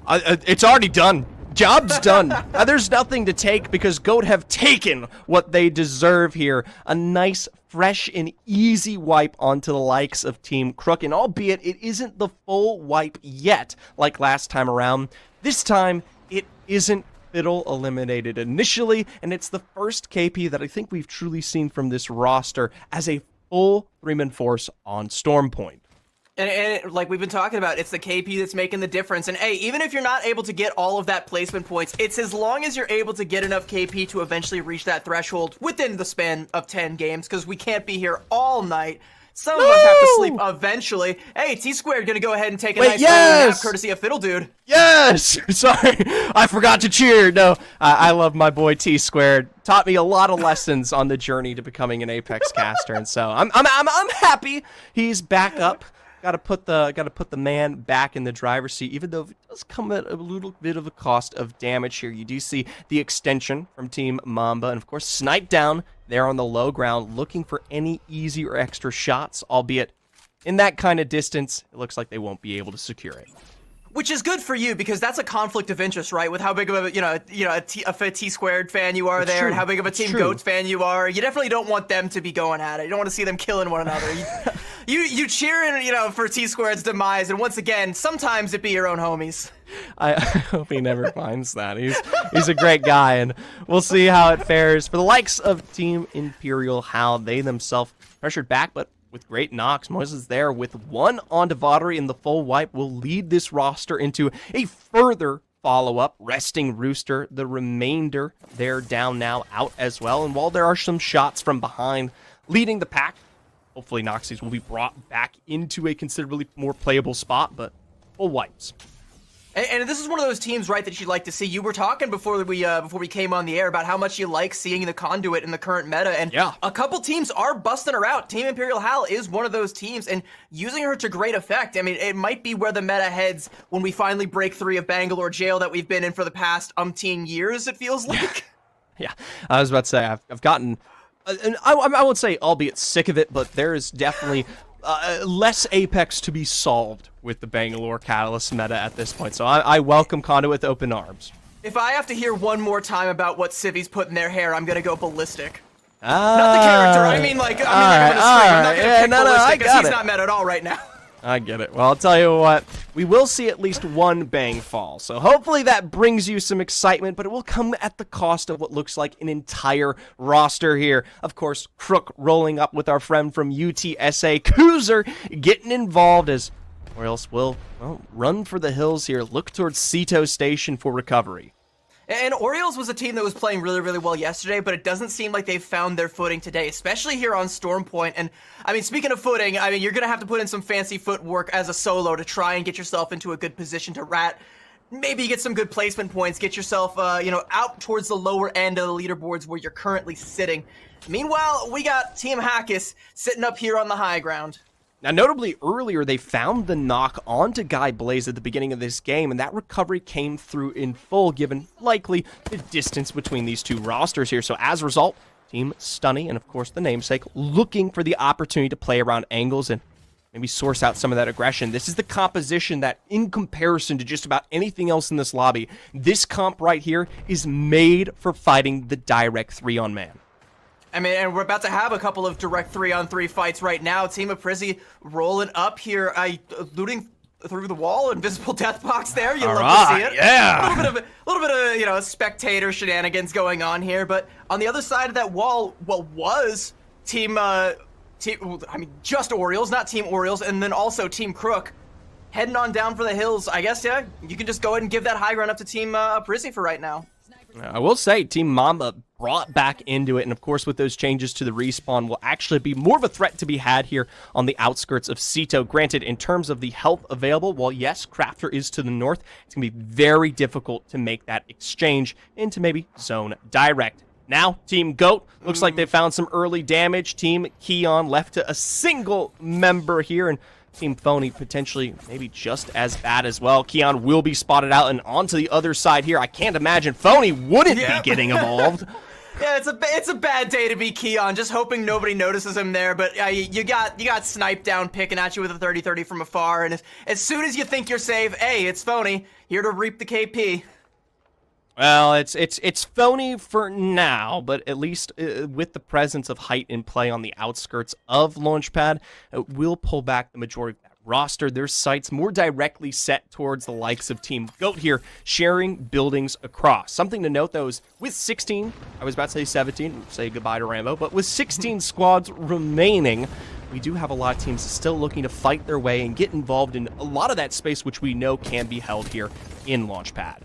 It's already done. Job's done. There's nothing to take because GOAT have taken what they deserve here. A nice, fresh, and easy wipe onto the likes of Team Crook. And albeit it isn't the full wipe yet, like last time around, this time it isn't Fiddle eliminated initially, and it's the first KP that I think we've truly seen from this roster as a full three-man force on Storm Point. And like we've been talking about, it's the KP that's making the difference. And hey, even if you're not able to get all of that placement points, it's as long as you're able to get enough KP to eventually reach that threshold within the span of 10 games, because we can't be here all night. Some of us have to sleep eventually. Hey, T-Squared gonna go ahead and take a nice early nap courtesy of Fiddle Dude. Yes! Sorry, I forgot to cheer. No, I love my boy T-Squared. Taught me a lot of lessons on the journey to becoming an Apex caster, and so I'm happy he's back up. Gotta put the man back in the driver's seat, even though it does come at a little bit of a cost of damage here. You do see the extension from Team Mamba, and of course Snipe down there on the low ground, looking for any easy or extra shots, albeit in that kind of distance, it looks like they won't be able to secure it. Which is good for you, because that's a conflict of interest, right? With how big of a T-Squared fan you are there, and how big of a Team Goats fan you are. You definitely don't want them to be going at it. You don't want to see them killing one another. You cheering, for T-Squared's demise, and once again, sometimes it be your own homies. I hope he never finds that. He's a great guy, and we'll see how it fares for the likes of Team Imperial. How they themselves pressured back, but with great knocks. Moses there with one on Devaudary, and the full wipe will lead this roster into a further follow-up. Resting Rooster, the remainder, they're down now, out as well. And while there are some shots from behind leading the pack, hopefully Noxies will be brought back into a considerably more playable spot, but full wipes. And this is one of those teams, right, that you'd like to see. You were talking before we came on the air about how much you like seeing the Conduit in the current meta, and a couple teams are busting her out. Team Imperial Hal is one of those teams, and using her to great effect. I mean, it might be where the meta heads when we finally break 3 of Bangalore jail that we've been in for the past umpteen years, it feels like. Yeah, I was about to say, I've gotten, and I won't say albeit sick of it, but there is definitely less Apex to be solved with the Bangalore Catalyst meta at this point. So I welcome Conduit with open arms. If I have to hear one more time about what Civi's put in their hair, I'm gonna go ballistic. Not the character. I mean, like, I'm not gonna pick ballistic, because he's not meta at all right now. I get it. Well, I'll tell you what, we will see at least one bang fall. So hopefully that brings you some excitement, but it will come at the cost of what looks like an entire roster here. Of course, Crook rolling up with our friend from UTSA, Cruiser getting involved, as or else we'll run for the hills here, look towards Ceto Station for recovery. And Orioles was a team that was playing really, really well yesterday, but it doesn't seem like they've found their footing today, especially here on Storm Point. And, I mean, speaking of footing, I mean, you're going to have to put in some fancy footwork as a solo to try and get yourself into a good position to rat. Maybe get some good placement points, get yourself, out towards the lower end of the leaderboards where you're currently sitting. Meanwhile, we got Team Hackis sitting up here on the high ground. Now, notably earlier, they found the knock onto Guy Blaze at the beginning of this game, and that recovery came through in full, given likely the distance between these two rosters here. So as a result, Team Stunny, and of course the namesake, looking for the opportunity to play around angles and maybe source out some of that aggression. This is the composition that, in comparison to just about anything else in this lobby, this comp right here is made for fighting the direct 3-on-man. I mean, and we're about to have a couple of direct 3-on-3 fights right now. Team of Prizzy rolling up here, looting through the wall, invisible death box there. You love to see it. Yeah. A little bit of spectator shenanigans going on here. But on the other side of that wall, what was just Orioles, not Team Orioles, and then also Team Crook heading on down for the hills. I guess, yeah, you can just go ahead and give that high ground up to Team Prizzy for right now. I will say, Team Mamba brought back into it, and of course with those changes to the respawn will actually be more of a threat to be had here on the outskirts of Sito. Granted, in terms of the health available, while yes, Crafter is to the north, it's going to be very difficult to make that exchange into maybe zone direct. Now, Team Goat, looks like they found some early damage. Team Keon left to a single member here, and Team Phony potentially maybe just as bad as well. Keon will be spotted out and onto the other side here. I can't imagine Phony wouldn't be getting involved. Yeah, it's a bad day to be Keon. Just hoping nobody notices him there. But you got sniped down, picking at you with a 30-30 from afar. And as soon as you think you're safe, hey, it's Phony here to reap the KP. Well, it's Phony for now, but at least with the presence of Height in play on the outskirts of Launchpad, it will pull back the majority of that roster. Their sights more directly set towards the likes of Team Goat here, sharing buildings across. Something to note, though, is with 16, I was about to say 17, say goodbye to Rambo, but with 16 squads remaining, we do have a lot of teams still looking to fight their way and get involved in a lot of that space, which we know can be held here in Launchpad.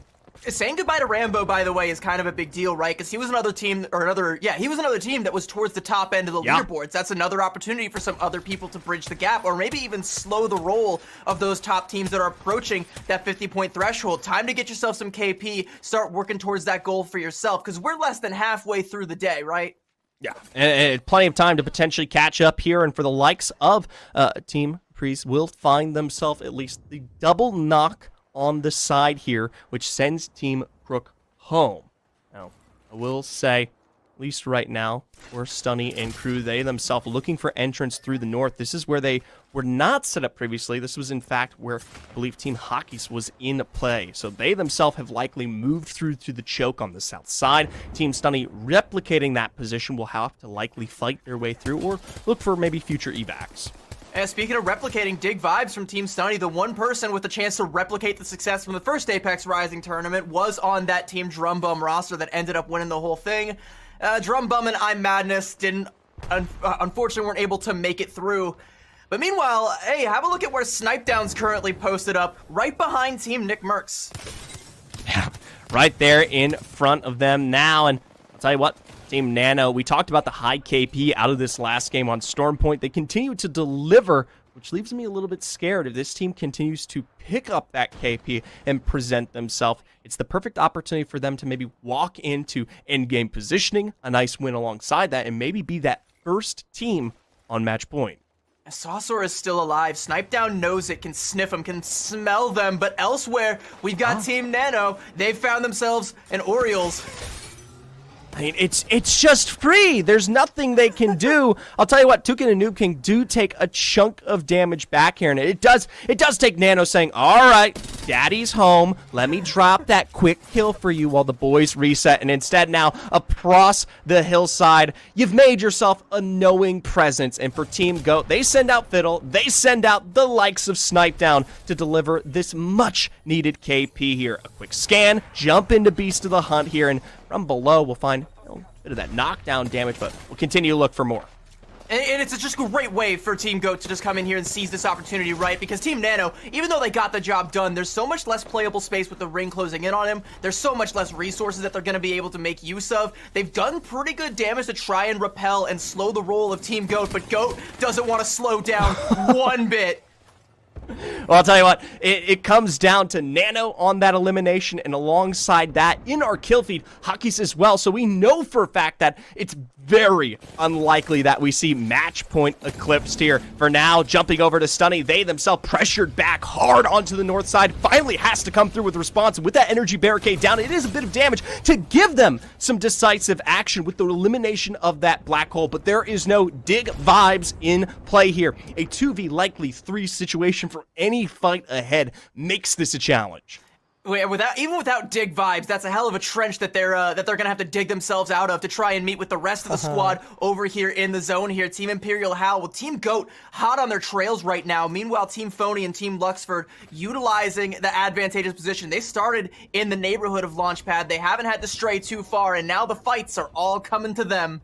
Saying goodbye to Rambo, by the way, is kind of a big deal, right? Because he was another team, he was another team that was towards the top end of the leaderboards. That's another opportunity for some other people to bridge the gap, or maybe even slow the roll of those top teams that are approaching that 50-point threshold. Time to get yourself some KP, start working towards that goal for yourself, because we're less than halfway through the day, right? Yeah, and plenty of time to potentially catch up here, and for the likes of Team Priest will find themselves at least the double knock on the side here, which sends Team Crook home. Now, I will say, at least right now, for Stunny and crew, they themselves looking for entrance through the north. This is where they were not set up previously. This was, in fact, where I believe Team Hockey's was in play. So they themselves have likely moved through to the choke on the south side. Team Stunny replicating that position will have to likely fight their way through or look for maybe future evacs. And speaking of replicating, dig vibes from Team Stunny. The one person with the chance to replicate the success from the first Apex Rising tournament was on that Team Drum Bum roster that ended up winning the whole thing. Drum Bum and I'm Madness unfortunately weren't able to make it through. But meanwhile, hey, have a look at where Snipedown's currently posted up, right behind Team Nick Merckx. Yeah, right there in front of them now, and I'll tell you what, Team Nano, we talked about the high KP out of this last game on Storm Point. They continue to deliver, which leaves me a little bit scared if this team continues to pick up that KP and present themselves. It's the perfect opportunity for them to maybe walk into endgame positioning, a nice win alongside that, and maybe be that first team on match point. Sawsor is still alive. Snipedown knows it, can sniff them, can smell them, but elsewhere, we've got Team Nano. They've found themselves an Orioles. I mean, it's just free. There's nothing they can do. I'll tell you what, Tukin and Noob King do take a chunk of damage back here, and it does take Nano saying, all right, Daddy's home. Let me drop that quick kill for you while the boys reset. And instead now, across the hillside, you've made yourself a knowing presence. And for Team Goat, they send out Fiddle. They send out the likes of Snipedown to deliver this much-needed KP here. A quick scan, jump into Beast of the Hunt here, and from below, we'll find a bit of that knockdown damage, but we'll continue to look for more. And it's just a great way for Team GOAT to just come in here and seize this opportunity, right? Because Team Nano, even though they got the job done, there's so much less playable space with the ring closing in on him. There's so much less resources that they're going to be able to make use of. They've done pretty good damage to try and repel and slow the roll of Team GOAT, but GOAT doesn't want to slow down one bit. Well, I'll tell you what, it comes down to Nano on that elimination, and alongside that, in our kill feed, Hockey's as well. So we know for a fact that it's very unlikely that we see match point eclipsed here. For now, jumping over to Stunny, they themselves pressured back hard onto the north side, finally has to come through with response. With that energy barricade down, it is a bit of damage to give them some decisive action with the elimination of that black hole, but there is no dig vibes in play here. A 2v likely 3 situation for any fight ahead makes this a challenge. Wait, even without dig vibes, that's a hell of a trench that they're gonna have to dig themselves out of to try and meet with the rest of the squad over here in the zone here. Team Imperial Hal with Team GOAT hot on their trails right now. Meanwhile, Team Phony and Team Luxford utilizing the advantageous position. They started in the neighborhood of Launchpad. They haven't had to stray too far, and now the fights are all coming to them.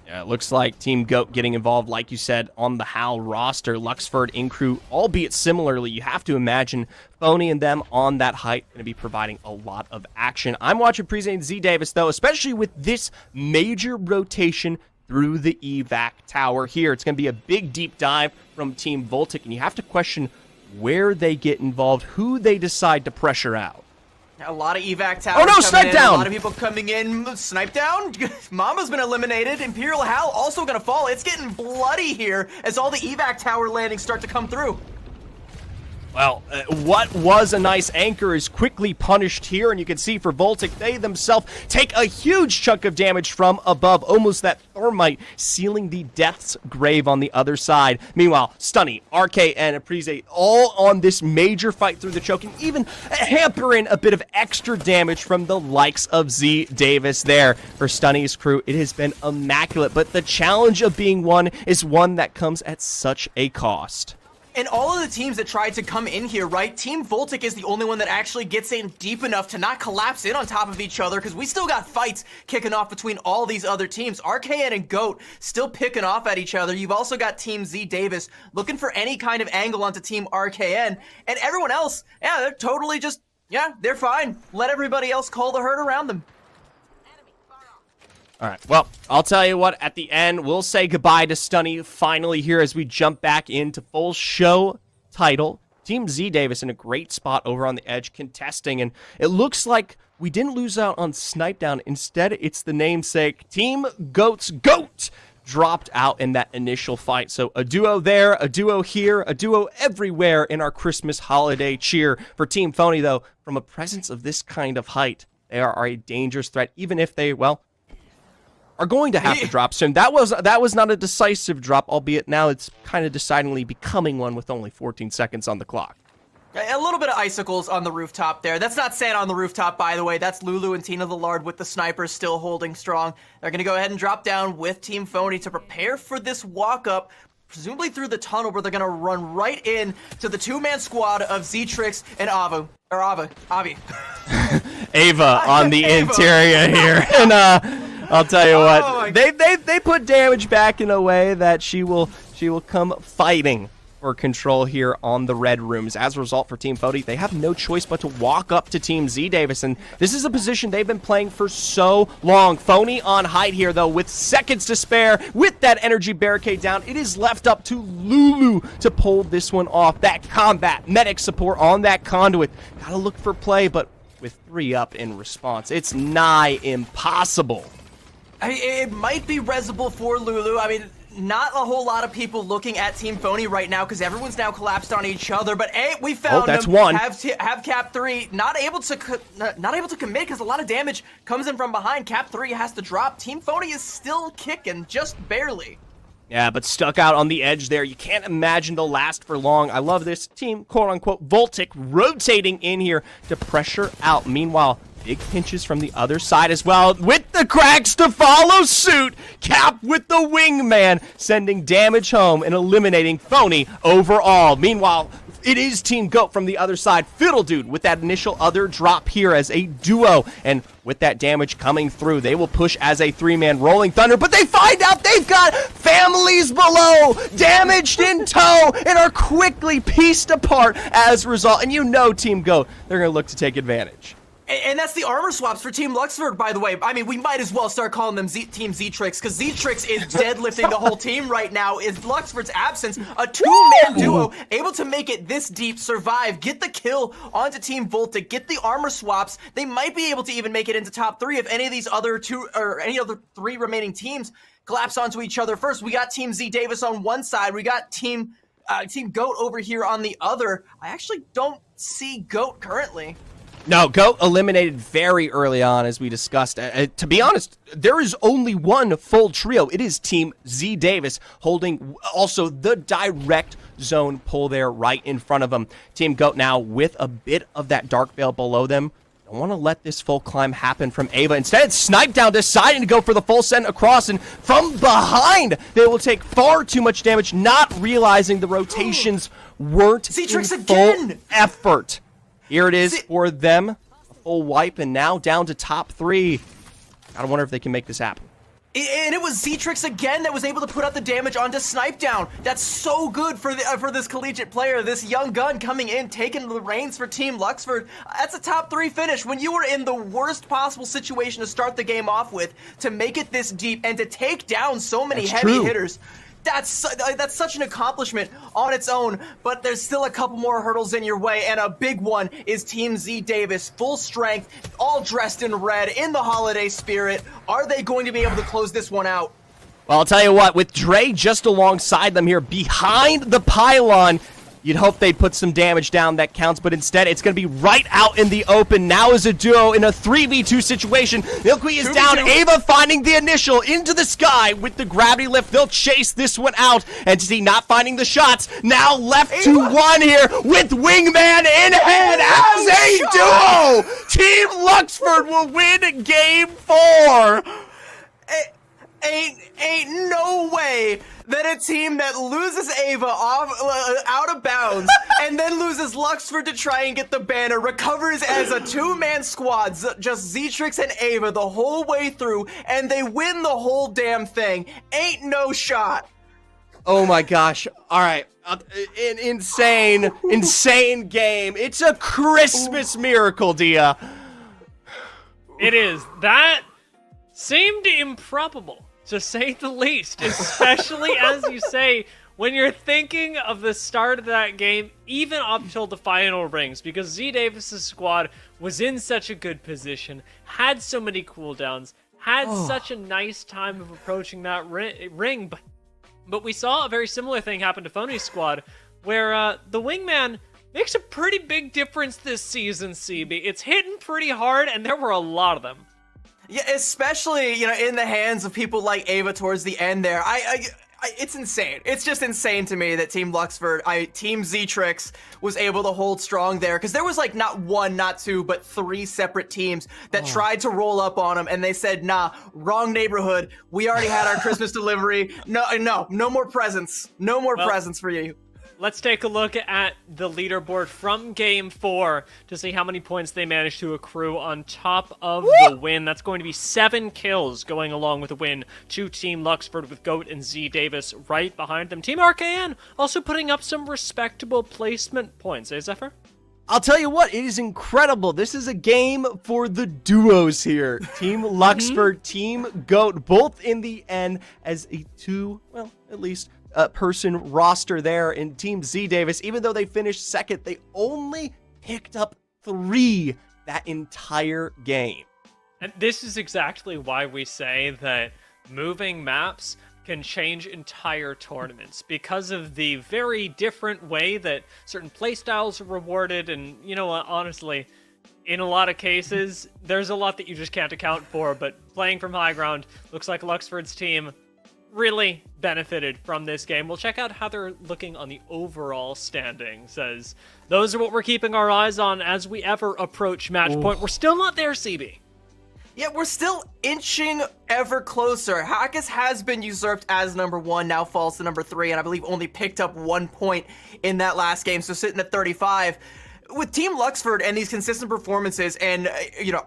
Yeah, it looks like Team GOAT getting involved, like you said, on the HAL roster. Luxford in crew, albeit similarly, you have to imagine Phony and them on that height going to be providing a lot of action. I'm watching Present Z Davis, though, especially with this major rotation through the evac tower here. It's going to be a big deep dive from Team Voltic, and you have to question where they get involved, who they decide to pressure out. A lot of evac towers. Oh no, snipe down! A lot of people coming in. Snipe down? Mama's been eliminated. Imperial Hal also gonna fall. It's getting bloody here as all the evac tower landings start to come through. Well, what was a nice anchor is quickly punished here, and you can see for Voltic, they themselves take a huge chunk of damage from above, almost that thermite sealing the death's grave on the other side. Meanwhile, Stunny, RK, and Aprise all on this major fight through the choke, and even hampering a bit of extra damage from the likes of Z Davis there. For Stunny's crew, it has been immaculate, but the challenge of being one is one that comes at such a cost. And all of the teams that tried to come in here, right? Team Voltic is the only one that actually gets in deep enough to not collapse in on top of each other, because we still got fights kicking off between all these other teams. RKN and GOAT still picking off at each other. You've also got Team Z Davis looking for any kind of angle onto Team RKN. And everyone else, yeah, they're totally just, yeah, they're fine. Let everybody else call the herd around them. All right, well, I'll tell you what, at the end, we'll say goodbye to Stunny finally here as we jump back into full show title. Team Z Davis in a great spot over on the edge contesting, and it looks like we didn't lose out on Snipe Down. Instead, it's the namesake Team GOAT's GOAT dropped out in that initial fight. So a duo there, a duo here, a duo everywhere in our Christmas holiday cheer. For Team Phony, though, from a presence of this kind of height, they are a dangerous threat, even if they, well, are going to have to drop soon. That was not a decisive drop, albeit now it's kind of decidingly becoming one with only 14 seconds on the clock. A little bit of icicles on the rooftop there. That's not Santa on the rooftop, by the way. That's Lulu and Tina the Lard with the snipers still holding strong. They're going to go ahead and drop down with Team Phony to prepare for this walk-up, presumably through the tunnel, where they're going to run right in to the two-man squad of Z-Trix and Avi. Ava on the interior here. And I'll tell you what, they put damage back in a way that she will come fighting for control here on the red rooms. As a result, for Team Phony, they have no choice but to walk up to Team Z Davis, and this is a position they've been playing for so long. Phony on height here, though, with seconds to spare, with that energy barricade down. It is left up to Lulu to pull this one off. That combat medic support on that conduit. Gotta look for play, but with 3 up in response, it's nigh impossible. It might be resible for Lulu. I mean, not a whole lot of people looking at Team Phony right now because everyone's now collapsed on each other. But hey, we found that's him. One. Have Cap 3 not able to commit because a lot of damage comes in from behind. Cap 3 has to drop. Team Phony is still kicking, just barely. Yeah, but stuck out on the edge there. You can't imagine they'll last for long. I love this team, quote-unquote, Voltic, rotating in here to pressure out. Meanwhile, big pinches from the other side as well, with the cracks to follow suit. Cap with the wingman, sending damage home and eliminating Phony overall. Meanwhile, it is Team GOAT from the other side. Fiddle Dude with that initial other drop here as a duo. And with that damage coming through, they will push as a 3-man Rolling Thunder. But they find out they've got families below, damaged in tow, and are quickly pieced apart as a result. And you know Team GOAT, they're going to look to take advantage. And that's the armor swaps for Team Luxford, by the way. I mean, we might as well start calling them Team Z-Trix, because Z-Trix is deadlifting the whole team right now. In Luxford's absence, a 2-man duo able to make it this deep, survive, get the kill onto Team Volta, get the armor swaps. They might be able to even make it into top 3 if any of these other 2 or any other 3 remaining teams collapse onto each other first. We got Team Z Davis on one side. We got Team GOAT over here on the other. I actually don't see GOAT currently. No, GOAT eliminated very early on, as we discussed. To be honest, there is only one full trio. It is Team Z Davis holding also the direct zone pull there right in front of them. Team GOAT now with a bit of that Dark Veil below them. Don't want to let this full climb happen from Ava. Instead, Snipe Down deciding to go for the full send across, and from behind, they will take far too much damage, not realizing the rotations weren't Z-Trix in again! full effort. Here it is for them. A full wipe, and now down to top 3. I wonder if they can make this happen. And it was Z-Trix again that was able to put out the damage onto Snipe Down. That's so good for this collegiate player, this young gun coming in, taking the reins for Team Luxford. That's a top 3 finish. When you were in the worst possible situation to start the game off with, to make it this deep and to take down so many heavy hitters. That's such an accomplishment on its own, but there's still a couple more hurdles in your way, and a big one is Team Z Davis, full strength, all dressed in red, in the holiday spirit. Are they going to be able to close this one out? Well, I'll tell you what, with Dre just alongside them here, behind the pylon, you'd hope they'd put some damage down that counts, but instead it's going to be right out in the open. Now as a duo in a 3v2 situation. Milky is down. Ava finding the initial into the sky with the gravity lift. They'll chase this one out. And Z not finding the shots. Now left to 1 here with Wingman in hand as a duo. Team Luxford will win game 4. Ain't no way that a team that loses Ava out of bounds and then loses Luxford to try and get the banner recovers as a 2-man squad, just Z-Trix and Ava the whole way through, and they win the whole damn thing. Ain't no shot. Oh my gosh. All right. An insane game. It's a Christmas miracle, Dia. It is. That seemed improbable, to say the least, especially as you say, when you're thinking of the start of that game, even up till the final rings, because Z Davis's squad was in such a good position, had so many cooldowns, had such a nice time of approaching that ring, but we saw a very similar thing happen to Phony's squad, where the Wingman makes a pretty big difference this season, CB. It's hitting pretty hard, and there were a lot of them. Yeah, especially, you know, in the hands of people like Ava towards the end there. It's insane. It's just insane to me that Team Luxford, Team Z-Trix was able to hold strong there. Because there was like not 1, not 2, but 3 separate teams that tried to roll up on them. And they said, nah, wrong neighborhood. We already had our Christmas delivery. No more presents. No more presents for you. Let's take a look at the leaderboard from Game 4 to see how many points they managed to accrue on top of the win. That's going to be 7 kills going along with the win to Team Luxford with GOAT and Z Davis right behind them. Team RKN also putting up some respectable placement points, eh, Zephyr? I'll tell you what, it is incredible. This is a game for the duos here. Team Luxford, Team GOAT, both in the end as a 2, well, at least person roster there in Team Z Davis. Even though they finished second, they only picked up 3 that entire game. And this is exactly why we say that moving maps can change entire tournaments, because of the very different way that certain playstyles are rewarded. And you know what, honestly, in a lot of cases, there's a lot that you just can't account for, but playing from high ground, looks like Luxford's team really benefited from this game. We'll check out how they're looking on the overall standings, as those are what we're keeping our eyes on as we ever approach match point. We're still not there, CB. Yeah, we're still inching ever closer. Hackis has been usurped as number 1, now falls to number 3, and I believe only picked up 1 point in that last game, so sitting at 35. With Team Luxford and these consistent performances, and,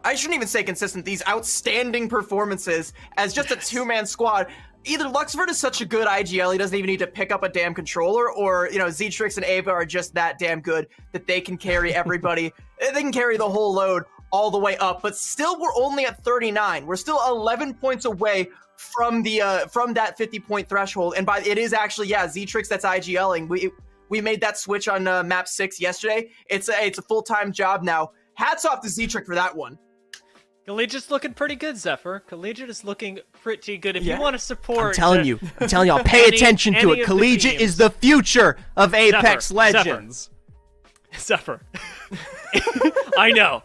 I shouldn't even say consistent, these outstanding performances as just a two-man squad, either Luxford is such a good IGL, he doesn't even need to pick up a damn controller, or, Zetrix and Ava are just that damn good that they can carry everybody. They can carry the whole load all the way up, but still we're only at 39. We're still 11 points away from the from that 50-point threshold, and it is actually, Zetrix that's IGLing. We made that switch on map 6 yesterday. It's a full-time job now. Hats off to Zetrix for that one. Collegiate's looking pretty good, Zephyr. Collegiate is looking pretty good. If you want to support... I'm telling y'all, pay attention to it. Collegiate is the future of Apex Legends. Zephyr. I know.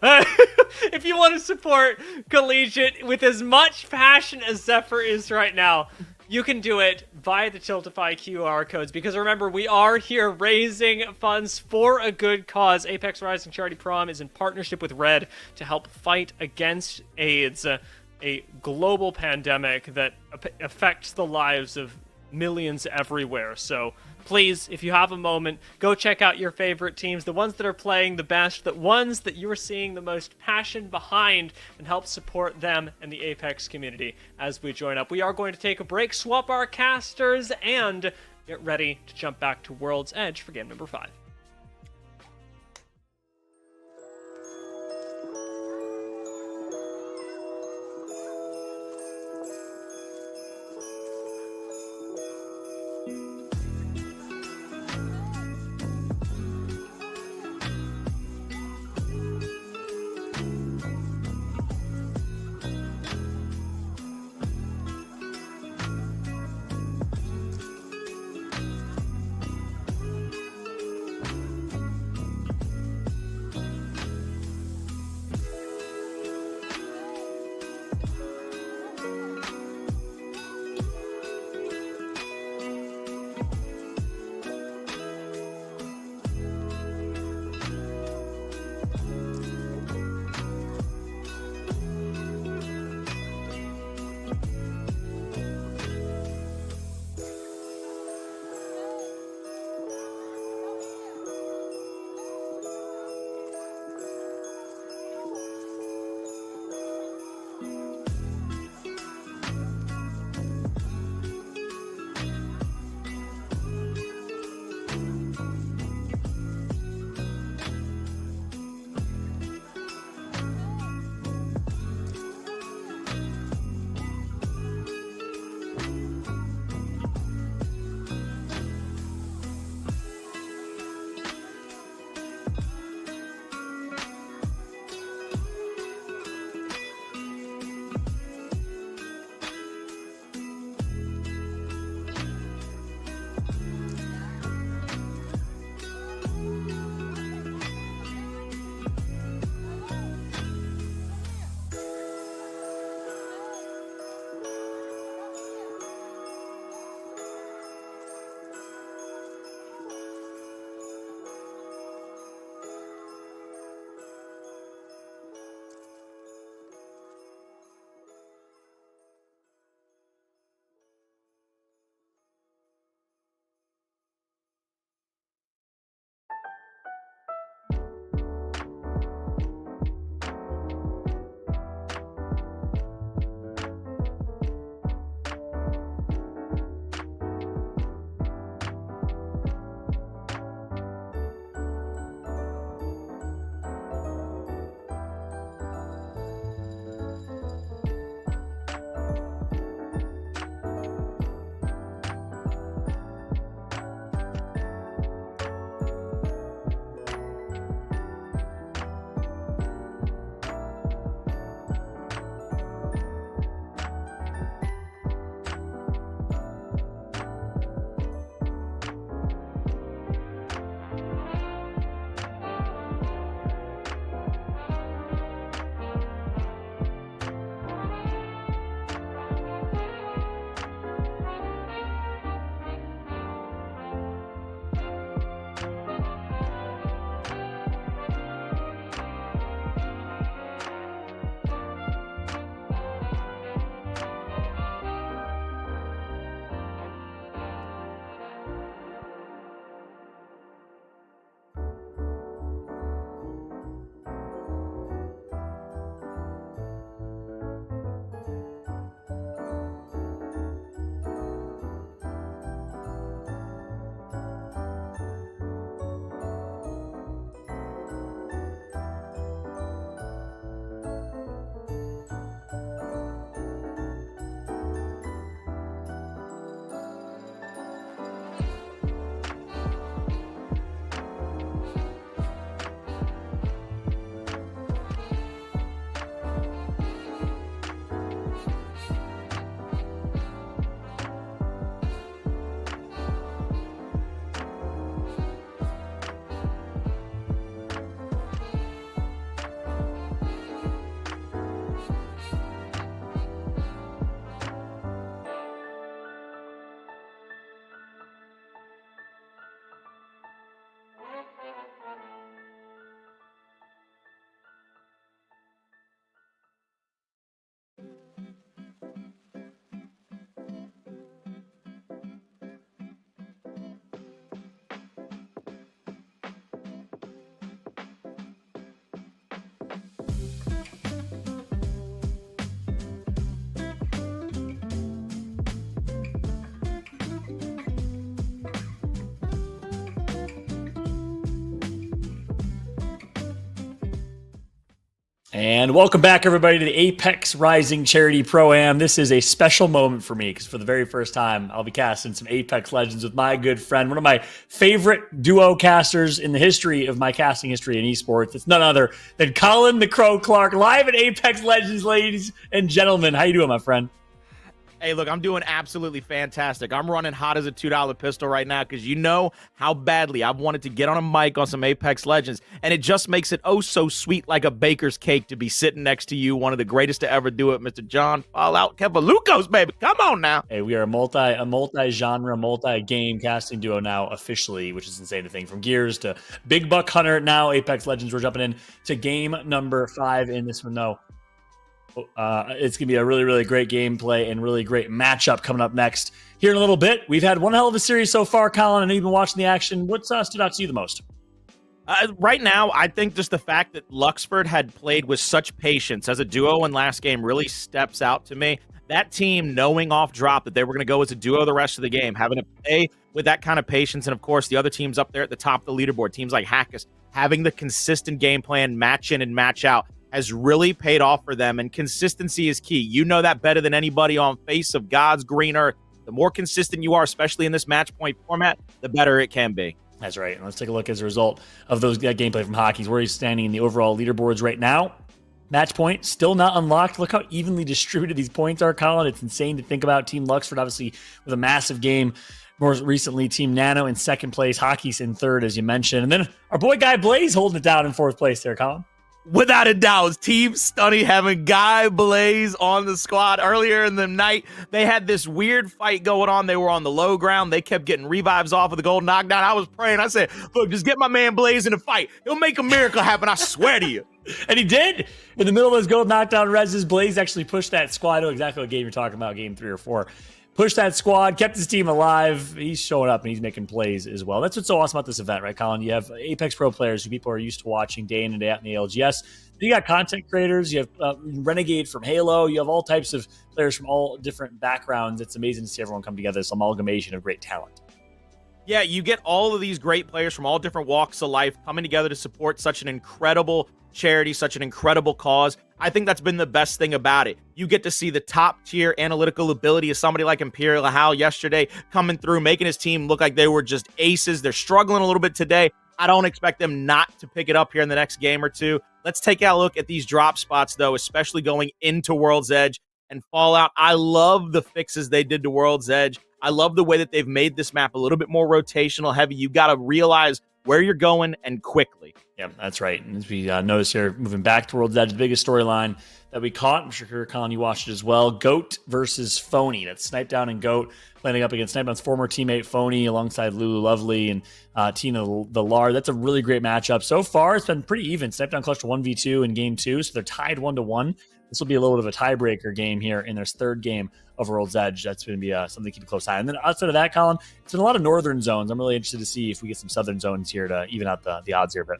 If you want to support Collegiate with as much passion as Zephyr is right now, you can do it via the Tiltify QR codes, because remember, we are here raising funds for a good cause. Apex Rising Charity Prom is in partnership with Red to help fight against AIDS, a global pandemic that affects the lives of millions everywhere. So please, if you have a moment, go check out your favorite teams, the ones that are playing the best, the ones that you're seeing the most passion behind, and help support them and the Apex community as we join up. We are going to take a break, swap our casters, and get ready to jump back to World's Edge for game number 5. And welcome back, everybody, to the Apex Rising Charity Pro-Am. This is a special moment for me because for the very first time, I'll be casting some Apex Legends with my good friend, one of my favorite duo casters in the history of my casting history in esports. It's none other than Colin the Crow Clark, live at Apex Legends, ladies and gentlemen. How you doing, my friend? Hey, look, I'm doing absolutely fantastic. I'm running hot as a $2 pistol right now because you know how badly I've wanted to get on a mic on some Apex Legends, and it just makes it oh so sweet like a baker's cake to be sitting next to you, one of the greatest to ever do it, Mr. John Fallout Kevalucos, baby. Come on now. Hey, we are a multi-genre, multi-game casting duo now officially, which is insane to think. From Gears to Big Buck Hunter, now Apex Legends. We're jumping in to game number 5 in this one, though. It's going to be a really, really great gameplay and really great matchup coming up next. Here in a little bit, we've had one hell of a series so far, Colin. I know you've been watching the action. What's stood out to you the most? Right now, I think just the fact that Luxford had played with such patience as a duo in last game really steps out to me. That team knowing off drop that they were going to go as a duo the rest of the game, having to play with that kind of patience. And of course, the other teams up there at the top of the leaderboard, teams like Hackus, having the consistent game plan, match in and match out, has really paid off for them, and consistency is key. You know that better than anybody on face of God's green earth. The more consistent you are, especially in this match point format, the better it can be. That's right. And let's take a look as a result of that gameplay from Hockey's, where he's standing in the overall leaderboards right now. Match point still not unlocked. Look how evenly distributed these points are, Colin. It's insane to think about. Team Luxford, obviously, with a massive game. More recently, Team Nano in second place, Hockey's in third, as you mentioned. And then our boy Guy Blaze holding it down in fourth place there, Colin. Without a doubt, Team Stunny having Guy Blaze on the squad. Earlier in the night, they had this weird fight going on. They were on the low ground. They kept getting revives off of the gold knockdown. I was praying. I said, look, just get my man Blaze in a fight. He'll make a miracle happen. I swear to you. And he did. In the middle of his gold knockdown reses, Blaze actually pushed that squad. I know exactly what game you're talking about, game 3 or 4. Pushed that squad, kept his team alive. He's showing up and he's making plays as well. That's what's so awesome about this event, right, Colin? You have Apex Pro players who people are used to watching day in and day out in the ALGS. You got content creators. You have Renegade from Halo. You have all types of players from all different backgrounds. It's amazing to see everyone come together. This amalgamation of great talent. Yeah, you get all of these great players from all different walks of life coming together to support such an incredible charity, such an incredible cause. I think that's been the best thing about it. You get to see the top tier analytical ability of somebody like Imperial Hal yesterday coming through, making his team look like they were just aces. They're struggling a little bit today. I don't expect them not to pick it up here in the next game or two. Let's take a look at these drop spots, though, especially going into World's Edge and Fallout. I love the fixes they did to World's Edge. I love the way that they've made this map a little bit more rotational heavy. You got to realize where you're going and quickly. Yeah, that's right. And as we notice here, moving back to World's Edge, the biggest storyline that we caught, I'm sure Colin, you watched it as well, Goat versus Phony. That's Snipe Down and Goat playing up against Snipe Down's former teammate Phony alongside Lulu Lovely and Tina the Lard. That's a really great matchup. So far, it's been pretty even. Snipe Down clutched 1v2 in game 2, so they're tied 1-1. This will be a little bit of a tiebreaker game here in their third game of World's Edge. That's going to be something to keep a close eye on. And then outside of that, Colin, it's been a lot of northern zones. I'm really interested to see if we get some southern zones here to even out the odds here a bit.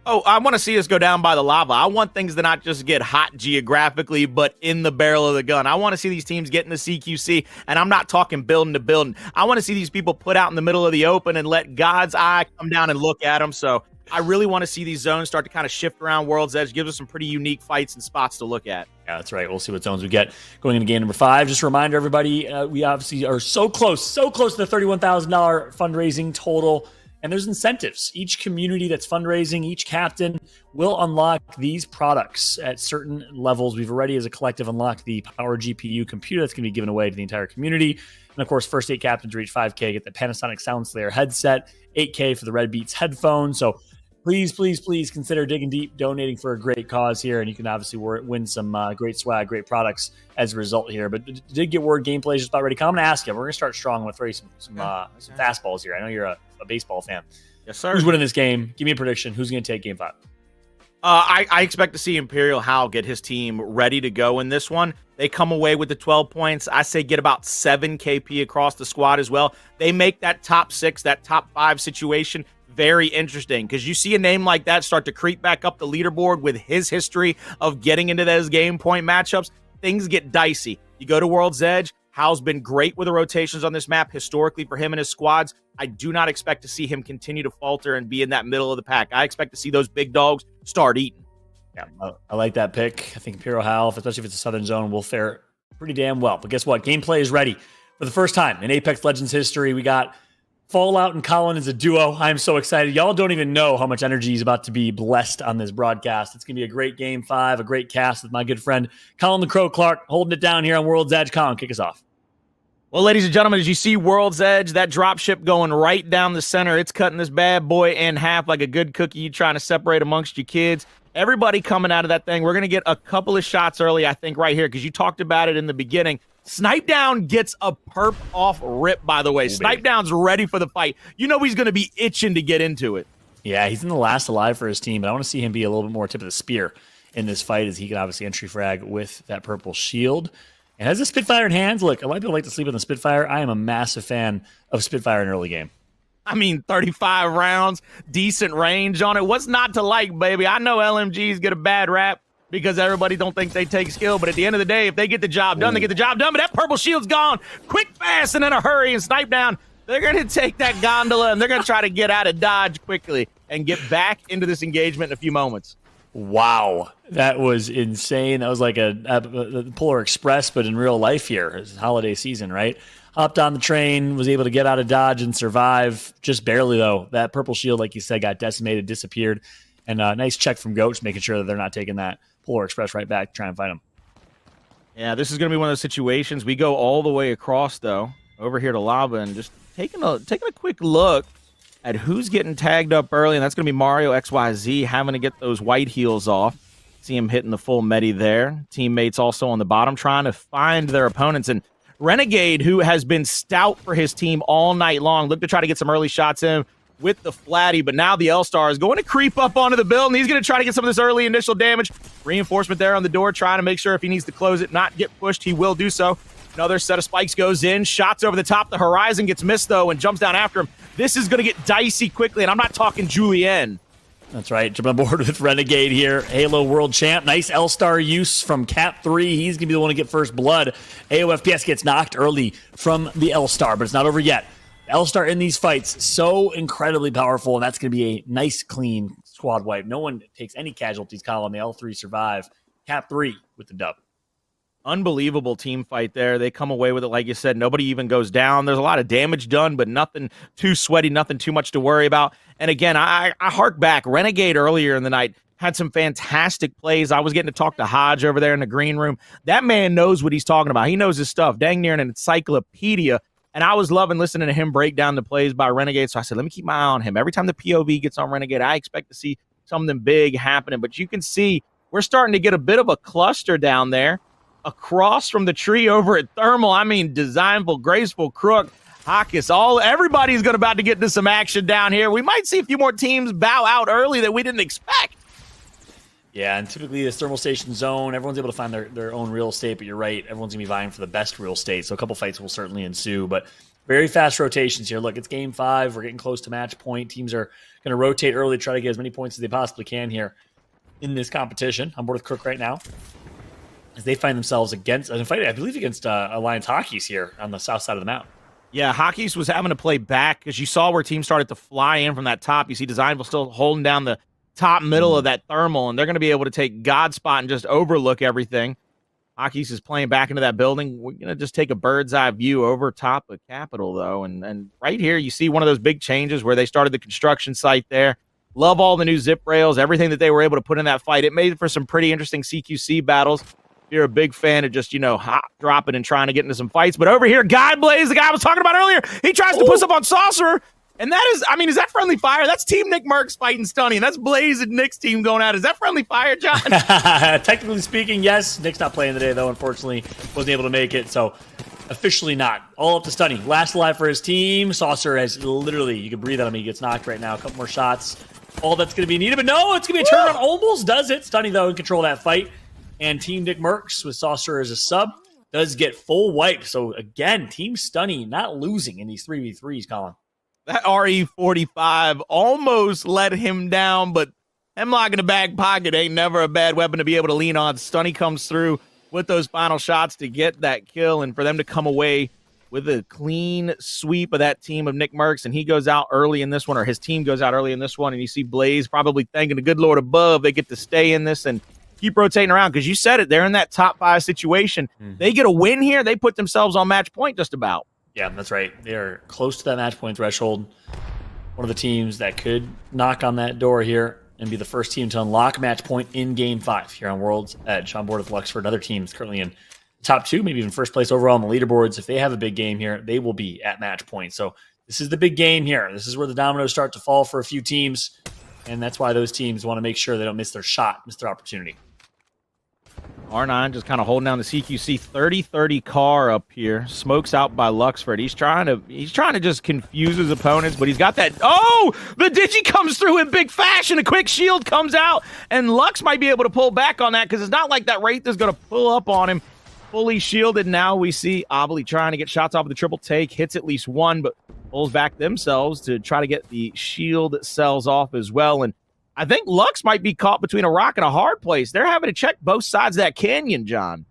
Oh, I want to see us go down by the lava. I want things to not just get hot geographically, but in the barrel of the gun. I want to see these teams get in the CQC, and I'm not talking building to building. I want to see these people put out in the middle of the open and let God's eye come down and look at them. So I really want to see these zones start to kind of shift around World's Edge. Gives us some pretty unique fights and spots to look at. Yeah, that's right. We'll see what zones we get going into game number 5. Just a reminder, everybody, we obviously are so close to the $31,000 fundraising total. And there's incentives. Each community that's fundraising, each captain will unlock these products at certain levels. We've already, as a collective, unlocked the Power GPU computer that's going to be given away to the entire community. And of course, first 8 captains reach 5K, get the Panasonic SoundSlayer headset, 8K for the Red Beats headphones. So please consider digging deep, donating for a great cause here. And you can obviously win some great swag, great products as a result here. But did get word gameplay is just about ready to come. I'm going to ask you. We're going to start strong. I'm going to throw you some fastballs here. I know you're a baseball fan. Yes, sir. Who's winning this game? Give me a prediction. Who's going to take game 5? I expect to see Imperial Hal get his team ready to go in this one. They come away with the 12 points. I say get about 7 KP across the squad as well. They make that top 6, that top 5 situation very interesting because you see a name like that start to creep back up the leaderboard with his history of getting into those game point matchups. Things get dicey. You go to World's Edge. Hal's been great with the rotations on this map historically for him and his squads. I do not expect to see him continue to falter and be in that middle of the pack. I expect to see those big dogs start eating. Yeah, I like that pick. I think Imperial Half, especially if it's a Southern Zone, will fare pretty damn well. But guess what? Gameplay is ready. For the first time in Apex Legends history, we got Fallout and Colin as a duo. I'm so excited. Y'all don't even know how much energy is about to be blessed on this broadcast. It's going to be a great Game 5, a great cast with my good friend Colin the Crow Clark holding it down here on World's Edge. Colin, kick us off. Well, ladies and gentlemen, as you see World's Edge, that dropship going right down the center, it's cutting this bad boy in half like a good cookie you trying to separate amongst your kids. Everybody coming out of that thing. We're going to get a couple of shots early, I think, right here, because you talked about it in the beginning. Snipe Down gets a perp off rip, by the way. Snipe Down's ready for the fight. You know he's going to be itching to get into it. Yeah, he's in the last alive for his team, but I want to see him be a little bit more tip of the spear in this fight, as he can obviously entry frag with that purple shield. And has a Spitfire in hands. Look, a lot of people like to sleep on the Spitfire. I am a massive fan of Spitfire in early game. I mean, 35 rounds, decent range on it. What's not to like, baby? I know LMGs get a bad rap because everybody don't think they take skill, but at the end of the day, if they get the job done, they get the job done. But that purple shield's gone quick, fast, and in a hurry, and Snipe Down. They're going to take that gondola, and they're going to try to get out of dodge quickly and get back into this engagement in a few moments. Wow, that was insane. That was like a Polar Express, but in real life here. It's holiday season, right? Hopped on the train, was able to get out of dodge and survive. Just barely, though. That purple shield, like you said, got decimated, disappeared. And a nice check from Goats, making sure that they're not taking that Polar Express right back to try and fight him. Yeah, this is going to be one of those situations. We go all the way across, though, over here to Lava, and just taking a quick look at who's getting tagged up early, and that's going to be Mario XYZ having to get those white heels off. See him hitting the full medi there. Teammates also on the bottom trying to find their opponents. And Renegade, who has been stout for his team all night long, look to try to get some early shots in with the Flatty, but now the L-Star is going to creep up onto the build, and he's going to try to get some of this early initial damage. Reinforcement there on the door, trying to make sure if he needs to close it, not get pushed, he will do so. Another set of spikes goes in, shots over the top. The horizon gets missed, though, and jumps down after him. This is going to get dicey quickly, and I'm not talking Julien. That's right. Jumping on board with Renegade here. Halo World Champ. Nice L-Star use from Cap 3. He's going to be the one to get first blood. AOFPS gets knocked early from the L-Star, but it's not over yet. L-Star in these fights, so incredibly powerful, and that's going to be a nice, clean squad wipe. No one takes any casualties, Colin. The L3 survive. Cap 3 with the dub. Unbelievable team fight there. They come away with it, like you said. Nobody even goes down. There's a lot of damage done, but nothing too sweaty, nothing too much to worry about. And again, I hark back. Renegade earlier in the night had some fantastic plays. I was getting to talk to Hodge over there in the green room. That man knows what he's talking about. He knows his stuff. Dang near an encyclopedia. And I was loving listening to him break down the plays by Renegade. So I said, let me keep my eye on him. Every time the POV gets on Renegade, I expect to see something big happening. But you can see we're starting to get a bit of a cluster down there. Across from the tree over at Thermal. I mean, designful, graceful, crook, Hawkins, everybody's about to get into some action down here. We might see a few more teams bow out early that we didn't expect. Yeah, and typically this thermal station zone, everyone's able to find their own real estate, but you're right, everyone's going to be vying for the best real estate, so a couple fights will certainly ensue, but very fast rotations here. Look, it's Game 5. We're getting close to match point. Teams are going to rotate early, try to get as many points as they possibly can here in this competition. I'm board with Crook right now, as they find themselves against a fight, I believe, against Alliance Hockey's here on the south side of the map. Yeah, Hockey's was having to play back because you saw where teams started to fly in from that top. You see Designful still holding down the top middle of that Thermal, and they're going to be able to take God Spot and just overlook everything. Hockey's is playing back into that building. We're going to just take a bird's eye view over top of Capitol, though. And right here, you see one of those big changes where they started the construction site there. Love all the new zip rails, everything that they were able to put in that fight. It made for some pretty interesting CQC battles. You're a big fan of just, hot dropping and trying to get into some fights. But over here, Guy Blaze, the guy I was talking about earlier, he tries to push up on Saucer. And that is, is that friendly fire? That's Team Nick Merckx fighting Stunny. And that's Blaze and Nick's team going out. Is that friendly fire, John? Technically speaking, yes. Nick's not playing today, though, unfortunately. Wasn't able to make it, so officially not. All up to Stunny. Last alive for his team. Saucer has literally, you can breathe on him. He gets knocked right now. A couple more shots. All that's going to be needed. But no, it's going to be a turnaround. Almost does it. Stunny, though, in control of that fight. And Team Nick Merckx with Saucer as a sub does get full wipe. So, again, Team Stunny not losing in these 3v3s, Colin. That RE45 almost let him down, but Hemlock in the back pocket ain't never a bad weapon to be able to lean on. Stunny comes through with those final shots to get that kill, and for them to come away with a clean sweep of that team of Nick Merckx, and he goes out early in this one, or his team goes out early in this one, and you see Blaze probably thanking the good Lord above they get to stay in this and keep rotating around, because you said it, they're in that top 5 situation. They get a win here, they put themselves on match point just about. Yeah, that's right. They are close to that match point threshold. One of the teams that could knock on that door here and be the first team to unlock match point in Game 5 here on World's Edge on board with Luxford. Other teams currently in top 2, maybe even first place overall on the leaderboards. If they have a big game here, they will be at match point. So this is the big game here. This is where the dominoes start to fall for a few teams, and that's why those teams want to make sure they don't miss their shot, miss their opportunity. R9 just kind of holding down the CQC 30-30 car up here. Smokes out by Luxford. He's trying to just confuse his opponents, but he's got that. Oh, the Digi comes through in big fashion. A quick shield comes out, and Lux might be able to pull back on that because it's not like that Wraith is going to pull up on him. Fully shielded now. We see Obli trying to get shots off of the triple take. Hits at least one, but pulls back themselves to try to get the shield cells off as well. And I think Lux might be caught between a rock and a hard place. They're having to check both sides of that canyon, John.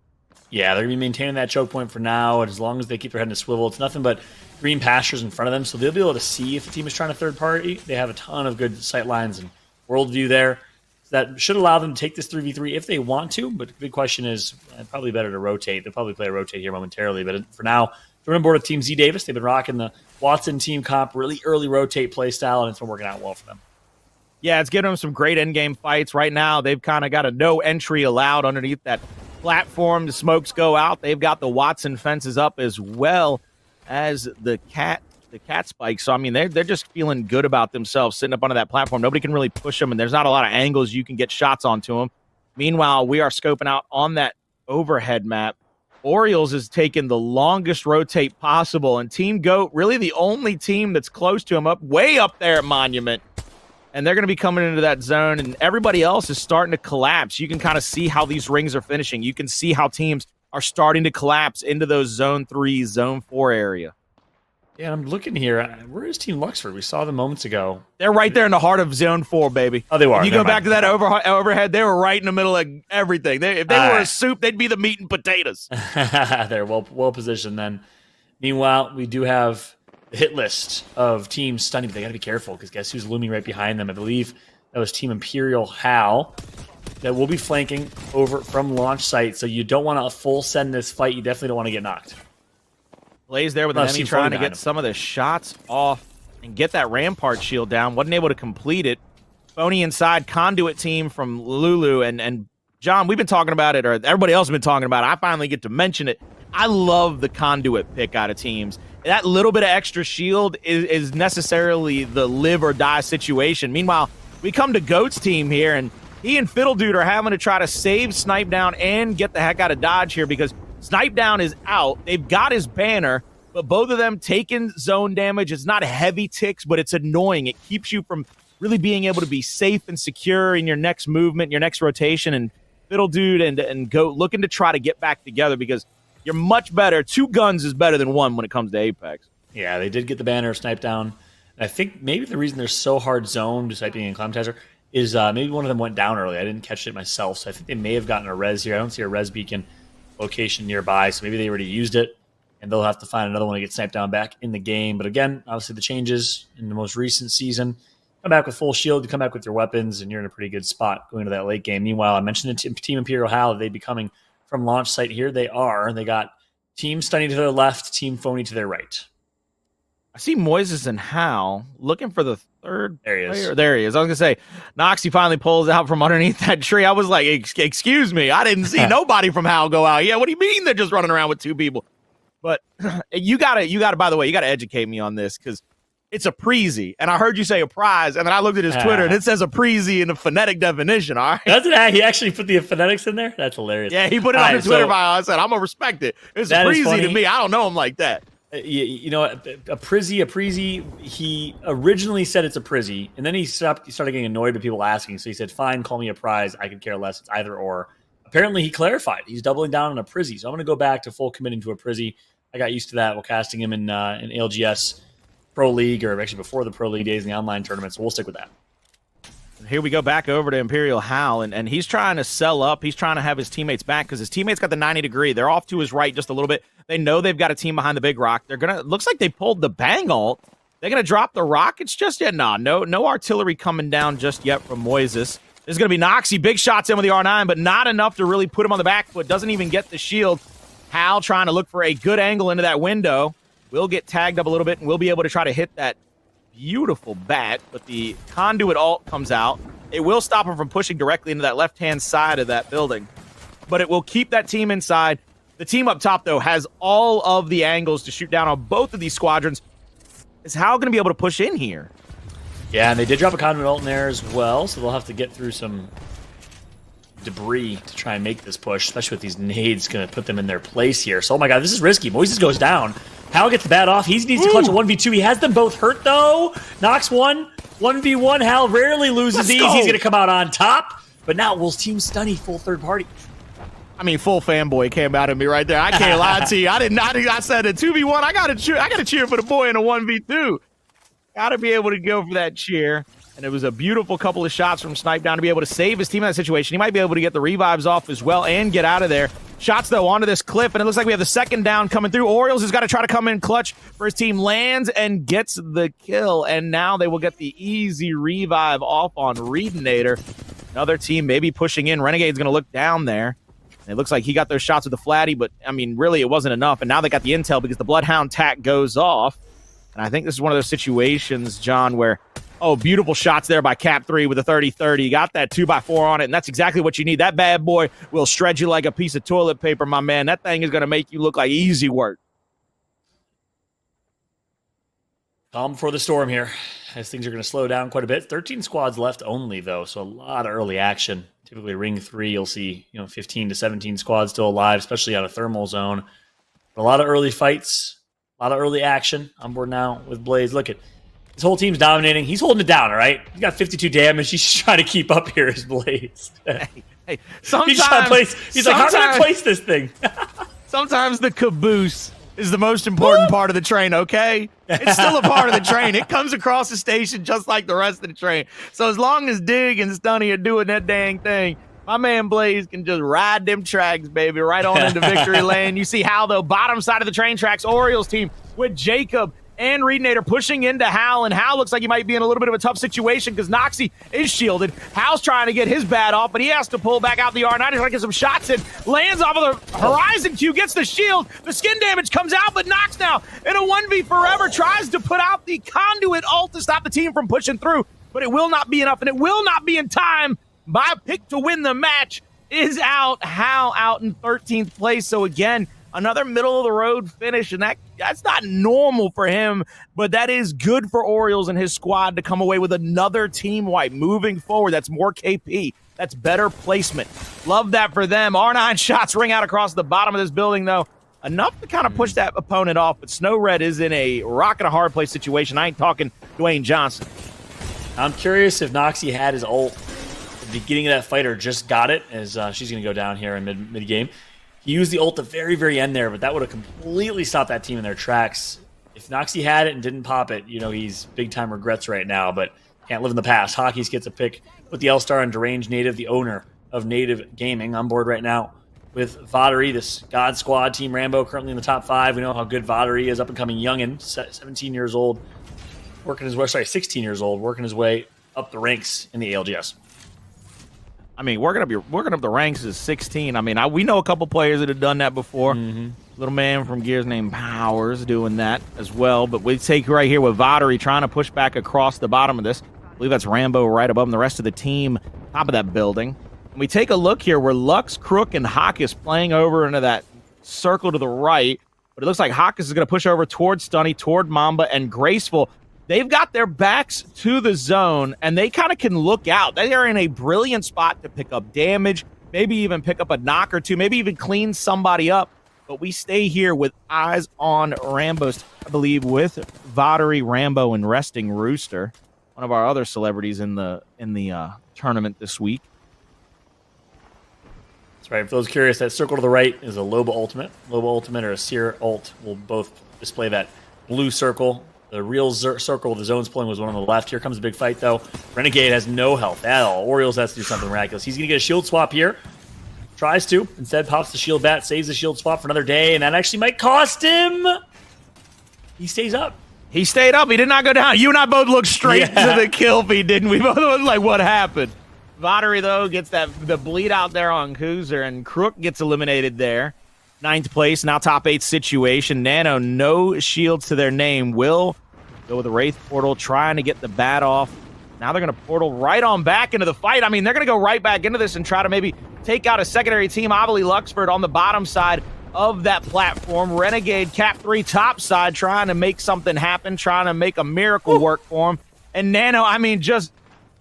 Yeah, they're going to be maintaining that choke point for now, and as long as they keep their head in a swivel, it's nothing but green pastures in front of them, so they'll be able to see if the team is trying to third party. They have a ton of good sight lines and worldview there. So that should allow them to take this 3v3 if they want to, but the big question is probably better to rotate. They'll probably play a rotate here momentarily, but for now, they're on board with Team Z Davis. They've been rocking the Watson team comp, really early rotate play style, and it's been working out well for them. Yeah, it's giving them some great endgame fights. Right now, they've kind of got a no entry allowed underneath that platform. The smokes go out. They've got the Watson fences up as well as the cat spikes. So, I mean, they're just feeling good about themselves sitting up under that platform. Nobody can really push them, and there's not a lot of angles you can get shots onto them. Meanwhile, we are scoping out on that overhead map. Orioles is taking the longest rotate possible, and Team GOAT, really the only team that's close to him, way up there at Monument. And they're going to be coming into that zone, and everybody else is starting to collapse. You can kind of see how these rings are finishing. You can see how teams are starting to collapse into those Zone 3, Zone 4 area. Yeah, I'm looking here. Where is Team Luxford? We saw them moments ago. They're right there in the heart of Zone 4, baby. Oh, they are. You go back to that overhead, they were right in the middle of everything. If they were a soup, they'd be the meat and potatoes. They're well positioned then. Meanwhile, we do have the hit list of teams stunning, but they got to be careful because guess who's looming right behind them? I believe that was Team Imperial Hal that will be flanking over from launch site. So you don't want to full send this fight. You definitely don't want to get knocked. Blaze there with an enemy trying to get some of the shots off and get that Rampart shield down. Wasn't able to complete it. Phony inside conduit team from Lulu and John, we've been talking about it, or everybody else has been talking about it. I finally get to mention it. I love the conduit pick out of teams. That little bit of extra shield is necessarily the live or die situation. Meanwhile, we come to GOAT's team here, and he and Fiddle Dude are having to try to save Snipe Down and get the heck out of Dodge here because Snipe Down is out. They've got his banner, but both of them taking zone damage. It's not heavy ticks, but it's annoying. It keeps you from really being able to be safe and secure in your next movement, your next rotation. And Fiddle Dude and GOAT looking to try to get back together because you're much better. 2 guns is better than 1 when it comes to Apex. Yeah, they did get the banner Snipe Down. And I think maybe the reason they're so hard zoned, despite being in Climatizer, is maybe one of them went down early. I didn't catch it myself, so I think they may have gotten a res here. I don't see a res beacon location nearby, so maybe they already used it, and they'll have to find another one to get Sniped Down back in the game. But again, obviously the changes in the most recent season, come back with full shield, you come back with your weapons, and you're in a pretty good spot going into that late game. Meanwhile, I mentioned the Team Imperial Hal, they'd be coming from launch site here. They are. They got Team Stunny to their left, Team Phony to their right. I see Moises and Hal looking for the third There he is. player. There he is. I was going to say, Noxie finally pulls out from underneath that tree. I was like, excuse me, I didn't see nobody from Hal go out. Yeah, what do you mean they're just running around with 2 people? But you gotta, by the way, you gotta educate me on this because it's a preezy. And I heard you say a prize, and then I looked at his Twitter and it says a preezy in the phonetic definition, all right? That's it. He actually put the phonetics in there? That's hilarious. Yeah, he put it on his Twitter bio. I said, I'm gonna respect it. It's a preezy to me. I don't know him like that. You know, a Prizzy, he originally said it's a Prizzy, and then he started getting annoyed with people asking, so he said, fine, call me a prize, I could care less, it's either or. Apparently he clarified, he's doubling down on a Prizzy, so I'm going to go back to full committing to a Prizzy. I got used to that while casting him in ALGS Pro League, or actually before the Pro League days in the online tournament, so we'll stick with that. Here we go back over to Imperial Hal, and he's trying to sell up. He's trying to have his teammates back because his teammates got the 90 degree. They're off to his right just a little bit. They know they've got a team behind the big rock. They're gonna. Looks like they pulled the bang ult. They're gonna drop the rockets just yet. Nah, no artillery coming down just yet from Moises. There's gonna be Noxy. Big shots in with the R9, but not enough to really put him on the back foot. Doesn't even get the shield. Hal trying to look for a good angle into that window. Will get tagged up a little bit, and we'll be able to try to hit that beautiful bat, but the conduit ult comes out. It will stop him from pushing directly into that left-hand side of that building, but it will keep that team inside. The team up top, though, has all of the angles to shoot down on both of these squadrons. Is Hal going to be able to push in here? Yeah, and they did drop a conduit ult in there as well, so they'll have to get through some debris to try and make this push, especially with these nades going to put them in their place here. So, oh my god, this is risky. Moises goes down. Hal gets the bat off. He needs to clutch a 1v2. He has them both hurt, though. Knocks one. 1v1. Hal rarely loses these. He's going to come out on top. But now Wolves team Stunny, full third party. I mean, full fanboy came out of me right there. I can't lie to you. I said a 2v1. I gotta cheer for the boy in a 1v2. Gotta be able to go for that cheer. And it was a beautiful couple of shots from Snipe down to be able to save his team in that situation. He might be able to get the revives off as well and get out of there. Shots, though, onto this cliff, and it looks like we have the second down coming through. Orioles has got to try to come in clutch for his team. Lands and gets the kill, and now they will get the easy revive off on Redenator. Another team maybe pushing in. Renegade's going to look down there. It looks like he got those shots with the flatty, but, I mean, really it wasn't enough. And now they got the intel because the Bloodhound tack goes off. And I think this is one of those situations, John, where, oh, beautiful shots there by Cap 3 with a 30-30. Got that 2x4 on it, and that's exactly what you need. That bad boy will shred you like a piece of toilet paper, my man. That thing is going to make you look like easy work. Calm before the storm here, as things are going to slow down quite a bit. 13 squads left only, though, so a lot of early action. Typically, Ring 3, you'll see 15 to 17 squads still alive, especially out of thermal zone. But a lot of early fights, a lot of early action. On board now with Blaze. Look at his whole team's dominating. He's holding it down, all right? He's got 52 damage. He's just trying to keep up here as Blaze. Hey, sometimes, he's like, how can I place this thing? Sometimes the caboose is the most important part of the train, okay? It's still a part of the train. It comes across the station just like the rest of the train. So as long as Dig and Stunny are doing that dang thing, my man Blaze can just ride them tracks, baby, right on into victory lane. You see Hal, though, bottom side of the train tracks, Orioles team with Jacob and Redenator pushing into Hal, and Hal looks like he might be in a little bit of a tough situation because Noxy is shielded. Hal's trying to get his bat off, but he has to pull back out the R9. He's trying to get some shots in. Lands off of the Horizon Q, gets the shield. The skin damage comes out, but Nox now in a 1v forever tries to put out the conduit ult to stop the team from pushing through, but it will not be enough, and it will not be in time. My pick to win the match is out. Hal out in 13th place, so again, another middle-of-the-road finish, and that's not normal for him, but that is good for Orioles and his squad to come away with another team wipe. Moving forward, that's more KP. That's better placement. Love that for them. R9 shots ring out across the bottom of this building, though. Enough to kind of push that opponent off, but Snow Red is in a rock-and-a-hard-place situation. I ain't talking Dwayne Johnson. I'm curious if Noxy had his ult at the beginning of that fight or just got it, as she's going to go down here in mid-game. He used the ult at the very, very end there, but that would have completely stopped that team in their tracks. If Noxy had it and didn't pop it, he's big-time regrets right now, but can't live in the past. Hockeys gets a pick with the L-Star and Deranged Native, the owner of Native Gaming, on board right now with Vatari, this God Squad. Team Rambo currently in the top 5. We know how good Vatari is, up-and-coming youngin', 17 years old, 16 years old, working his way up the ranks in the ALGS. I mean, working up the ranks is 16. I mean, we know a couple players that have done that before. Mm-hmm. Little man from Gears named Powers doing that as well. But we take right here with Vatari trying to push back across the bottom of this. I believe that's Rambo right above him, the rest of the team, top of that building. And we take a look here where Lux, Crook, and Hawkus playing over into that circle to the right. But it looks like Hawkus is going to push over toward Stunny, toward Mamba, and Graceful. They've got their backs to the zone, and they kind of can look out. They are in a brilliant spot to pick up damage, maybe even pick up a knock or two, maybe even clean somebody up. But we stay here with eyes on Rambo's, I believe, with Vatari, Rambo, and Resting Rooster, one of our other celebrities in the tournament this week. That's right. For those curious, that circle to the right is a Loba Ultimate. Loba Ultimate or a Seer Ult will both display that blue circle The real circle the zone's pulling was one on the left. Here comes a big fight, though. Renegade has no health at all. Orioles has to do something miraculous. He's going to get a shield swap here. Tries to. Instead, pops the shield bat, saves the shield swap for another day, and that actually might cost him. He stays up. He stayed up. He did not go down. You and I both looked straight to the kill feed, didn't we? Both was like, what happened? Vatari, though, gets the bleed out there on Kuzer, and Crook gets eliminated there. 9th place, now top 8 situation. Nano, no shields to their name. Will go with the Wraith Portal, trying to get the bat off. Now they're going to portal right on back into the fight. I mean, they're going to go right back into this and try to maybe take out a secondary team. Obviously, Luxford on the bottom side of that platform. Renegade, Cap 3 top side, trying to make something happen, trying to make a miracle work for him. And Nano, I mean, just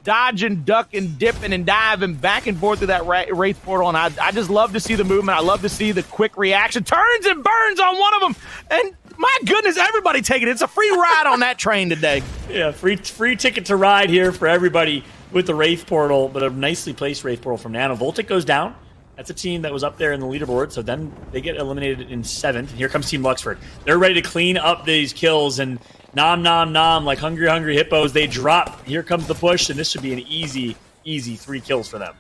dodging, ducking, dipping, and diving back and forth through that Wraith Portal. And I just love to see the movement. I love to see the quick reaction. Turns and burns on one of them. And my goodness, everybody taking it. It's a free ride on that train today. Yeah, free ticket to ride here for everybody with the Wraith Portal, but a nicely placed Wraith Portal from Nano. Voltic goes down. That's a team that was up there in the leaderboard, so then they get eliminated in 7th. Here comes Team Luxford. They're ready to clean up these kills, and nom, nom, nom, like hungry hippos, they drop. Here comes the push, and this should be an easy 3 kills for them.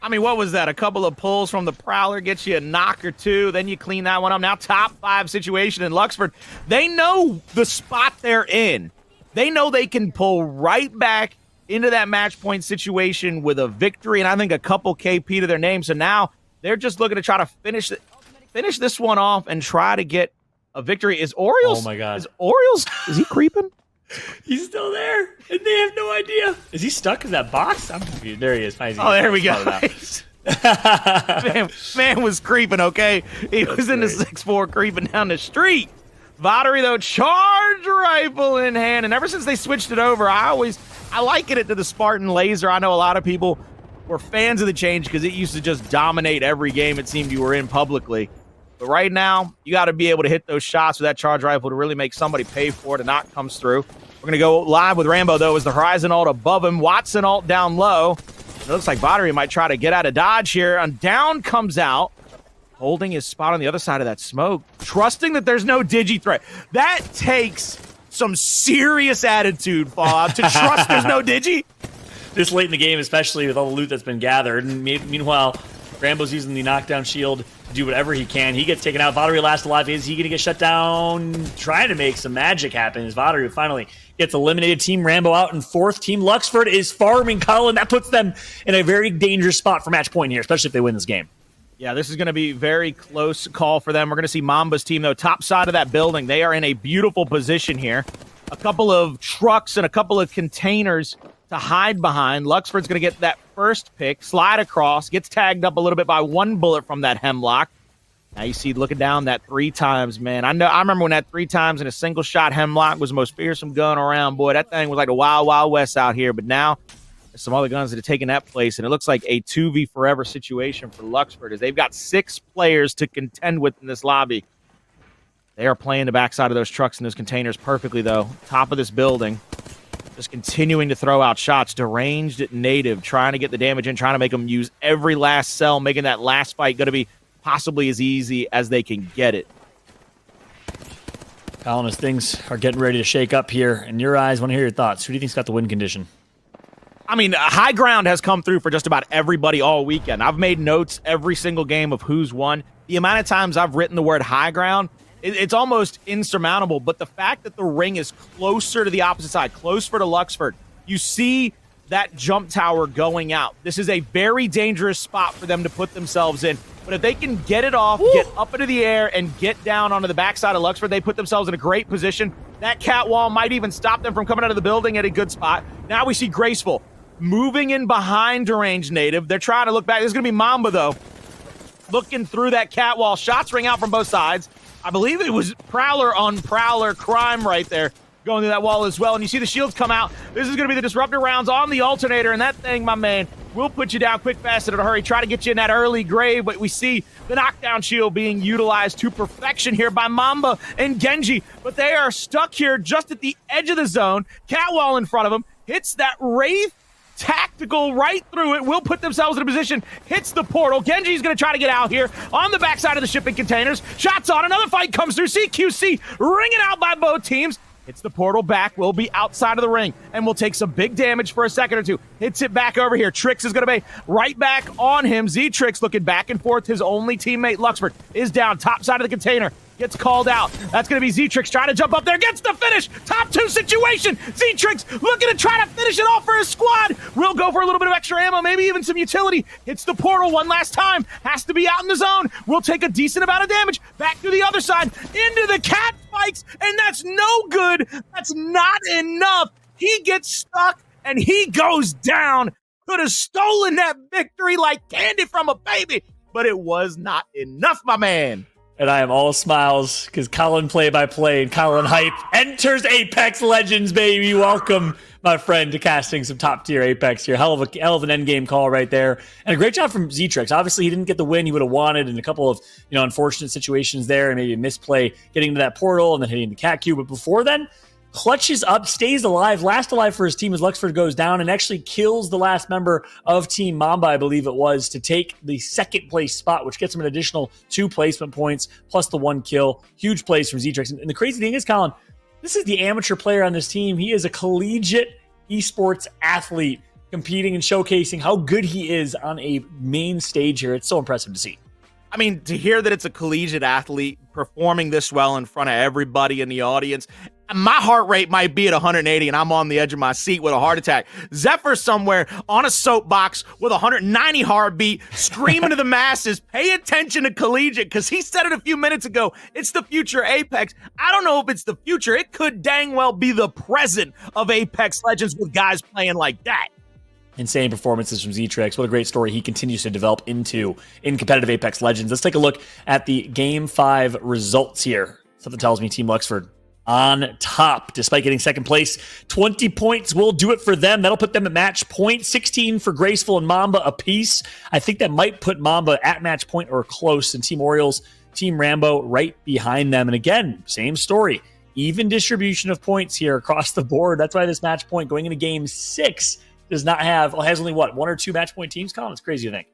I mean, what was that? A couple of pulls from the Prowler gets you a knock or 2. Then you clean that one up. Now top 5 situation in Luxford. They know the spot they're in. They know they can pull right back into that match point situation with a victory, and I think a couple KP to their name. So now they're just looking to try to finish this one off and try to get a victory. Is Orioles? Oh my God! Is he creeping? He's still there, and they have no idea. Is he stuck in that box? I'm confused. There he is. Oh, there we go. man was creeping, okay? He was in the 6'4", creeping down the street. Vatari, though, charge rifle in hand. And ever since they switched it over, I liken it to the Spartan laser. I know a lot of people were fans of the change because it used to just dominate every game it seemed you were in publicly. But right now, you got to be able to hit those shots with that charge rifle to really make somebody pay for it. A knock comes through. We're going to go live with Rambo, though, as the Horizon ult above him. Watson ult down low. It looks like Vatari might try to get out of dodge here. And down comes out, holding his spot on the other side of that smoke, trusting that there's no digi threat. That takes some serious attitude, Fallout, to trust there's no digi. This late in the game, especially with all the loot that's been gathered. And meanwhile, Rambo's using the knockdown shield to do whatever he can. He gets taken out. Vatari last alive. Is he going to get shut down? Trying to make some magic happen as Vatari finally gets eliminated. Team Rambo out in 4th. Team Luxford is farming Colin. That puts them in a very dangerous spot for match point here, especially if they win this game. Yeah, this is going to be a very close call for them. We're going to see Mamba's team, though, top side of that building. They are in a beautiful position here. A couple of trucks and a couple of containers to hide behind. Luxford's going to get that first pick, slide across, gets tagged up a little bit by 1 bullet from that hemlock. Now you see looking down that 3 times, man. I remember when that 3 times in a single shot hemlock was the most fearsome gun around. Boy, that thing was like the Wild Wild West out here. But now there's some other guns that have taken that place, and it looks like a 2v forever situation for Luxford as they've got 6 players to contend with in this lobby. They are playing the backside of those trucks and those containers perfectly, though. Top of this building. Just continuing to throw out shots. Deranged Native, trying to get the damage in, trying to make them use every last cell, making that last fight going to be possibly as easy as they can get it. Colin, as things are getting ready to shake up here, in your eyes, I want to hear your thoughts. Who do you think's got the win condition? I mean, high ground has come through for just about everybody all weekend. I've made notes every single game of who's won. The amount of times I've written the word high ground, it's almost insurmountable. But the fact that the ring is closer to the opposite side, closer to Luxford, you see that jump tower going out. This is a very dangerous spot for them to put themselves in. But if they can get it off, get up into the air, and get down onto the backside of Luxford, they put themselves in a great position. That cat wall might even stop them from coming out of the building at a good spot. Now we see Graceful moving in behind Deranged Native. They're trying to look back. This is going to be Mamba, though, looking through that cat wall. Shots ring out from both sides. I believe it was Prowler on Prowler crime right there going through that wall as well. And you see the shields come out. This is going to be the disruptor rounds on the alternator. And that thing, my man, will put you down quick, fast, and in a hurry. Try to get you in that early grave. But we see the knockdown shield being utilized to perfection here by Mamba and Genji. But they are stuck here just at the edge of the zone. Catwall in front of them. Hits that Wraith. Tactical right through it, will put themselves in a position, hits the portal. Genji's going to try to get out here on the backside of the shipping containers. Shots on, another fight comes through. CQC ringing out by both teams. Hits the portal back, will be outside of the ring, and will take some big damage for a second or two. Hits it back over here. Trix is going to be right back on him. Z-Trix looking back and forth. His only teammate, Luxford, is down. Top side of the container. Gets called out. That's going to be Z-Trix trying to jump up there. Gets the finish. Top 2 situation. Z-Trix looking to try to finish it off for his squad. Will go for a little bit of extra ammo, maybe even some utility. Hits the portal one last time. Has to be out in the zone. Will take a decent amount of damage. Back to the other side. Into the cat spikes. And that's no good. That's not enough. He gets stuck and he goes down. Could have stolen that victory like candy from a baby. But it was not enough, my man. And I am all smiles because Colin play-by-play and Colin Hype enters Apex Legends, baby. Welcome, my friend, to casting some top-tier Apex here. Hell of an endgame call right there. And a great job from Z-Trix. Obviously, he didn't get the win he would have wanted in a couple of unfortunate situations there and maybe a misplay getting to that portal and then hitting the cat cube. But before then, clutches up, stays alive, last alive for his team as Luxford goes down and actually kills the last member of Team Mamba, I believe it was, to take the second place spot, which gets him an additional 2 placement points plus the 1 kill. Huge plays from Z-Trix. And the crazy thing is, Colin, this is the amateur player on this team. He is a collegiate esports athlete competing and showcasing how good he is on a main stage here. It's so impressive to see. I mean, to hear that it's a collegiate athlete performing this well in front of everybody in the audience, my heart rate might be at 180 and I'm on the edge of my seat with a heart attack. Zephyr somewhere on a soapbox with 190 heartbeat, screaming to the masses, pay attention to collegiate, because he said it a few minutes ago. It's the future Apex. I don't know if it's the future. It could dang well be the present of Apex Legends with guys playing like that. Insane performances from Z-Trix. What a great story he continues to develop into in competitive Apex Legends. Let's take a look at the Game 5 results here. Something tells me Team Luxford on top, despite getting second place. 20 points will do it for them. That'll put them at match point. 16 for Graceful and Mamba apiece. I think that might put Mamba at match point or close, and Team Orioles, Team Rambo right behind them. And again, same story. Even distribution of points here across the board. That's why this match point going into Game 6 does not have, well, has only what, 1 or 2 match point teams, Colin? It's crazy to think.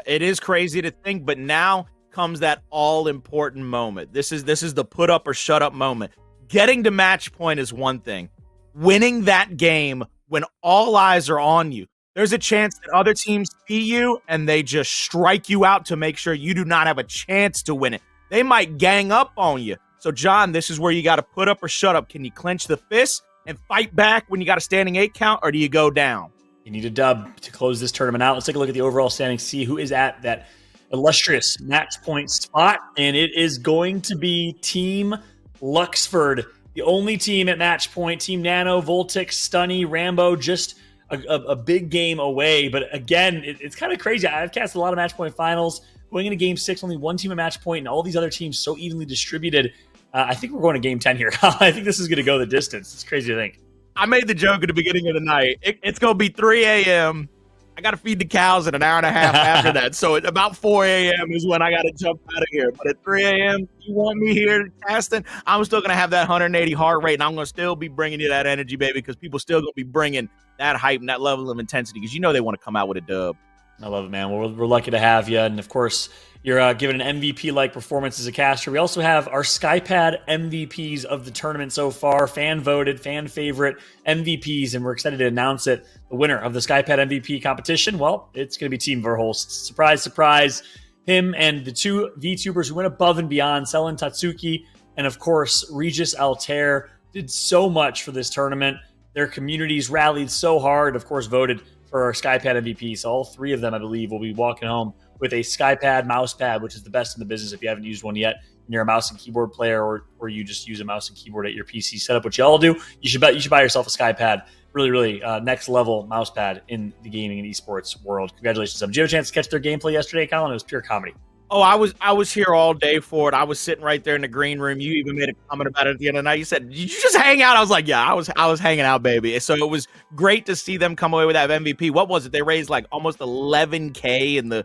It is crazy to think, but now comes that all-important moment. This is the put up or shut up moment. Getting to match point is one thing. Winning that game when all eyes are on you. There's a chance that other teams see you and they just strike you out to make sure you do not have a chance to win it. They might gang up on you. So, John, this is where you got to put up or shut up. Can you clench the fist and fight back when you got a standing 8 count, or do you go down? You need a dub to close this tournament out. Let's take a look at the overall standings, see who is at that illustrious match point spot, and it is going to be Team Luxford, the only team at match point. Team Nano, Voltic, Stunny, Rambo, just a big game away. But again, it's kind of crazy. I've cast a lot of match point finals. Going into Game 6, only one team at match point, and all these other teams so evenly distributed. I think we're going to Game 10 here. I think this is going to go the distance. It's crazy to think. I made the joke at the beginning of the night. It's going to be 3 a.m. I got to feed the cows in an hour and a half after that. So at about 4 a.m. is when I got to jump out of here. But at 3 a.m., you want me here casting, I'm still going to have that 180 heart rate, and I'm going to still be bringing you that energy, baby, because people still going to be bringing that hype and that level of intensity because they want to come out with a dub. I love it, man. Well, we're lucky to have you. And, of course, you're given an MVP-like performance as a caster. We also have our SkyPad MVPs of the tournament so far, fan-voted, fan-favorite MVPs, and we're excited to announce it. The winner of the SkyPad MVP competition, well, it's going to be Team Verholst. Surprise, surprise. Him and the 2 VTubers who went above and beyond, Selen Tatsuki and, of course, Regis Altair, did so much for this tournament. Their communities rallied so hard, of course, voted for our SkyPad MVP. So all 3 of them, I believe, will be walking home with a SkyPad mouse pad, which is the best in the business if you haven't used one yet. And you're a mouse and keyboard player, or you just use a mouse and keyboard at your PC setup, which you all do. You should buy yourself a SkyPad. Really next level mouse pad in the gaming and esports world. Congratulations. Did you have a chance to catch their gameplay yesterday, Colin? It was pure comedy. Oh, I was here all day for it. I was sitting right there in the green room. You even made a comment about it at the end of the night. You said, "Did you just hang out?" I was like, "Yeah, I was hanging out, baby." So it was great to see them come away with that MVP. What was it? They raised like almost 11K in the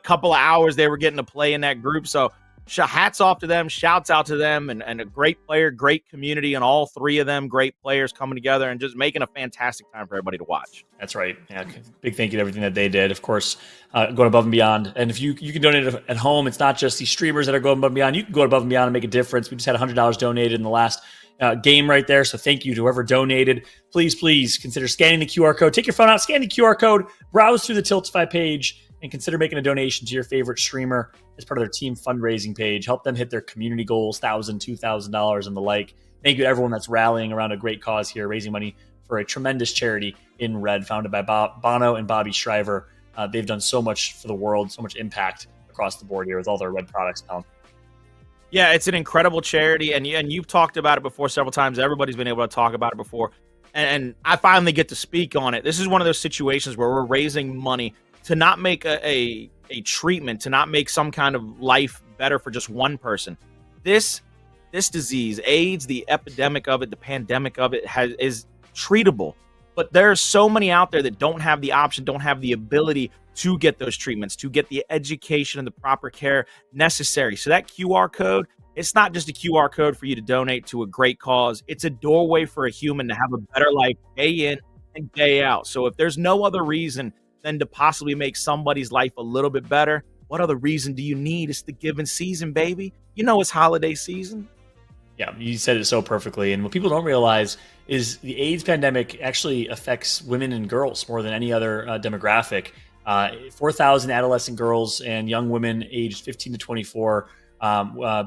couple of hours they were getting to play in that group. So hats off to them, shouts out to them, and a great player, great community, and all three of them great players coming together and just making a fantastic time for everybody to watch. That's right. Yeah, big thank you to everything that they did. Of course, going above and beyond. And if you can donate at home, it's not just these streamers that are going above and beyond. You can go above and beyond and make a difference. We just had $100 donated in the last game right there. So thank you to whoever donated. Please consider scanning the QR code. Take your phone out, scan the QR code, browse through the Tiltify page, and consider making a donation to your favorite streamer as part of their team fundraising page. Help them hit their community goals, $1,000, $2,000, and the like. Thank you to everyone that's rallying around a great cause here, raising money for a tremendous charity in Red, founded by Bono and Bobby Shriver. They've done so much for the world, so much impact across the board here with all their Red products, Colin. Yeah, it's an incredible charity, and you've talked about it before several times. Everybody's been able to talk about it before, and I finally get to speak on it. This is one of those situations where we're raising money to not make a treatment, to not make some kind of life better for just one person. This disease, AIDS, the epidemic of it, the pandemic of it, is treatable. But there are so many out there that don't have the option, don't have the ability to get those treatments, to get the education and the proper care necessary. So that QR code, it's not just a QR code for you to donate to a great cause. It's a doorway for a human to have a better life day in and day out. So if there's no other reason than to possibly make somebody's life a little bit better, what other reason do you need? It's the giving season, baby. You know it's holiday season. Yeah, you said it so perfectly. And what people don't realize is the AIDS pandemic actually affects women and girls more than any other demographic. 4,000 adolescent girls and young women aged 15 to 24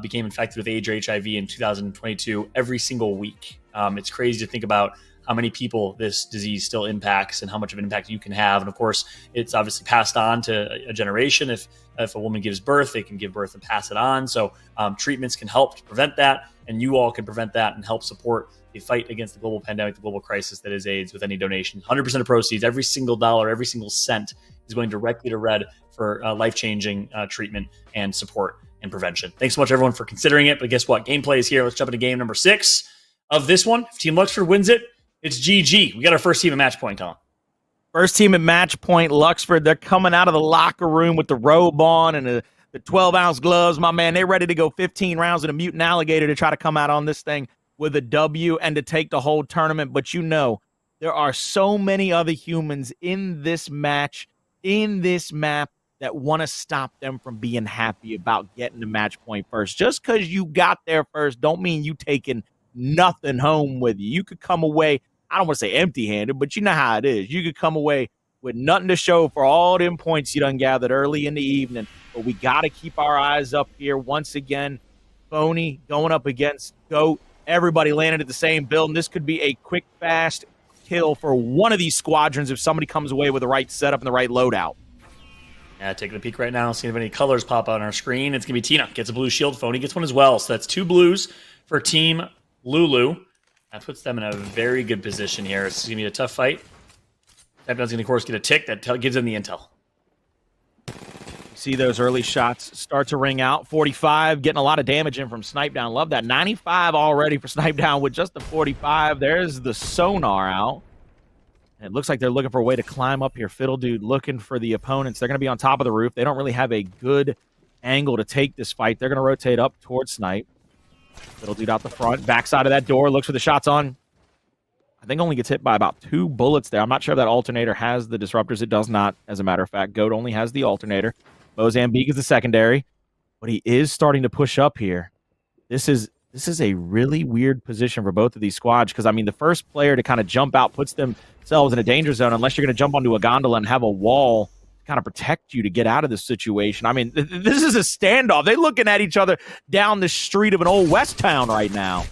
became infected with AIDS or HIV in 2022 every single week. It's crazy to think about how many people this disease still impacts and how much of an impact you can have. And of course, it's obviously passed on to a generation. If a woman gives birth, they can give birth and pass it on. So treatments can help to prevent that, and you all can prevent that and help support the fight against the global pandemic, the global crisis that is AIDS with any donation. 100% of proceeds, every single dollar, every single cent is going directly to Red for life-changing treatment and support and prevention. Thanks so much, everyone, for considering it. But guess what? Gameplay is here. Let's jump into game number 6 of this one. If Team Luxford wins it, it's GG. We got our first team at match point, Colin. First team at match point, Luxford. They're coming out of the locker room with the robe on and the 12-ounce gloves. My man, they're ready to go 15 rounds in a mutant alligator to try to come out on this thing with a W and to take the whole tournament. But you know, there are so many other humans in this match, in this map, that want to stop them from being happy about getting the match point first. Just because you got there first don't mean you taking nothing home with you. You could come away, I don't want to say empty-handed, but you know how it is. You could come away with nothing to show for all them points you done gathered early in the evening. But we got to keep our eyes up here. Once again, Phony going up against GOAT. Everybody landed at the same building. This could be a quick, fast kill for one of these squadrons if somebody comes away with the right setup and the right loadout. Yeah, taking a peek right now, seeing if any colors pop out on our screen. It's going to be Tina. Gets a blue shield. Phony gets one as well. So that's 2 blues for Team Lulu. That puts them in a very good position here. It's going to be a tough fight. Snipedow's going to, of course, get a tick. That gives them the intel. See those early shots start to ring out. 45, getting a lot of damage in from Snipedown. Love that. 95 already for Snipedown with just the 45. There's the sonar out. And it looks like they're looking for a way to climb up here. Fiddle Dude looking for the opponents. They're going to be on top of the roof. They don't really have a good angle to take this fight. They're going to rotate up towards Snipe. Fiddle Dude out the front. Backside of that door. Looks for the shots on. I think only gets hit by about 2 bullets there. I'm not sure if that alternator has the disruptors. It does not, as a matter of fact. Goat only has the alternator. Mozambique is the secondary. But he is starting to push up here. This is a really weird position for both of these squads because, I mean, the first player to kind of jump out puts themselves in a danger zone unless you're going to jump onto a gondola and have a wall to kind of protect you to get out of this situation. I mean, this is a standoff. They're looking at each other down the street of an old West town right now.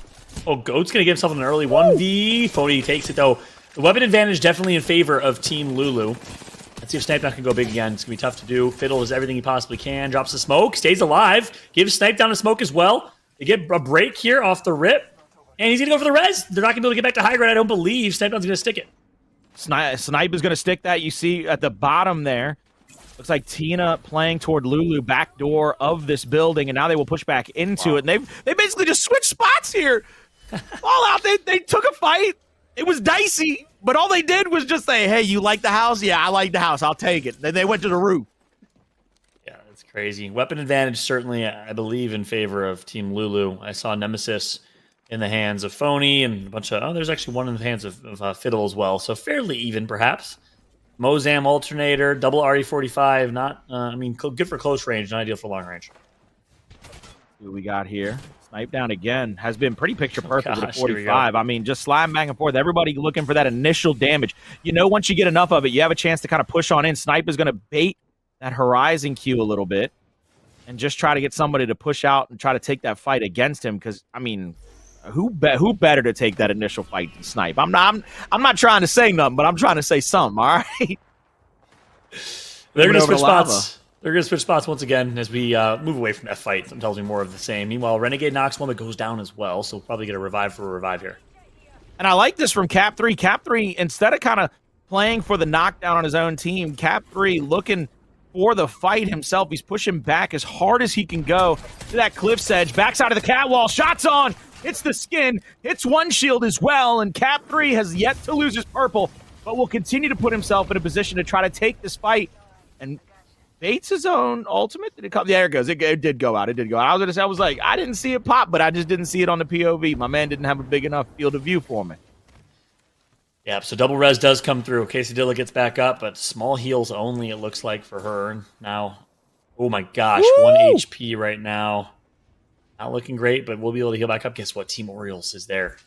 Oh, Goat's going to give himself an early 1v. Phony takes it, though. The weapon advantage definitely in favor of Team Lulu. Let's see if Snipedown can go big again. It's going to be tough to do. Fiddle does everything he possibly can. Drops the smoke. Stays alive. Gives Snipedown a smoke as well. They get a break here off the rip. And he's going to go for the res. They're not going to be able to get back to high ground, I don't believe. Snipedown's going to stick it. Snipe is going to stick that. You see at the bottom there. Looks like Tina playing toward Lulu, back door of this building, and now they will push back into it. And they basically just switched spots here. All out. They took a fight. It was dicey, but all they did was just say, hey, you like the house? Yeah, I like the house. I'll take it. Then they went to the roof. Yeah, That's crazy. Weapon advantage certainly, I believe, in favor of Team Lulu. I saw Nemesis in the hands of Phony and a bunch of... there's actually one in the hands of Fiddle as well. So fairly even, perhaps. Mozam alternator, double RE45. Not, good for close range, not ideal for long range. Who we got here? Snipe down again. Has been pretty picture perfect with a Gosh, here we 45. go. I mean, just sliding back and forth. Everybody looking for that initial damage. Once you get enough of it, you have a chance to kind of push on in. Snipe is going to bait that Horizon Q a little bit and just try to get somebody to push out and try to take that fight against him. Because, who better to take that initial fight than Snipe? I'm not trying to say nothing, but I'm trying to say something, all right? They're going to switch spots. They're going to switch spots once again as we move away from that fight. That tells me more of the same. Meanwhile, Renegade knocks one that goes down as well, so we'll probably get a revive for a revive here. And I like this from Cap 3. Cap 3, instead of kind of playing for the knockdown on his own team, Cap 3 looking for the fight himself. He's pushing back as hard as he can go to that cliff's edge. Backside of the cat wall. Shots on. Hits the skin. Hits one shield as well. And Cap 3 has yet to lose his purple, but will continue to put himself in a position to try to take this fight. And baits his own ultimate. Did it come? There it goes. It did go out. It did go out. I was going to say, I was like, I didn't see it pop, but I just didn't see it on the POV. My man didn't have a big enough field of view for me. Yeah, so double res does come through. Quesadilla gets back up, but small heals only, it looks like, for her. Now, oh my gosh, Woo! 1 HP right now. Not looking great, but we'll be able to heal back up. Guess what? Team Orioles is there.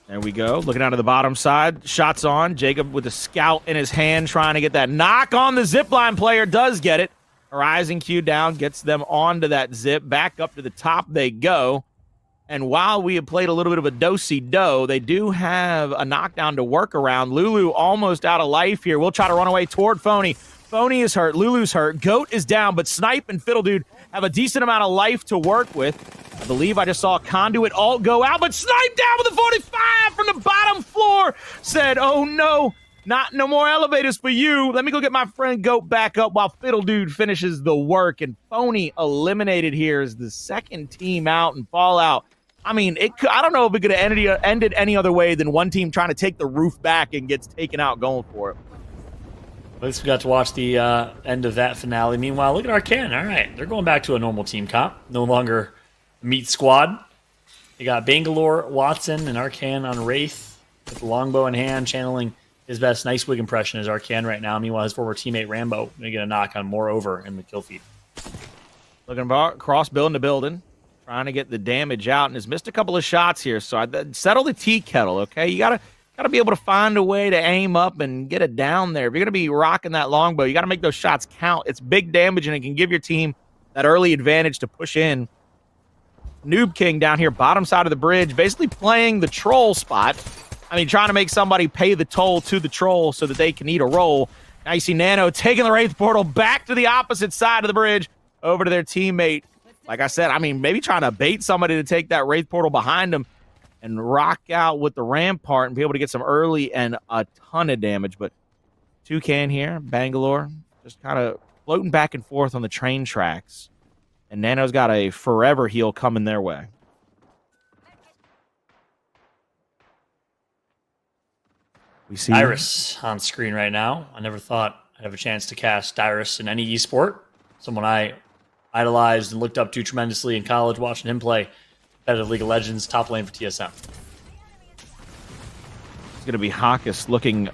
There we go. Looking out of the bottom side. Shots on. Jacob with a scout in his hand trying to get that knock on the zipline player. Does get it. Horizon Q down. Gets them onto that zip. Back up to the top they go. And while we have played a little bit of a do-si-do, they do have a knockdown to work around. Lulu almost out of life here. We'll try to run away toward Phony. Phony is hurt. Lulu's hurt. Goat is down, but Snipe and Fiddle Dude have a decent amount of life to work with. I believe I just saw Conduit ult go out, but Snipe down with a 45 from the bottom floor. Said, oh no, no more elevators for you. Let me go get my friend Goat back up while Fiddle Dude finishes the work. And Phony eliminated here as the second team out in Fallout. I mean, I don't know if it could have ended any other way than one team trying to take the roof back and gets taken out going for it. At least we got to watch the end of that finale. Meanwhile, look at Arcan. All right, they're going back to a normal team comp. No longer meat squad. They got Bangalore, Watson, and Arcan on Wraith with the longbow in hand, channeling his best nice wig impression as Arcan right now. Meanwhile, his former teammate Rambo going to get a knock on Moreover in the kill feed. Looking about cross building the building, trying to get the damage out, and has missed a couple of shots here. So settle the tea kettle, okay? You gotta be able to find a way to aim up and get it down there. If you're gonna be rocking that longbow, you gotta make those shots count. It's big damage, and it can give your team that early advantage to push in. Noob King down here, bottom side of the bridge, basically playing the troll spot. I mean, trying to make somebody pay the toll to the troll so that they can eat a roll. Now you see Nano taking the Wraith portal back to the opposite side of the bridge, over to their teammate. Like I said, I mean, maybe trying to bait somebody to take that Wraith portal behind them and rock out with the Rampart and be able to get some early and a ton of damage. But Toucan here, Bangalore, just kind of floating back and forth on the train tracks. And Nano's got a forever heal coming their way. We see Dyrus on screen right now. I never thought I'd have a chance to cast Dyrus in any esport. Someone I idolized and looked up to tremendously in college, watching him play competitive League of Legends, top lane for TSM. It's going to be Hawkus looking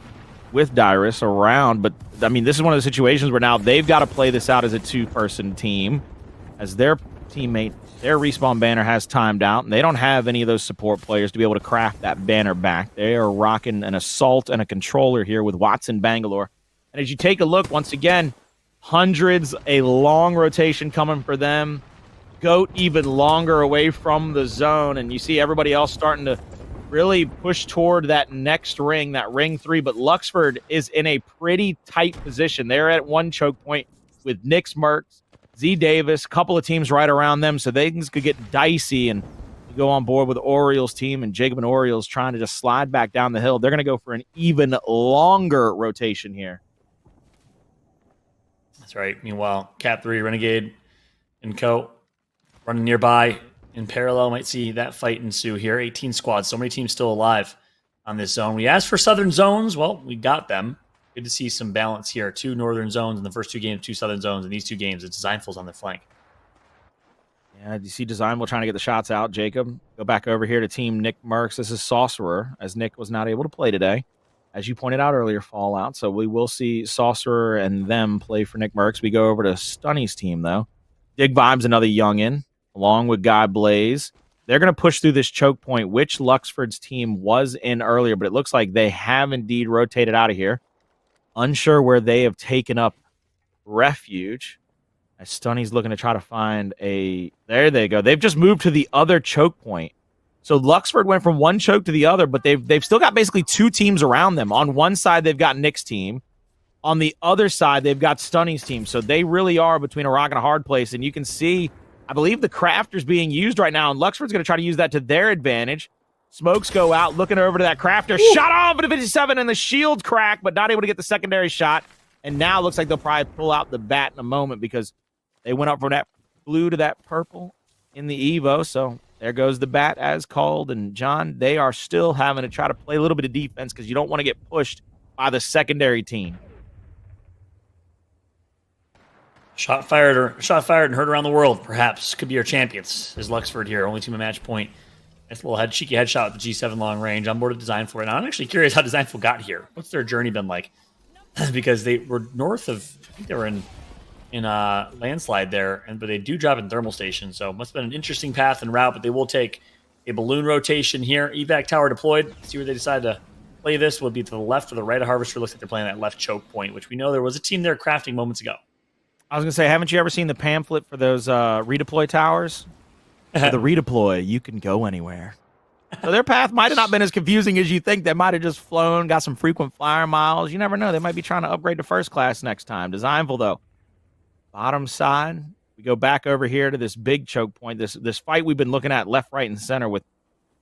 with Dyrus around, but I mean, this is one of the situations where now they've got to play this out as a two-person team, as their teammate, their respawn banner has timed out, and they don't have any of those support players to be able to craft that banner back. They are rocking an assault and a controller here with Watson Bangalore. And as you take a look, once again, hundreds, a long rotation coming for them. Goat even longer away from the zone, and you see everybody else starting to really push toward that next ring, that ring 3, but Luxford is in a pretty tight position. They're at one choke point with Nyx Mercs, Z Davis, a couple of teams right around them, so things could get dicey, and you go on board with Orioles team, and Jacob and Orioles trying to just slide back down the hill. They're going to go for an even longer rotation here. That's right. Meanwhile, Cap 3, Renegade, and Co. running nearby in parallel. Might see that fight ensue here. 18 squads. So many teams still alive on this zone. We asked for southern zones. Well, we got them. Good to see some balance here. 2 northern zones in the first 2 games, 2 southern zones in these 2 games. It's Designful's on the flank. Yeah, you see Designful trying to get the shots out. Jacob, go back over here to team Nick Merckx. This is Sorcerer, as Nick was not able to play today. As you pointed out earlier, Fallout. So we will see Sorcerer and them play for Nick Merckx. We go over to Stunny's team, though. Dig Vibes, another youngin, along with Guy Blaze. They're going to push through this choke point, which Luxford's team was in earlier, but it looks like they have indeed rotated out of here. Unsure where they have taken up refuge. As Stunny's looking to try to find a... There they go. They've just moved to the other choke point. So Luxford went from one choke to the other, but they've still got basically 2 teams around them. On one side, they've got Nick's team. On the other side, they've got Stunny's team. So they really are between a rock and a hard place. And you can see, I believe the crafter's being used right now, and Luxford's going to try to use that to their advantage. Smokes go out, looking over to that crafter. Ooh. Shot off at a 57, and the shield crack, but not able to get the secondary shot. And now looks like they'll probably pull out the bat in a moment because they went up from that blue to that purple in the Evo. So there goes the bat as called. And, John, they are still having to try to play a little bit of defense because you don't want to get pushed by the secondary team. Shot fired and heard around the world, perhaps. Could be our champions. Is Luxford here, only team at match point. Nice little cheeky headshot with the G7 long range. On board of Designful right now. I'm actually curious how Designful got here. What's their journey been like? Because they were north of, I think they were in landslide there, but they do drop in thermal station, so it must have been an interesting path and route, but they will take a balloon rotation here. Evac tower deployed. See where they decide to play this. Would be to the left or the right of Harvester. Looks like they're playing that left choke point, which we know there was a team there crafting moments ago. I was going to say, haven't you ever seen the pamphlet for those redeploy towers? For the redeploy, you can go anywhere. So their path might have not been as confusing as you think. They might have just flown, got some frequent flyer miles. You never know. They might be trying to upgrade to first class next time. Designful, though. Bottom side, we go back over here to this big choke point. This fight we've been looking at left, right, and center with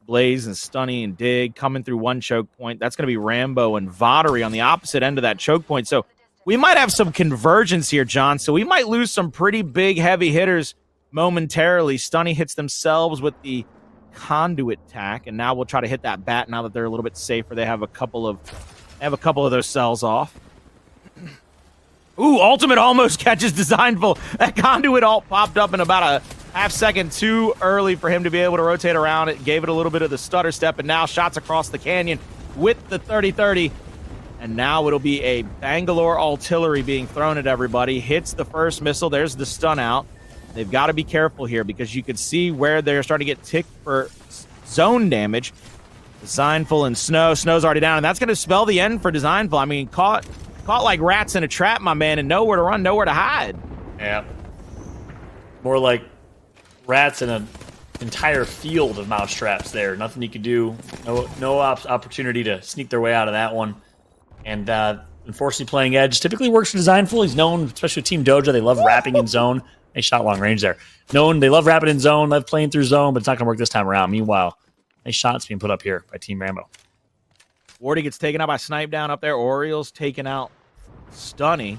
Blaze and Stunny and Dig coming through one choke point. That's going to be Rambo and Voddery on the opposite end of that choke point. So we might have some convergence here, John. So we might lose some pretty big heavy hitters momentarily. Stunny hits themselves with the conduit tack, and now we'll try to hit that bat now that they're a little bit safer. They have a couple of those cells off. Ooh, ultimate almost catches Designful. That conduit alt popped up in about a half second too early for him to be able to rotate around it. Gave it a little bit of the stutter step, and now shots across the canyon with the 30-30. And now it'll be a Bangalore artillery being thrown at everybody. Hits the first missile. There's the stun out. They've got to be careful here because you can see where they're starting to get ticked for zone damage. Designful and Snow. Snow's already down, and that's going to spell the end for Designful. I mean, caught like rats in a trap, my man, and nowhere to run, nowhere to hide. Yeah. More like rats in an entire field of mousetraps there. Nothing you could do. No opportunity to sneak their way out of that one. And unfortunately, playing Edge typically works for Designful. He's known, especially with Team Doja, they love wrapping in zone. They shot long range there. Known they love wrapping in zone, love playing through zone, but it's not going to work this time around. Meanwhile, nice shots being put up here by Team Rambo. Wardy gets taken out by Snipe down up there. Orioles taken out Stunny.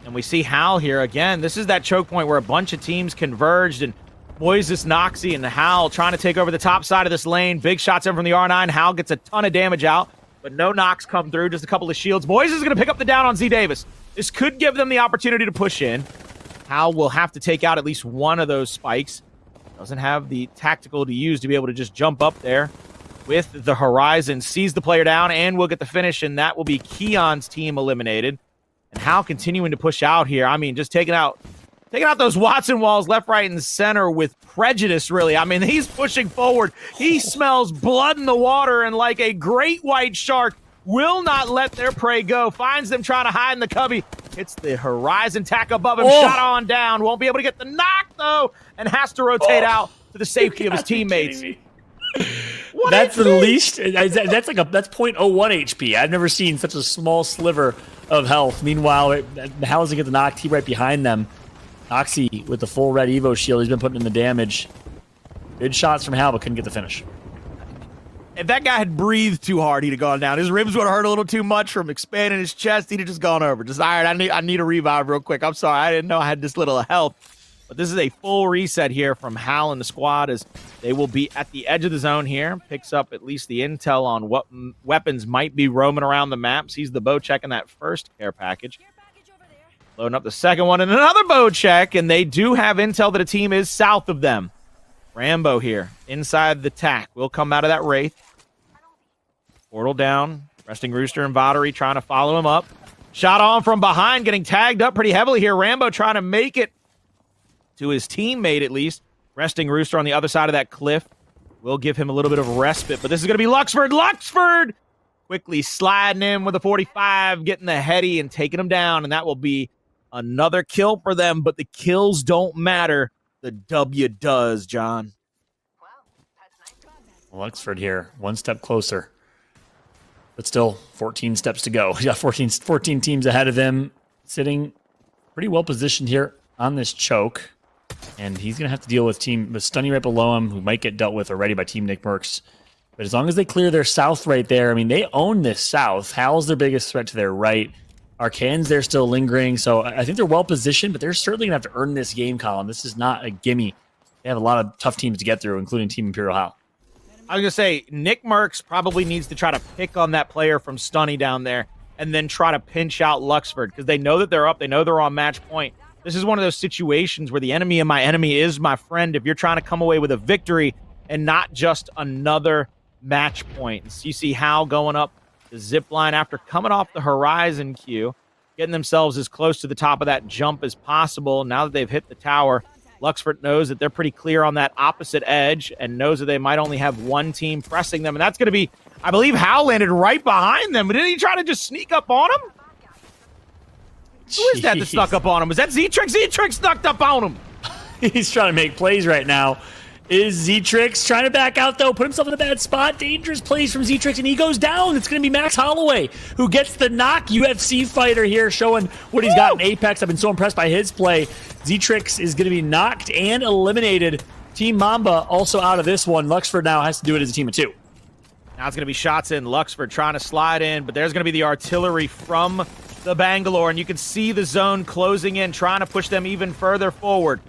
And we see Hal here again. This is that choke point where a bunch of teams converged, and Moises, Noxie, and Hal trying to take over the top side of this lane. Big shots in from the R9. Hal gets a ton of damage out, but no knocks come through. Just a couple of shields. Moises is going to pick up the down on Z Davis. This could give them the opportunity to push in. Hal will have to take out at least one of those spikes. Doesn't have the tactical to use to be able to just jump up there with the Horizon. Sees the player down, and will get the finish, and that will be Keon's team eliminated. And Hal continuing to push out here. I mean, just taking out those Watson walls left, right, and center with prejudice, really. I mean, he's pushing forward. He smells blood in the water, and like a great white shark, will not let their prey go. Finds them trying to hide in the cubby. Hits the Horizon tack above him. Shot on down. Won't be able to get the knock, though, and has to rotate out to the safety of his teammates. That's the least. That's 0.01 HP. I've never seen such a small sliver of health. Meanwhile, Hal doesn't get the knock. T right behind them. Noxie with the full red Evo shield. He's been putting in the damage. Good shots from Hal, but couldn't get the finish. If that guy had breathed too hard, he'd have gone down. His ribs would have hurt a little too much from expanding his chest. He'd have just gone over. Just, all right, I need a revive real quick. I'm sorry. I didn't know I had this little health. But this is a full reset here from Hal and the squad as they will be at the edge of the zone here. Picks up at least the intel on what weapons might be roaming around the map. Sees the bow check in that first care package. Loading up the second one and another bow check, and they do have intel that a team is south of them. Rambo here inside the tack. Will come out of that Wraith. Portal down. Resting Rooster and Vatari trying to follow him up. Shot on from behind, getting tagged up pretty heavily here. Rambo trying to make it to his teammate at least. Resting Rooster on the other side of that cliff. Will give him a little bit of respite, but this is going to be Luxford. Luxford quickly sliding in with a 45, getting the heady and taking him down, and that will be another kill for them, but the kills don't matter. The W does, John. Luxford here, one step closer. But still, 14 steps to go. He's got 14 teams ahead of him, sitting pretty well positioned here on this choke. And he's going to have to deal with Stunny right below him, who might get dealt with already by Team Nick Mercs. But as long as they clear their south right there, I mean, they own this south. Hal's their biggest threat to their right. Arcane's there still lingering. So I think they're well positioned, but they're certainly going to have to earn this game, Colin. This is not a gimme. They have a lot of tough teams to get through, including Team Imperial Hal. I was going to say, Nick Mercs probably needs to try to pick on that player from Stunny down there and then try to pinch out Luxford because they know that they're up. They know they're on match point. This is one of those situations where the enemy of my enemy is my friend if you're trying to come away with a victory and not just another match point. So you see Hal going up the zip line after coming off the horizon queue, getting themselves as close to the top of that jump as possible. Now that they've hit the tower, Luxford knows that they're pretty clear on that opposite edge and knows that they might only have one team pressing them. And that's going to be, I believe Hal landed right behind them. But didn't he try to just sneak up on him? Who is that snuck up on him? Was that Z-Trix? Z-Trix snuck up on him. He's trying to make plays right now. Is Z-Trix trying to back out, though? Put himself in a bad spot. Dangerous plays from Z-Trix, and he goes down. It's going to be Max Holloway, who gets the knock. UFC fighter here showing what he's got in Apex. I've been so impressed by his play. Z-Trix is going to be knocked and eliminated. Team Mamba also out of this one. Luxford now has to do it as a team of two. Now it's going to be shots in. Luxford trying to slide in, but there's going to be the artillery from the Bangalore, and you can see the zone closing in, trying to push them even further forward.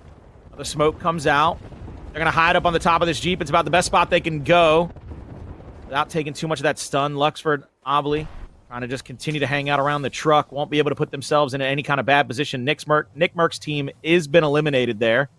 The smoke comes out. They're going to hide up on the top of this Jeep. It's about the best spot they can go without taking too much of that stun. Luxford, Obly, trying to just continue to hang out around the truck. Won't be able to put themselves in any kind of bad position. Nick Mercs' team has been eliminated there.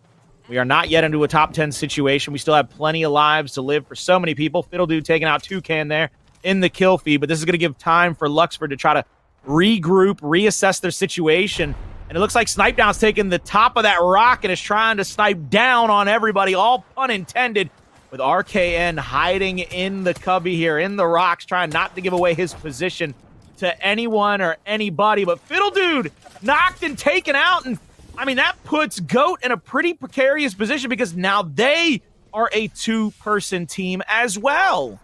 We are not yet into a top 10 situation. We still have plenty of lives to live for so many people. Fiddle Dude taking out Toucan there in the kill feed, but this is going to give time for Luxford to try to regroup, reassess their situation. And it looks like Snipe Down's taking the top of that rock and is trying to snipe down on everybody, all pun intended, with RKN hiding in the cubby here, in the rocks, trying not to give away his position to anyone or anybody. But Fiddle Dude knocked and taken out, and I mean, that puts GOAT in a pretty precarious position because now they are a two-person team as well.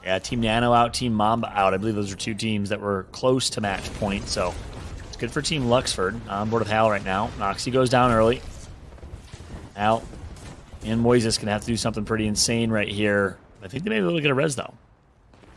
Yeah, Team Nano out, Team Mamba out. I believe those are two teams that were close to match point, so it's good for Team Luxford. On board with Hal right now. Noxie goes down early. Hal and Moises going to have to do something pretty insane right here. I think they may be able to get a res, though.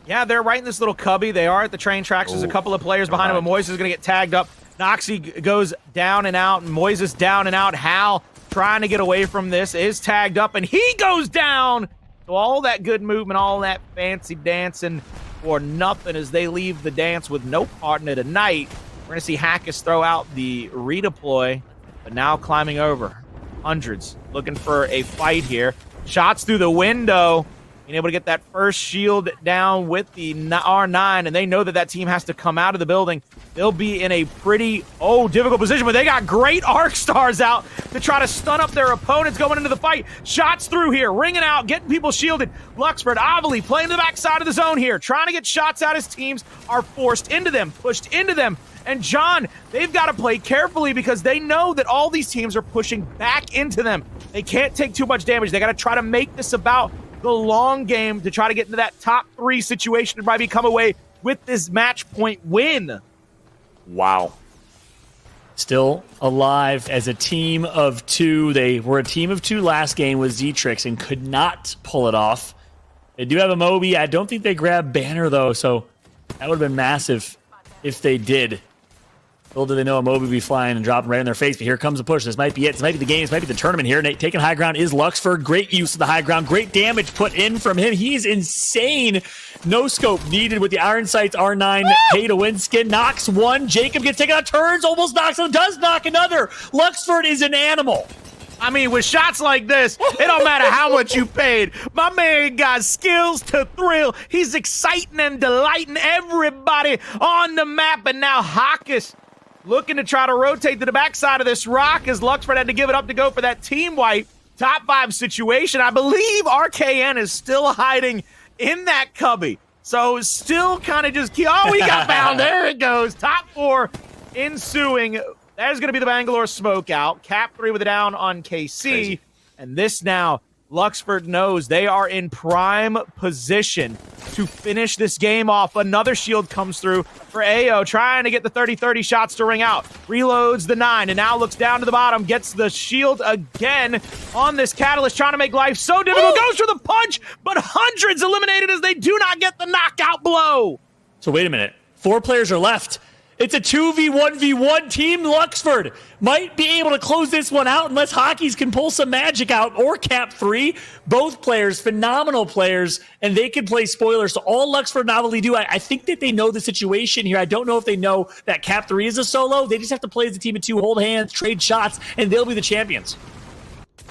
Yeah, they're right in this little cubby. They are at the train tracks. There's a couple of players behind him, but Moises is going to get tagged up. Noxie goes down and out, and Moises down and out. Hal trying to get away from this is tagged up, and he goes down. So all that good movement, all that fancy dancing for nothing as they leave the dance with no partner tonight. We're going to see Hackus throw out the redeploy, but now climbing over. Hundreds looking for a fight here. Shots through the window. Being able to get that first shield down with the R9, and they know that that team has to come out of the building. They'll be in a pretty, difficult position, but they got great arc stars out to try to stun up their opponents going into the fight. Shots through here, ringing out, getting people shielded. Luxford, Ovely playing to the backside of the zone here, trying to get shots out. His teams are forced into them, pushed into them. And John, they've got to play carefully because they know that all these teams are pushing back into them. They can't take too much damage. They got to try to make this about the long game to try to get into that top 3 situation and probably come away with this match point win. Wow. Still alive as a team of 2. They were a team of 2 last game with Z-Trix and could not pull it off. They do have a Moby. I don't think they grabbed Banner, though, so that would have been massive if they did. Little do they know a Moby will be flying and dropping right in their face, but here comes the push. This might be it. This might be the game. This might be the tournament here. Nate taking high ground is Luxford. Great use of the high ground. Great damage put in from him. He's insane. No scope needed with the Iron Sights R9 pay to win skin. Knocks one. Jacob gets taken out, turns, almost knocks him, does knock another. Luxford is an animal. I mean, with shots like this, it don't matter how much you paid. My man got skills to thrill. He's exciting and delighting everybody on the map. And now Hawkus looking to try to rotate to the backside of this rock as Luxford had to give it up to go for that team wipe. Top 5 situation. I believe RKN is still hiding in that cubby. So still kind of just, oh, he got found. There it goes. Top 4 ensuing. There's going to be the Bangalore smoke out. Cap 3 with a down on KC. Crazy. And this now, Luxford knows they are in prime position to finish this game off. Another shield comes through for AO, trying to get the 30-30 shots to ring out. Reloads the 9, and now looks down to the bottom, gets the shield again on this Catalyst, trying to make life so difficult. Goes for the punch, but hundreds eliminated as they do not get the knockout blow. So wait a minute. 4 players are left. It's a 2v1v1 team. Luxford might be able to close this one out unless Hockeys can pull some magic out, or Cap 3. Both players, phenomenal players, and they can play spoilers. So all Luxford novelty do, I think that they know the situation here. I don't know if they know that Cap 3 is a solo. They just have to play as a team of 2, hold hands, trade shots, and they'll be the champions.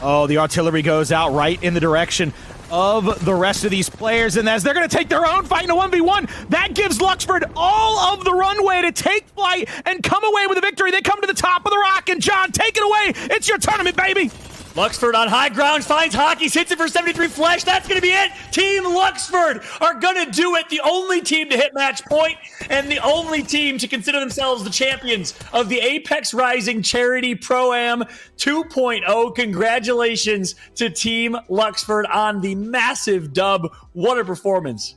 Oh, the artillery goes out right in the direction of the rest of these players, and as they're going to take their own fight in a 1v1, that gives Luxford all of the runway to take flight and come away with a victory. They come to the top of the rock, and John, take it away. It's your tournament, baby. Luxford on high ground, finds Hockeys, hits it for 73 flash. That's going to be it. Team Luxford are going to do it. The only team to hit match point and the only team to consider themselves the champions of the Apex Rising Charity Pro-Am 2.0. Congratulations to Team Luxford on the massive dub. What a performance.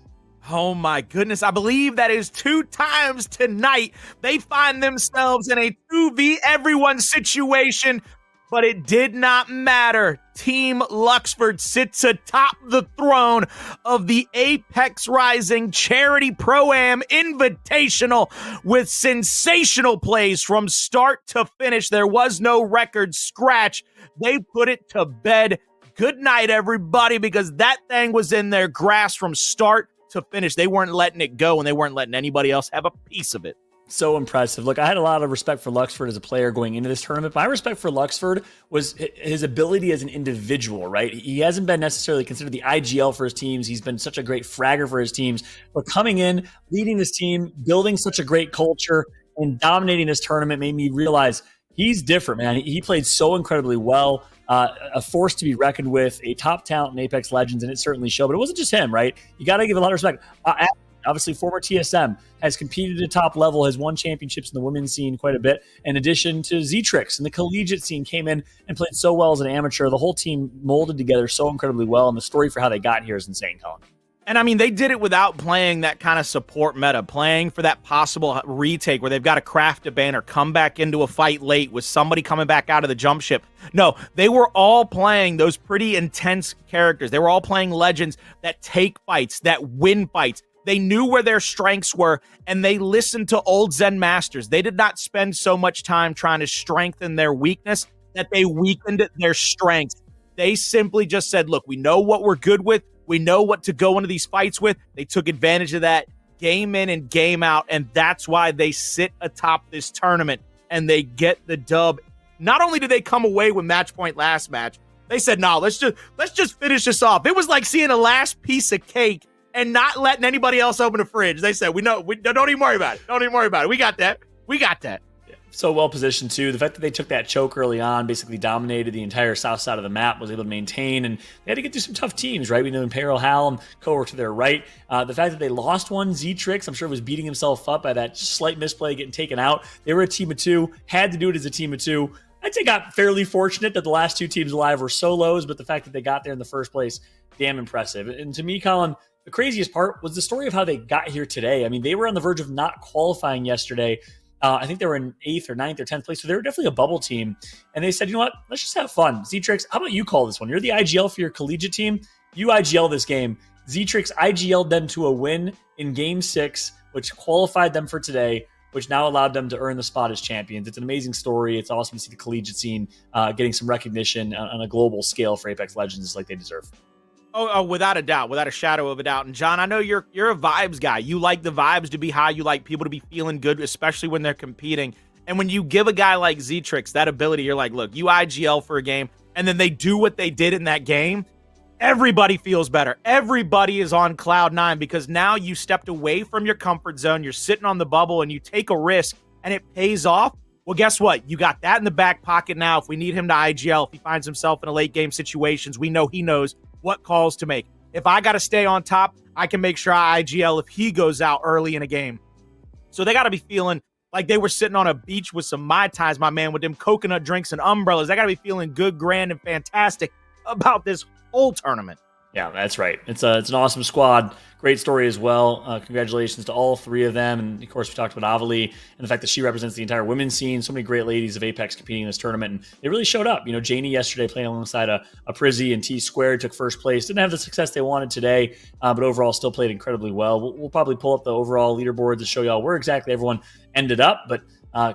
Oh my goodness, I believe that is 2 times tonight. They find themselves in a 2v everyone situation. But it did not matter. Team Luxford sits atop the throne of the Apex Rising Charity Pro-Am Invitational with sensational plays from start to finish. There was no record scratch. They put it to bed. Good night, everybody, because that thing was in their grasp from start to finish. They weren't letting it go, and they weren't letting anybody else have a piece of it. So impressive. Look, I had a lot of respect for Luxford as a player going into this tournament. My respect for Luxford was his ability as an individual, right? He hasn't been necessarily considered the IGL for his teams. He's been such a great fragger for his teams. But coming in, leading this team, building such a great culture, and dominating this tournament made me realize he's different, man. He played so incredibly well. A force to be reckoned with, a top talent in Apex Legends, and it certainly showed. But it wasn't just him, right? You got to give a lot of respect. Obviously, former TSM, has competed at top level, has won championships in the women's scene quite a bit, in addition to Zetrix. And the collegiate scene came in and played so well as an amateur. The whole team molded together so incredibly well, and the story for how they got here is insane, Colin. And I mean, they did it without playing that kind of support meta, playing for that possible retake where they've got to craft a banner, come back into a fight late with somebody coming back out of the jump ship. No, they were all playing those pretty intense characters. They were all playing legends that take fights, that win fights. They knew where their strengths were, and they listened to old Zen masters. They did not spend so much time trying to strengthen their weakness that they weakened their strengths. They simply just said, look, we know what we're good with. We know what to go into these fights with. They took advantage of that game in and game out, and that's why they sit atop this tournament, and they get the dub. Not only did they come away with match point last match, they said, no, let's just finish this off. It was like seeing a last piece of cake and not letting anybody else open the fridge. They said, we don't even worry about it. Don't even worry about it. We got that. Yeah. So well positioned too. The fact that they took that choke early on, basically dominated the entire south side of the map, was able to maintain, and they had to get through some tough teams, right? We know Imperial Hallam, co-work to their right. The fact that they lost one, Zetrix, I'm sure was beating himself up by that slight misplay getting taken out. They were a team of 2, had to do it as a team of 2. I'd say got fairly fortunate that the last 2 teams alive were solos, but the fact that they got there in the first place, damn impressive. And to me, Colin, the craziest part was the story of how they got here today. I mean, they were on the verge of not qualifying yesterday. I think they were in 8th or 9th or 10th place, so they were definitely a bubble team. And they said, you know what, let's just have fun. Zetrix, how about you call this one? You're the IGL for your collegiate team. You IGL this game. Zetrix IGL'd them to a win in Game 6, which qualified them for today. which now allowed them to earn the spot as champions. It's an amazing story. It's awesome to see the collegiate scene getting some recognition on a global scale for Apex Legends like they deserve. Oh, without a doubt, without a shadow of a doubt. And John, I know you're a vibes guy. You like the vibes to be high. You like people to be feeling good, especially when they're competing. And when you give a guy like Zetrix that ability, you're like, look, you IGL for a game, and then they do what they did in that game, everybody feels better. Everybody is on cloud nine because now you stepped away from your comfort zone. You're sitting on the bubble and you take a risk and it pays off. Well, guess what? You got that in the back pocket now. If we need him to IGL, if he finds himself in a late game situations, we know he knows what calls to make. If I got to stay on top, I can make sure I IGL if he goes out early in a game. So they got to be feeling like they were sitting on a beach with some Mai Tais, my man, with them coconut drinks and umbrellas. They got to be feeling good, grand, and fantastic about this whole tournament. Yeah, that's right. It's an awesome squad. Great story as well. Congratulations to all three of them. And of course, we talked about Avali and the fact that she represents the entire women's scene. So many great ladies of Apex competing in this tournament. And it really showed up. Janie yesterday playing alongside a Prizzy and T Squared took first place. Didn't have the success they wanted today, but overall still played incredibly well. We'll probably pull up the overall leaderboard to show y'all where exactly everyone ended up. But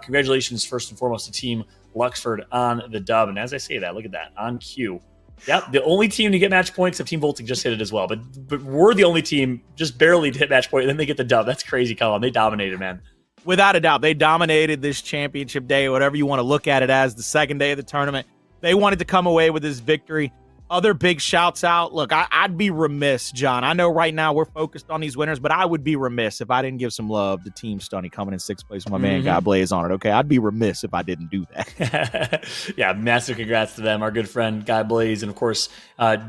congratulations first and foremost to Team Luxford on the dub. And as I say that, look at that, on cue. Yep, the only team to get match points, except Team Voltic just hit it as well. But we're the only team just barely to hit match point, and then they get the dub. That's crazy, Colin. They dominated, man. Without a doubt, they dominated this championship day, whatever you want to look at it as, the second day of the tournament. They wanted to come away with this victory. Other big shouts out. Look, I'd be remiss, John. I know right now we're focused on these winners, but I would be remiss if I didn't give some love to Team Stunny coming in sixth place with my man God Blaze on it. Okay, I'd be remiss if I didn't do that. Yeah, massive congrats to them. Our good friend Guy Blaze, and of course,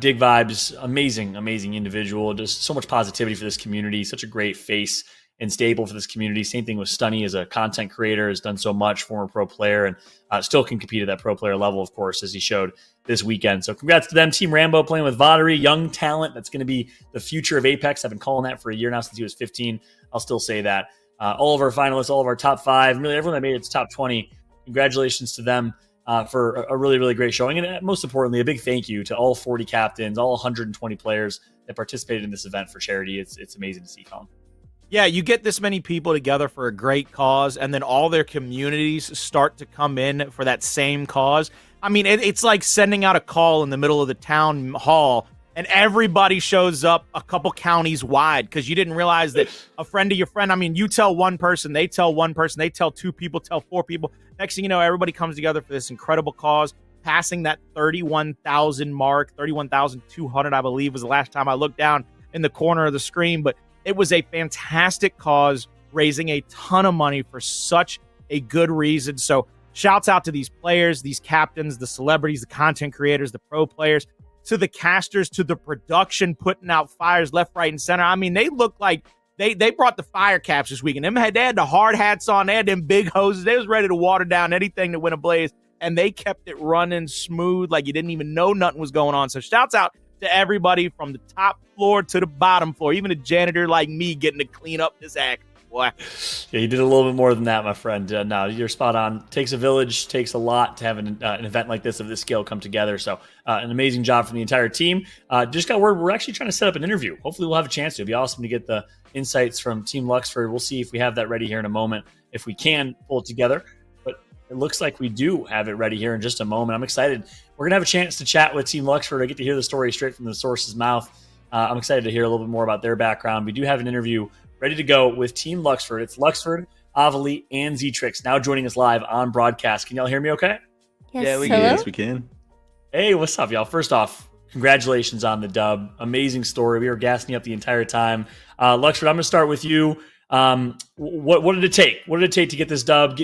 Dig Vibes, amazing individual. Just so much positivity for this community. Such a great face and staple for this community. Same thing with Stunny as a content creator, has done so much, former pro player, and still can compete at that pro player level, of course, as he showed this weekend. So congrats to them. Team Rambo playing with Vatari, young talent. That's going to be the future of Apex. I've been calling that for a year now since he was 15. I'll still say that. All of our finalists, all of our top 5, really everyone that made it to top 20, congratulations to them for a really, really great showing. And most importantly, a big thank you to all 40 captains, all 120 players that participated in this event for charity. It's amazing to see, Colin. Yeah, you get this many people together for a great cause, and then all their communities start to come in for that same cause. I mean, it's like sending out a call in the middle of the town hall, and everybody shows up a couple counties wide because you didn't realize that a friend of your friend, I mean, you tell one person, they tell one person, they tell 2 people, tell 4 people. Next thing you know, everybody comes together for this incredible cause, passing that 31,000 mark, 31,200, I believe, was the last time I looked down in the corner of the screen. But it was a fantastic cause, raising a ton of money for such a good reason. So shouts out to these players, these captains, the celebrities, the content creators, the pro players, to the casters, to the production, putting out fires left, right, and center. I mean, they look like they brought the fire caps this weekend. They had the hard hats on. They had them big hoses. They was ready to water down anything that went ablaze, and they kept it running smooth like you didn't even know nothing was going on. So shouts out to everybody from the top floor to the bottom floor, even a janitor like me getting to clean up this act. Boy. Yeah, you did a little bit more than that, my friend. No, you're spot on. Takes a village, takes a lot to have an event like this of this scale come together. So an amazing job from the entire team. Just got word, we're actually trying to set up an interview. Hopefully we'll have a chance to. It'd be awesome to get the insights from Team Luxford. We'll see if we have that ready here in a moment, if we can pull it together. But it looks like we do have it ready here in just a moment. I'm excited. We're going to have a chance to chat with Team Luxford. I get to hear the story straight from the source's mouth. I'm excited to hear a little bit more about their background. We do have an interview ready to go with Team Luxford. It's Luxford, Avali, and Zetrix now joining us live on broadcast. Can y'all hear me okay? Yes, Yeah, we hello? can. Yes, we can. Hey, what's up, y'all? First off, congratulations on the dub. Amazing story. We were gassing you up the entire time. Luxford, I'm going to start with you. What did it take? What did it take to get this dub?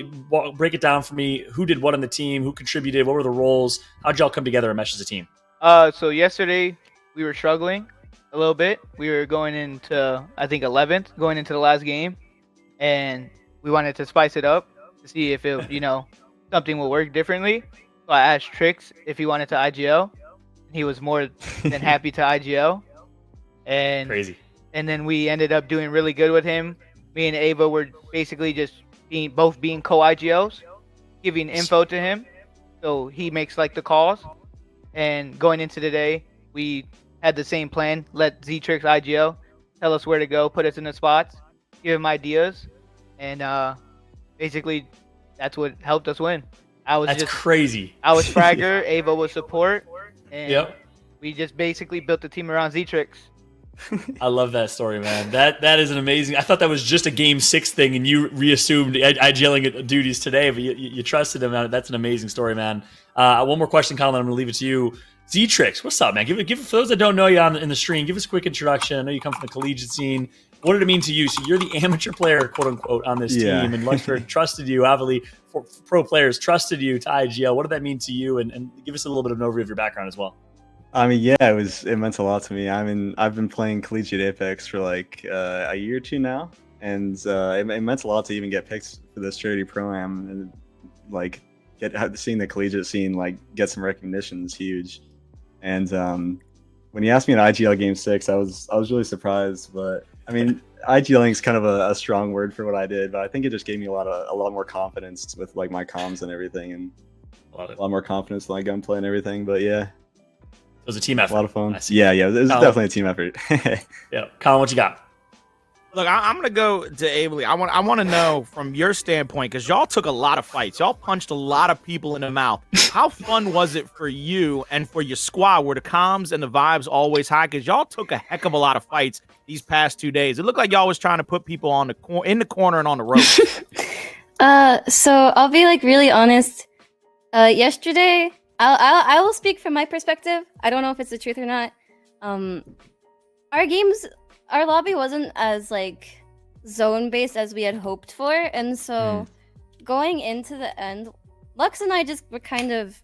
Break it down for me. Who did what on the team? Who contributed? What were the roles? How'd y'all come together and mesh as a team? So yesterday we were struggling a little bit. We were going into, I think, 11th, going into the last game, and we wanted to spice it up to see if it, something will work differently. So I asked Trix if he wanted to IGL. He was more than happy to IGL, and Crazy. And then we ended up doing really good with him. Me and Ava were basically just being co-IGLs, giving info to him, so he makes like the calls. And going into the day, we had the same plan. Let Zetrix IGL, tell us where to go, put us in the spots, give him ideas, and basically that's what helped us win. That's crazy. I was Fragger, Ava was support, and Yep. we just basically built the team around Zetrix. I love that story, man. That is an amazing. I thought that was just a game 6 thing, and you reassumed IGLing duties today, but you trusted him. That's an amazing story, man. One more question, Colin. I'm going to leave it to you. Zetrix, what's up, man? Give for those that don't know you in the stream, give us a quick introduction. I know you come from the collegiate scene. What did it mean to you? So you're the amateur player, quote unquote, on this team, and Luxford trusted you. Obviously, pro players trusted you to IGL. What did that mean to you? And give us a little bit of an overview of your background as well. I mean, yeah, it meant a lot to me. I mean, I've been playing collegiate Apex for like a year or two now, and it meant a lot to even get picked for this charity pro-am, and like seeing the collegiate scene like get some recognition is huge. And when he asked me in IGL Game 6, I was really surprised. But I mean, IGLing is kind of a strong word for what I did, but I think it just gave me a lot more confidence with like my comms and everything, and a lot more confidence in my gunplay and everything. But yeah. It was a team effort. A lot of fun. Yeah, it was definitely a team effort. Yeah, Colin, what you got? Look, I'm gonna go to Abely. I want to know from your standpoint, because y'all took a lot of fights. Y'all punched a lot of people in the mouth. How fun was it for you and for your squad? Were the comms and the vibes always high? Because y'all took a heck of a lot of fights these past 2 days. It looked like y'all was trying to put people on in the corner and on the rope. So I'll be like really honest. Yesterday, I will speak from my perspective. I don't know if it's the truth or not. Our lobby wasn't as like zone based as we had hoped for, and so going into the end, Lux and I just were kind of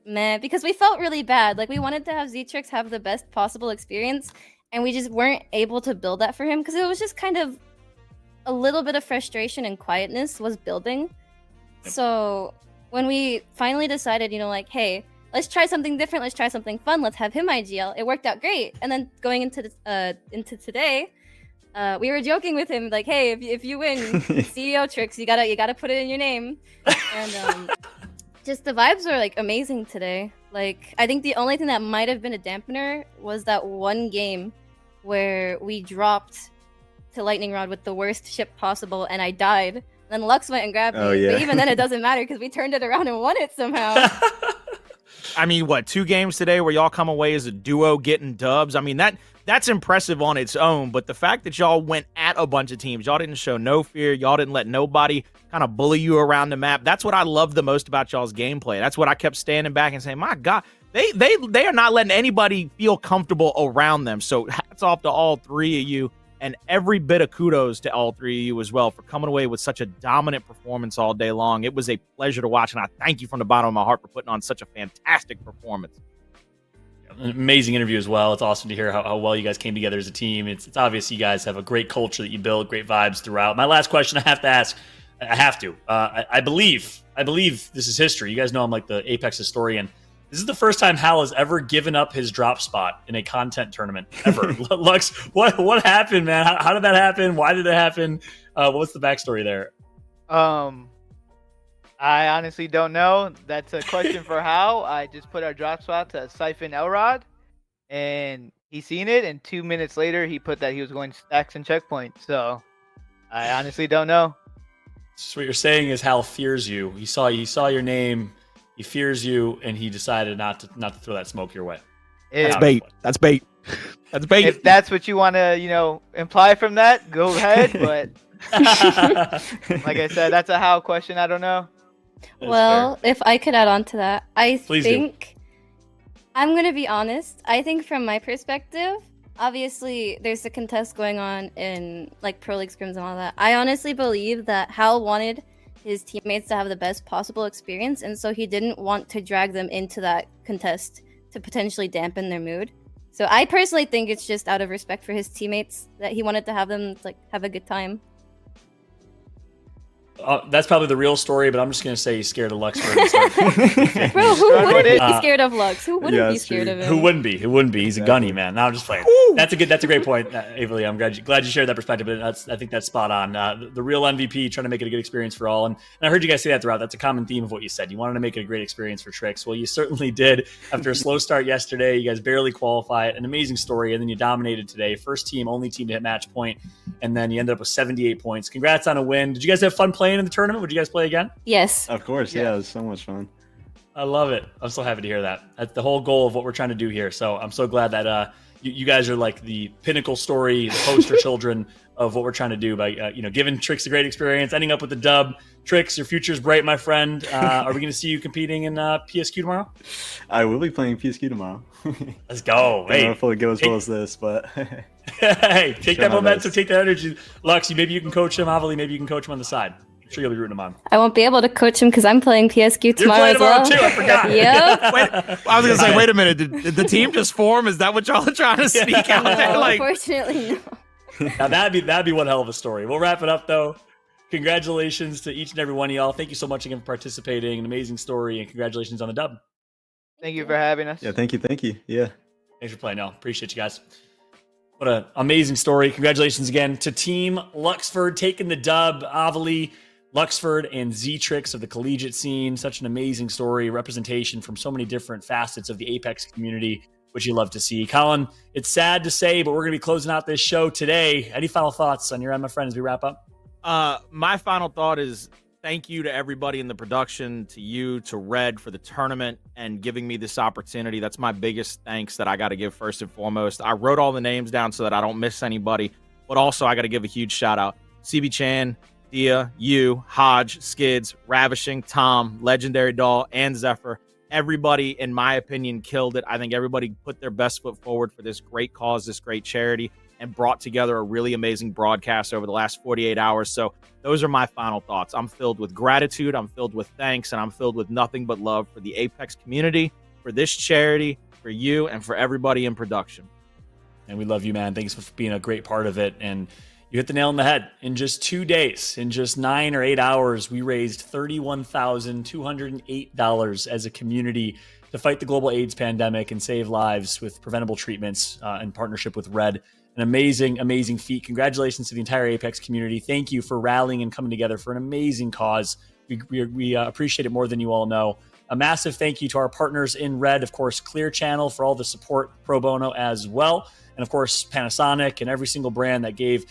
meh because we felt really bad. Like we wanted to have Zetrix have the best possible experience, and we just weren't able to build that for him because it was just kind of a little bit of frustration and quietness was building. So when we finally decided, like, hey, let's try something different, let's try something fun, let's have him IGL, it worked out great. And then going into today, we were joking with him, like, hey, if you win CEO tricks, you gotta put it in your name. And just the vibes were like amazing today. Like, I think the only thing that might have been a dampener was that one game where we dropped to Lightning Rod with the worst ship possible and I died. Then Lux went and grabbed me. Oh, yeah. But even then, it doesn't matter because we turned it around and won it somehow. I mean, what, 2 games today where y'all come away as a duo getting dubs? I mean, that's impressive on its own, but the fact that y'all went at a bunch of teams, y'all didn't show no fear, y'all didn't let nobody kind of bully you around the map. That's what I love the most about y'all's gameplay. That's what I kept standing back and saying, my God, they are not letting anybody feel comfortable around them. So hats off to all 3 of you. And every bit of kudos to all 3 of you as well for coming away with such a dominant performance all day long. It was a pleasure to watch, and I thank you from the bottom of my heart for putting on such a fantastic performance. An amazing interview as well. It's awesome to hear how well you guys came together as a team. It's obvious you guys have a great culture that you build, great vibes throughout. My last question I have to ask, I believe this is history. You guys know I'm like the Apex historian. This is the first time Hal has ever given up his drop spot in a content tournament ever. Lux, what happened, man? How did that happen? Why did it happen? What's the backstory there? I honestly don't know. That's a question for Hal. I just put our drop spot to Siphon Elrod, and he seen it, and 2 minutes later he put that he was going to stacks and checkpoint. So I honestly don't know. So what you're saying is Hal fears you. He saw your name. He fears you, and he decided not to throw that smoke your way. That's bait. That's bait. That's bait. If that's what you want to, imply from that, go ahead. But like I said, that's a Hal question. I don't know. Well, if I could add on to that, Please think I'm going to be honest. I think from my perspective, obviously there's a contest going on in like Pro League scrims and all that. I honestly believe that Hal wanted his teammates to have the best possible experience, and so he didn't want to drag them into that contest to potentially dampen their mood. So I personally think it's just out of respect for his teammates that he wanted to have them like have a good time. That's probably the real story, but I'm just going to say he's scared of Lux. Bro, who wouldn't be scared of Lux? Who wouldn't be scared of him? Who wouldn't be? Who wouldn't be? He's a gunny, man. No, I'm just playing. That's a great point, Avery. I'm glad you shared that perspective. But I think that's spot on. The real MVP trying to make it a good experience for all. And I heard you guys say that throughout. That's a common theme of what you said. You wanted to make it a great experience for Trix. Well, you certainly did. After a slow start yesterday, you guys barely qualified. An amazing story, and then you dominated today. First team, only team to hit match point, and then you ended up with 78 points. Congrats on a win. Did you guys have fun playing playing in the tournament? Would you guys play again? Yes. Of course, yeah, it was so much fun. I love it. I'm so happy to hear that. That's the whole goal of what we're trying to do here. So I'm so glad that you guys are like the pinnacle story, the poster children of what we're trying to do by giving Trix a great experience, ending up with the dub. Trix, your future's bright, my friend. Are we going to see you competing in PSQ tomorrow? I will be playing PSQ tomorrow. Let's go. I don't know if it'll go as well as this, but hey, take Try that my momentum, best. take that energy. Lux, maybe you can coach him. Avali, maybe you can coach him on the side. I'm sure you'll be rooting him on. I won't be able to coach him because I'm playing PSQ You're tomorrow playing as well. tomorrow too. I forgot. Yep. Wait, I was gonna say, wait a minute. Did the team just form? Is that what y'all are trying to sneak out there? No, Like, unfortunately, no. Now that'd be one hell of a story. We'll wrap it up though. Congratulations to each and every one of y'all. Thank you so much again for participating. An amazing story, and congratulations on the dub. Thank you for having us. yeah, thank you. Yeah. Thanks for playing, y'all. Appreciate you guys. What an amazing story. Congratulations again to Team Luxford taking the dub. Avali, Luxford, and Z-Trix of the collegiate scene. Such an amazing story. Representation from so many different facets of the Apex community, which you love to see. Colin, it's sad to say, but we're going to be closing out this show today. Any final thoughts on your end, my friend, as we wrap up? my final thought is thank you to everybody in the production, to you, to Red for the tournament and giving me this opportunity. That's my biggest thanks that I got to give first and foremost. I wrote all the names down so that I don't miss anybody, but also I got to give a huge shout out. CB Chan, Dia, you, Hodge, Skids, Ravishing, Tom, Legendary Doll, and Zephyr. Everybody, in my opinion, killed it. I think everybody put their best foot forward for this great cause, this great charity, and brought together a really amazing broadcast over the last 48 hours. So those are my final thoughts. I'm filled with gratitude, I'm filled with thanks, and I'm filled with nothing but love for the Apex community, for this charity, for you, and for everybody in production. And we love you, man. Thanks for being a great part of it. And you hit the nail on the head. In just 2 days, in just 9 or 8 hours, we raised $31,208 as a community to fight the global AIDS pandemic and save lives with preventable treatments in partnership with Red. An amazing, amazing feat. Congratulations to the entire Apex community. Thank you for rallying and coming together for an amazing cause. We appreciate it more than you all know. A massive thank you to our partners in Red, of course, Clear Channel for all the support pro bono as well. And of course, Panasonic and every single brand that gave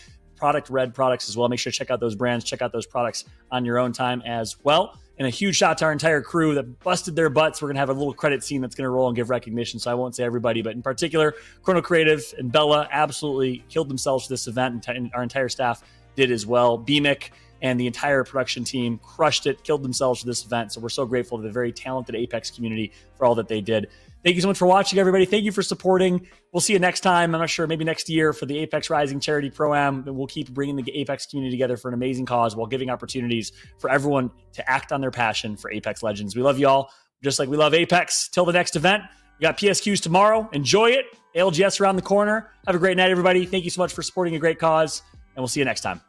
Red products as well. Make sure to check out those brands, check out those products on your own time as well. And a huge shout out to our entire crew that busted their butts. We're going to have a little credit scene that's going to roll and give recognition. So I won't say everybody, but in particular, Chrono Creative and Bella absolutely killed themselves for this event, and our entire staff did as well. BMIC and the entire production team crushed it, killed themselves for this event. So we're so grateful to the very talented Apex community for all that they did. Thank you so much for watching, everybody. Thank you for supporting. We'll see you next time. I'm not sure, maybe next year for the Apex Rising Charity Pro-Am. We'll keep bringing the Apex community together for an amazing cause while giving opportunities for everyone to act on their passion for Apex Legends. We love you all, just like we love Apex. Till the next event, we got PSQs tomorrow. Enjoy it. ALGS around the corner. Have a great night, everybody. Thank you so much for supporting a great cause, and we'll see you next time.